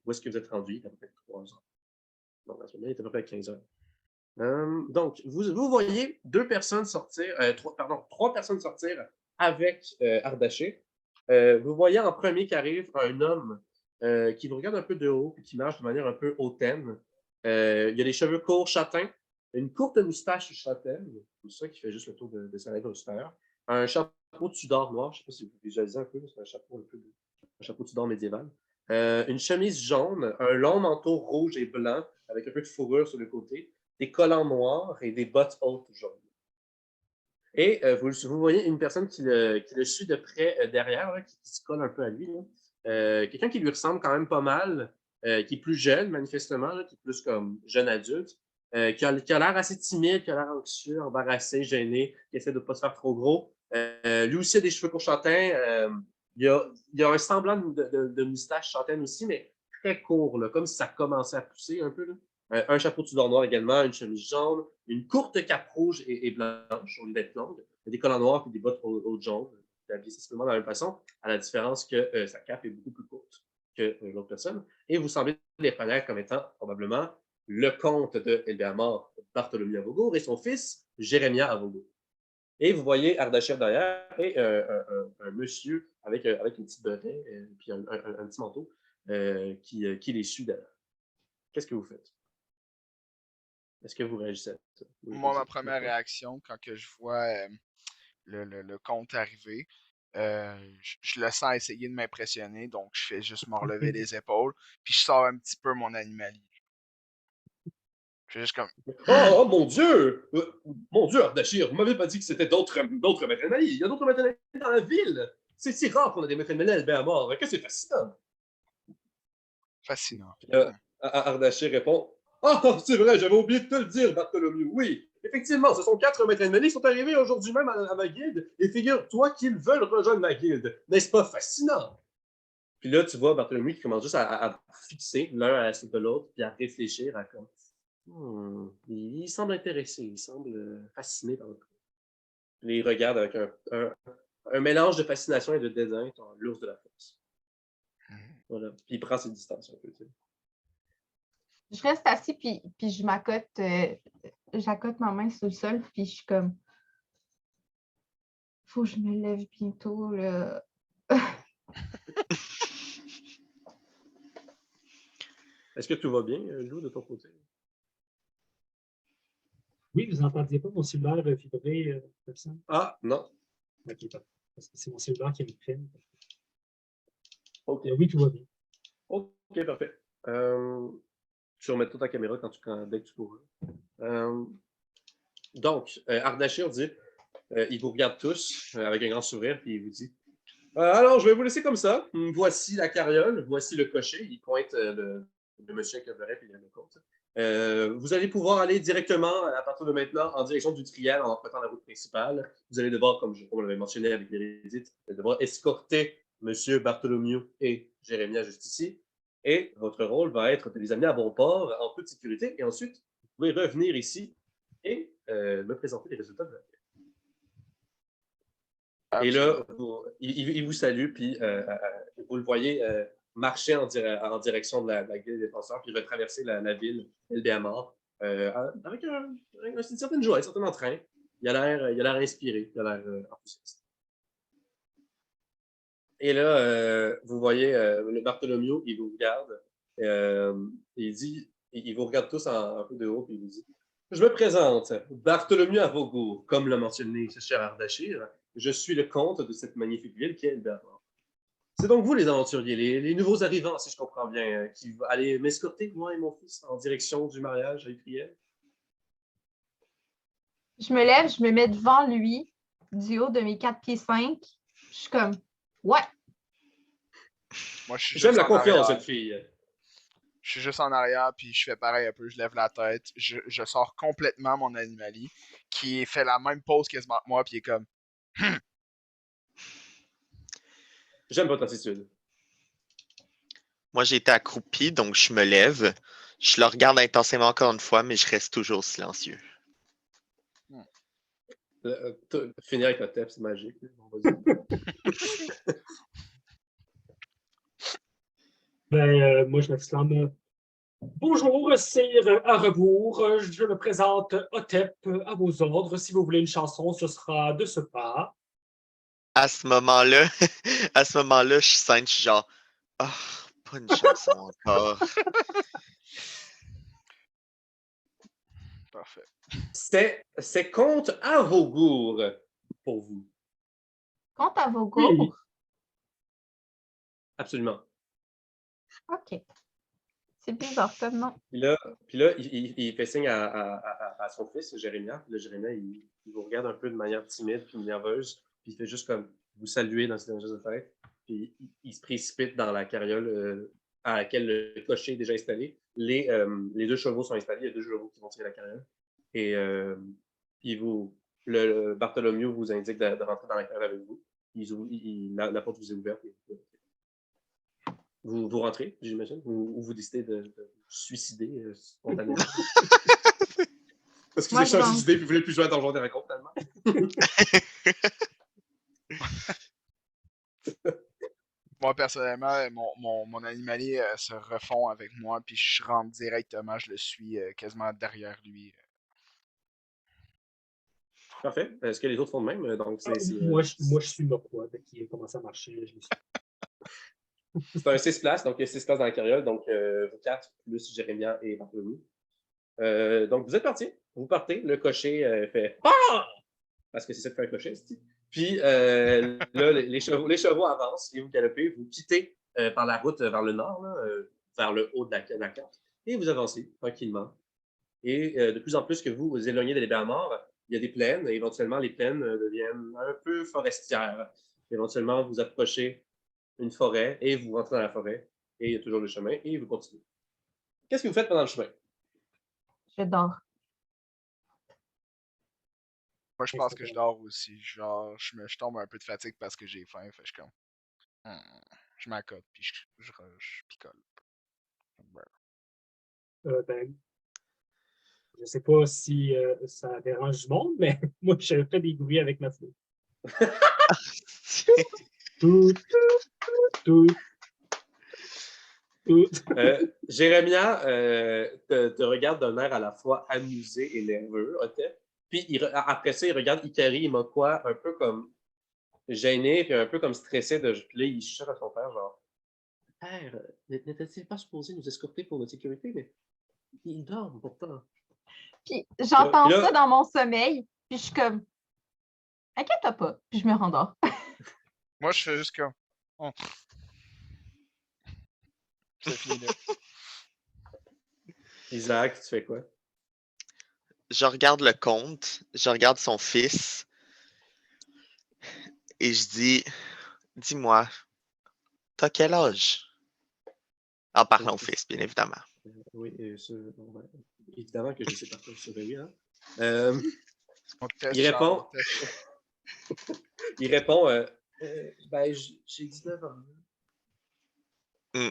où est-ce que vous êtes rendu? Il est à peu près 3 heures. Donc, à ce moment-là, il est à peu près 15 heures. Donc, vous voyez deux personnes sortir, trois personnes sortir avec Ardaché. Vous voyez en premier qu'arrive un homme qui vous regarde un peu de haut et qui marche de manière un peu hautaine. Il a les cheveux courts, châtains, une courte moustache châtaine, comme ça, qui fait juste le tour de sa lèvre supérieure. Un chapeau de Tudor noir, je ne sais pas si vous visualisez un peu, c'est un chapeau un chapeau de Tudor médiéval. Une chemise jaune, un long manteau rouge et blanc avec un peu de fourrure sur le côté, des collants noirs et des bottes hautes jaunes. Et vous voyez une personne qui le suit de près derrière, là, qui se colle un peu à lui. Quelqu'un qui lui ressemble quand même pas mal, qui est plus jeune, manifestement, là, qui est plus comme jeune adulte, qui a l'air assez timide, qui a l'air anxieux, embarrassé, gêné, qui essaie de ne pas se faire trop gros. Lui aussi a des cheveux courts châtains. Il a un semblant de moustache châtaine aussi, mais très court, là, comme si ça commençait à pousser un peu. Là. Un chapeau de Tudor noir également, une chemise jaune, une courte cape rouge et blanche, au lieu d'être longue, des collants noirs et des bottes hautes jaunes, habillé sensiblement de la même façon, à la différence que sa cape est beaucoup plus courte que l'autre personne. Et vous semblez les connaître comme étant probablement le comte de Elbert Bartholomew Avogour et son fils Jérémia Avogour. Et vous voyez Ardachir derrière et un monsieur avec une petite beurrée et puis un petit manteau qui les suit derrière. Qu'est-ce que vous faites? Est-ce que vous réagissez à ça? Oui, Moi, ma première réaction, quand que je vois le compte arriver, je le sens essayer de m'impressionner, donc je fais juste me relever les épaules, puis je sors un petit peu mon animalier. Je suis juste comme, Oh mon Dieu! Mon Dieu, Ardashir, vous m'avez pas dit que c'était d'autres maîtres de magie. Il y a d'autres maîtres de magie dans la ville. C'est si rare qu'on a des maîtres de magie à mort. Que c'est fascinant. fascinant. Puis là, Ardashir répond Ah, c'est vrai, j'avais oublié de te le dire, Bartholomew. Oui, effectivement, ce sont 4 maîtres de magie qui sont arrivés aujourd'hui même à ma guilde. Et figure-toi qu'ils veulent rejoindre ma guilde. N'est-ce pas fascinant? Puis là, tu vois Bartholomew qui commence juste à fixer l'un à la suite de l'autre, puis à réfléchir à comme. Il semble intéressé, il semble fasciné par le truc. Puis il regarde avec un mélange de fascination et de dédain, l'ours de la force. Voilà. Puis il prend ses distances un peu. Tu sais. Je reste assis, puis j'accote ma main sur le sol, puis je suis comme, faut que je me lève bientôt, là. Est-ce que tout va bien, Lou, de ton côté? Oui, vous n'entendiez pas mon cellulaire vibrer comme ça? Ah, non. Ok, parce que c'est mon cellulaire qui me filme. OK. Oui, tout va bien. OK, parfait. Tu remets toute ta caméra dès que tu pourras. Donc, Ardashir dit, il vous regarde tous avec un grand sourire, puis il vous dit alors, je vais vous laisser comme ça. Voici la carriole, voici le cocher. Il pointe le monsieur avec le beret, puis il le compte. Vous allez pouvoir aller directement, à partir de maintenant, en direction du trial en empruntant la route principale. Vous allez devoir, comme on l'avait mentionné avec l'Hérédite, devoir escorter M. Bartholomew et Jérémia juste ici. Et votre rôle va être de les amener à bon port en toute sécurité. Et ensuite, vous pouvez revenir ici et me présenter les résultats de la quête. Et là, il vous salue, puis vous le voyez marcher en direction de la guilde des défenseurs, puis retraverser la ville, Eldéamar, avec une certaine joie, un certain entrain. Il a l'air inspiré, il a l'air enthousiaste. Et là, vous voyez le Bartholomew, il vous regarde, il vous regarde tous un peu de haut, puis il vous dit je me présente, Bartholomew à vos goûts, comme l'a mentionné ce cher Ardashir. Je suis le comte de cette magnifique ville qui est Eldéamar. C'est donc vous, les aventuriers, les nouveaux arrivants, si je comprends bien, qui vont aller m'escorter, moi et mon fils, en direction du mariage à Utriel. Je me lève, je me mets devant lui, du haut de mes 4 pieds 5. Je suis comme, ouais. Moi, J'aime la confiance, jeune fille. Je suis juste en arrière, puis je fais pareil un peu, je lève la tête, je sors complètement mon animali, qui fait la même pose quasiment que moi, puis il est comme J'aime votre attitude. Moi, j'ai été accroupi, donc je me lève. Je le regarde intensément encore une fois, mais je reste toujours silencieux. Finir avec la tête, c'est magique. Moi, je m'exclame bonjour, sire à rebours. Je me présente Otep à vos ordres. Si vous voulez une chanson, ce sera de ce pas. À ce moment-là, je suis genre, ah, pas une chanson encore. parfait. C'est compte à vos goûts pour vous. Compte à vos goûts. Oui. Absolument. OK. C'est bizarre comme nom. Puis là il fait signe à son fils, Jérémia. Le Jérémia, il vous regarde un peu de manière timide puis nerveuse. Puis il fait juste comme vous saluer dans cette geste de tête. Puis il se précipite dans la carriole à laquelle le cocher est déjà installé. Les 2 chevaux sont installés. Il y a 2 chevaux qui vont tirer la carriole. Et puis le Bartholomew vous indique de rentrer dans la carriole avec vous. La porte vous est ouverte. Vous rentrez, j'imagine, ou vous décidez de vous suicider spontanément. Parce que vous avez changé d'idée et vous voulez plus jouer à Donjon Dragon, finalement. Moi, personnellement, mon animalier se refond avec moi, puis je rentre directement, je le suis quasiment derrière lui. Parfait. Est-ce que les autres font de même? Donc, Moi, je suis Mokwa, qui a commencé à marcher. Je me suis... C'est un 6 places, donc il y a 6 places dans la carriole, donc vous 4 plus Jérémia et Bartholomew. Donc vous êtes partis, vous partez, le cocher fait ah! Parce que c'est ça que fait un cocher, c'est-tu? Puis là, les chevaux avancent et vous galopez, vous quittez par la route vers le nord, là, vers le haut de la carte, et vous avancez tranquillement. Et de plus en plus que vous vous éloignez de l'épée à mort, il y a des plaines, et éventuellement les plaines deviennent un peu forestières. Éventuellement, vous approchez une forêt et vous rentrez dans la forêt, et il y a toujours le chemin, et vous continuez. Qu'est-ce que vous faites pendant le chemin? Je dors. Moi, je pense que je dors aussi. Genre, je tombe un peu de fatigue parce que j'ai faim. Fait que je suis comme. Hmm. Je m'accote, puis je picole. Ouais. Ben, je sais pas si ça dérange du monde, mais moi, je fais des bruits avec ma flûte. Tout, tout, tout. Jérémia te regarde d'un air à la fois amusé et nerveux, Otep. Puis après ça, il regarde Ikari et Mokwa un peu comme gêné, puis un peu comme stressé. Puis là, il chuchote à son père, genre Père, n'était-il pas supposé nous escorter pour notre sécurité? Mais il dort pourtant. Puis Puis j'entends là, ça dans mon sommeil, puis je suis comme, inquiète-toi pas, puis je me rendors. Moi, je fais juste comme. Oh. Ça finit là. Isaac, tu fais quoi? Je regarde le comte, je regarde son fils et je dis, dis-moi, t'as quel âge? En parlant au fils, bien évidemment. Oui, bon, ben, évidemment que je le sais par contre, ça, ben oui, hein. Euh, On te teste, il Charles. répond, il répond ben, j'ai 19 ans. Hmm.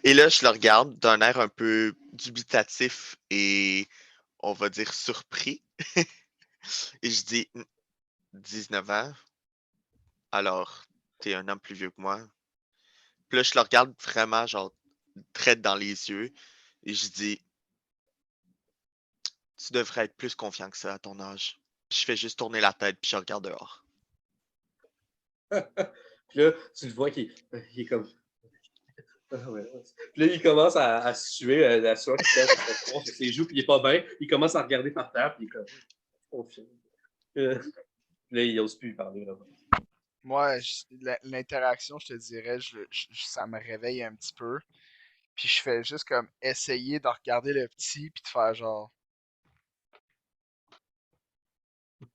Et là, je le regarde d'un air un peu dubitatif et, on va dire, surpris. Et je dis, 19 ans? Alors, t'es un homme plus vieux que moi. Puis là, je le regarde vraiment, genre, très dans les yeux. Et je dis, tu devrais être plus confiant que ça à ton âge. Je fais juste tourner la tête, puis je regarde dehors. Puis là, tu le vois qu'il est comme. Ah ouais. Puis là, il commence à suer la sueur qui colle sur son front, sur ses joues, puis il est pas bien. Il commence à regarder par terre, puis il est comme. Confiant. Là, il n'ose plus parler vraiment. Moi, l'interaction, je te dirais, ça me réveille un petit peu. Puis je fais juste comme essayer de regarder le petit, puis de faire genre.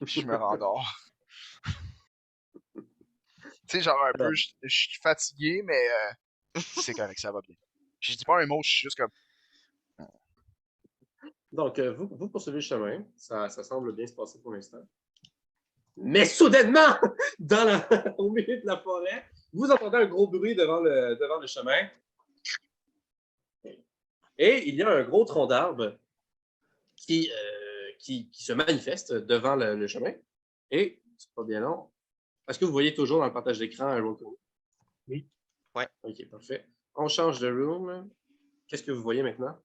Puis je me rendors. Tu sais, genre un peu, je suis fatigué, mais c'est correct, ça va bien. Puis je dis pas un mot, je suis juste comme. Donc, vous poursuivez le chemin. Ça semble bien se passer pour l'instant. Mais soudainement, au milieu de la forêt, vous entendez un gros bruit devant le chemin. Et il y a un gros tronc d'arbre qui se manifeste devant le chemin. Et, c'est pas bien long, est-ce que vous voyez toujours dans le partage d'écran un room tour? Oui. Ouais. Ok, parfait. On change de room. Qu'est-ce que vous voyez maintenant?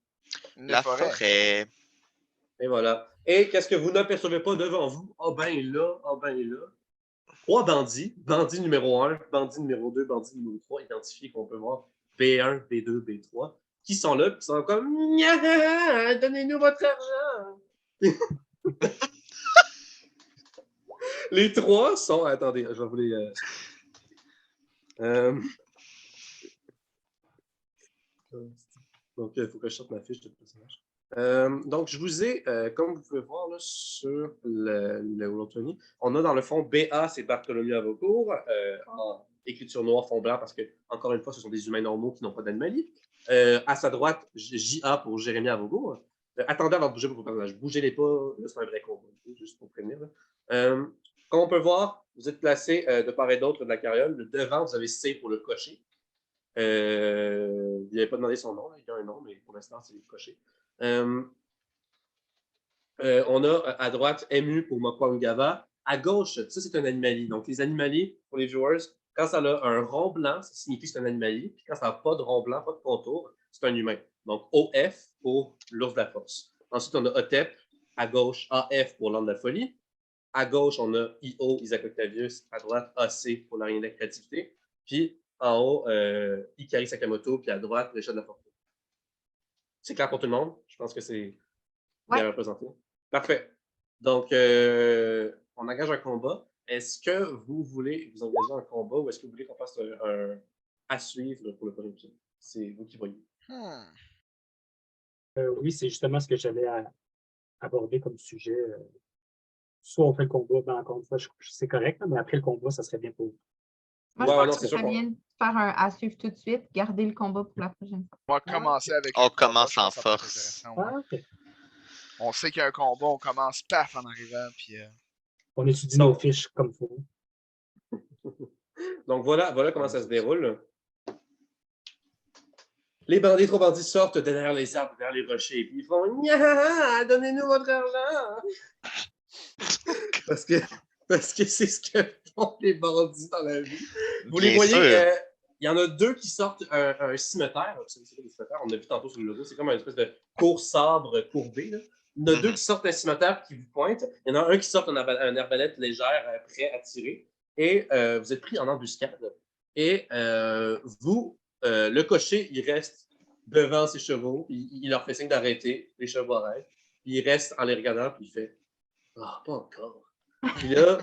Une La forêt. forêt. Et voilà. Et qu'est-ce que vous n'apercevez pas devant vous? Ah ben là, ah ben là. 3 bandits. Bandit numéro 1, bandit numéro 2, bandit numéro 3, identifiés qu'on peut voir B1, B2, B3, qui sont là, qui sont comme donnez-nous votre argent. Les trois sont. Attendez, je vais vous les. Donc, il faut que je sorte ma fiche de personnage. Donc, je vous ai, comme vous pouvez voir là, sur le Roll20, on a dans le fond BA, c'est Bartholomew Avocourt, en écriture noire, fond blanc, parce que, encore une fois, ce sont des humains normaux qui n'ont pas d'anomalie. À sa droite, JA pour Jérémy Avocourt. Attendez avant de bouger vos personnages. Bougez-les pas, c'est un vrai combat, juste pour prévenir. Comme on peut voir, vous êtes placés de part et d'autre de la carriole. Devant, vous avez C pour le cocher. Il n'avait pas demandé son nom, il y a un nom, mais pour l'instant, c'est coché. On a à droite MU pour Mokwangava. À gauche, ça c'est un animalier. Donc les animaliers, pour les viewers, quand ça a un rond blanc, ça signifie que c'est un animalier. Puis quand ça n'a pas de rond blanc, pas de contour, c'est un humain. Donc OF pour l'ours de la force. Ensuite, on a OTEP. À gauche, AF pour l'âme de la folie. À gauche, on a IO, Isaac Octavius. À droite, AC pour l'araignée de la créativité. Puis en haut, Ikari Sakamoto. Puis à droite, le chat de la fortune. C'est clair pour tout le monde? Je pense que c'est bien Ouais. représenté. Parfait. Donc, on engage un combat. Est-ce que vous voulez vous engager en combat ou est-ce que vous voulez qu'on fasse un à suivre pour le premier épisode? C'est vous qui voyez. Oui, c'est justement ce que j'allais aborder comme sujet. Soit on fait le combat, ben encore une fois, c'est correct, là, mais après le combat, ça serait bien pour vous. Moi, je Ouais, non, pense c'est que sûr ça qu'on. vient de faire un à suivre tout de suite, garder le combat pour la prochaine fois. On va commencer avec On le combat, commence je pense en que ça peut être force. intéressant. Ouais. Ah, ok. On sait qu'il y a un combat, on commence paf en arrivant, puis On étudie nos Donc, fiches comme il faut. donc voilà comment ça se déroule. Les bandits, trop bandits sortent derrière les arbres, vers les rochers, puis ils font Nya, donnez-nous votre argent! parce que parce que c'est ce que font les bandits dans la vie. Vous les Bien voyez, sûr. il y en a deux qui sortent un cimetière. Vous savez, c'est quoi des cimetières? On l'a vu tantôt sur le logo, c'est comme une espèce de court sabre courbé. Là. Il y en a deux qui sortent un cimetière qui vous pointent. Il y en a un qui sort un arbalète légère prêt à tirer. Et vous êtes pris en embuscade. Et vous, le cocher, il reste devant ses chevaux. Il leur fait signe d'arrêter. Les chevaux arrêtent. Puis il reste en les regardant, puis il fait Ah, pas encore. Puis là,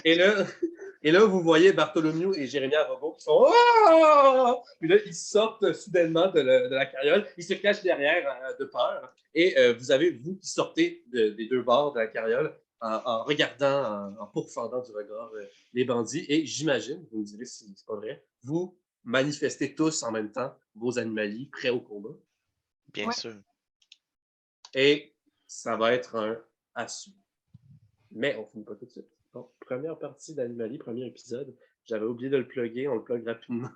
et là, et là, vous voyez Bartholomew et Jérémie Arrobo qui sont Ah! Puis là, ils sortent soudainement de la carriole. Ils se cachent derrière de peur. Et vous avez, vous, qui sortez des deux bords de la carriole en regardant, en pourfendant du regard les bandits. Et j'imagine, vous me direz si c'est pas vrai, vous manifestez tous en même temps vos animaliers prêts au combat. Bien Ouais. sûr. Et ça va être un assaut. Mais on finit pas tout de suite. Donc, première partie d'Animalie, premier épisode. J'avais oublié de le plugger, on le plug rapidement.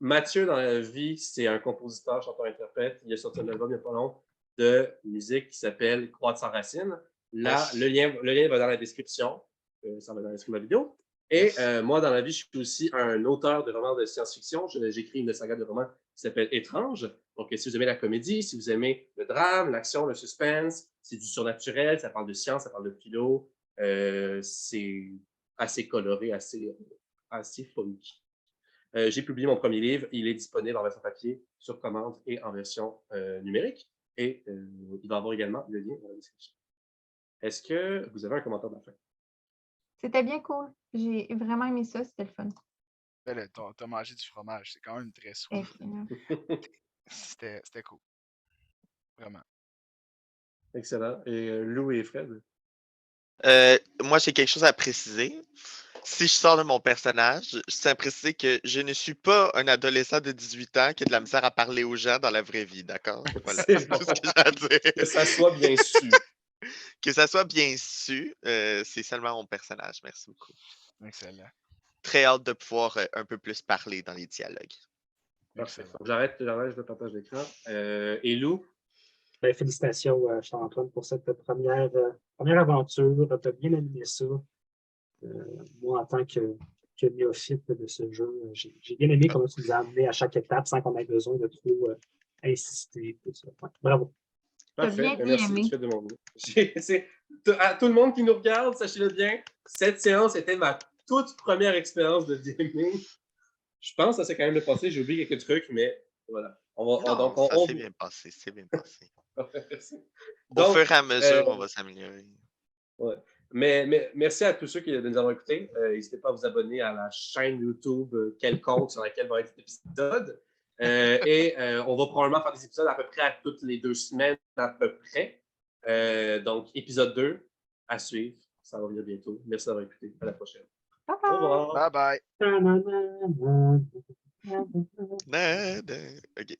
Mathieu, dans la vie, c'est un compositeur, chanteur-interprète. Il a sorti un album il n'y a pas longtemps de musique qui s'appelle Croître sans racine. Là, Yes. le lien va dans la description. Ça va dans la description de la vidéo. Et moi, dans la vie, je suis aussi un auteur de romans de science-fiction. J'écris une saga de romans qui s'appelle Étrange. Donc, si vous aimez la comédie, si vous aimez le drame, l'action, le suspense, c'est du surnaturel, ça parle de science, ça parle de philo. C'est assez coloré, assez funky. J'ai publié mon premier livre. Il est disponible en version papier, sur commande et en version numérique. Et il va y avoir également le lien dans la description. Est-ce que vous avez un commentaire de la fin? C'était bien cool. J'ai vraiment aimé ça. C'était le fun. là, t'as mangé du fromage, c'est quand même très soif. C'était cool. Vraiment. Excellent. Et Lou et Fred? Moi, j'ai quelque chose à préciser. Si je sors de mon personnage, je tiens à préciser que je ne suis pas un adolescent de 18 ans qui a de la misère à parler aux gens dans la vraie vie, d'accord? Voilà, C'est bon. tout ce que j'ai à dire. Que ça soit bien su. Que ça soit bien su, c'est seulement mon personnage. Merci beaucoup. Excellent. Très hâte de pouvoir un peu plus parler dans les dialogues. Parfait. Excellent. Donc, j'arrête le partage d'écran. Et Lou? Ben, félicitations, Charles-Antoine, pour cette première aventure. Tu as bien animé ça. Moi, en tant que néophyte de ce jeu, j'ai bien aimé comment tu nous as amené à chaque étape sans qu'on ait besoin de trop insister. Tout ça. Ouais, bravo. Parfait. bien Merci. aimé. Tu fais de mon mieux. À tout le monde qui nous regarde, sachez-le bien, cette séance était ma toute première expérience de gaming. Je pense que ça s'est quand même bien passé. J'ai oublié quelques trucs, mais voilà. Ça s'est bien passé, c'est bien passé. Donc, au fur et à mesure, on va s'améliorer. Ouais. Mais merci à tous ceux qui nous ont écoutés. N'hésitez pas à vous abonner à la chaîne YouTube quelconque sur laquelle va être cet épisode. On va probablement faire des épisodes à peu près à toutes les 2 semaines, à peu près. Donc, épisode 2 à suivre. Ça va venir bientôt. Merci d'avoir écouté. À la prochaine. Bye Au bye. revoir. Bye bye. OK.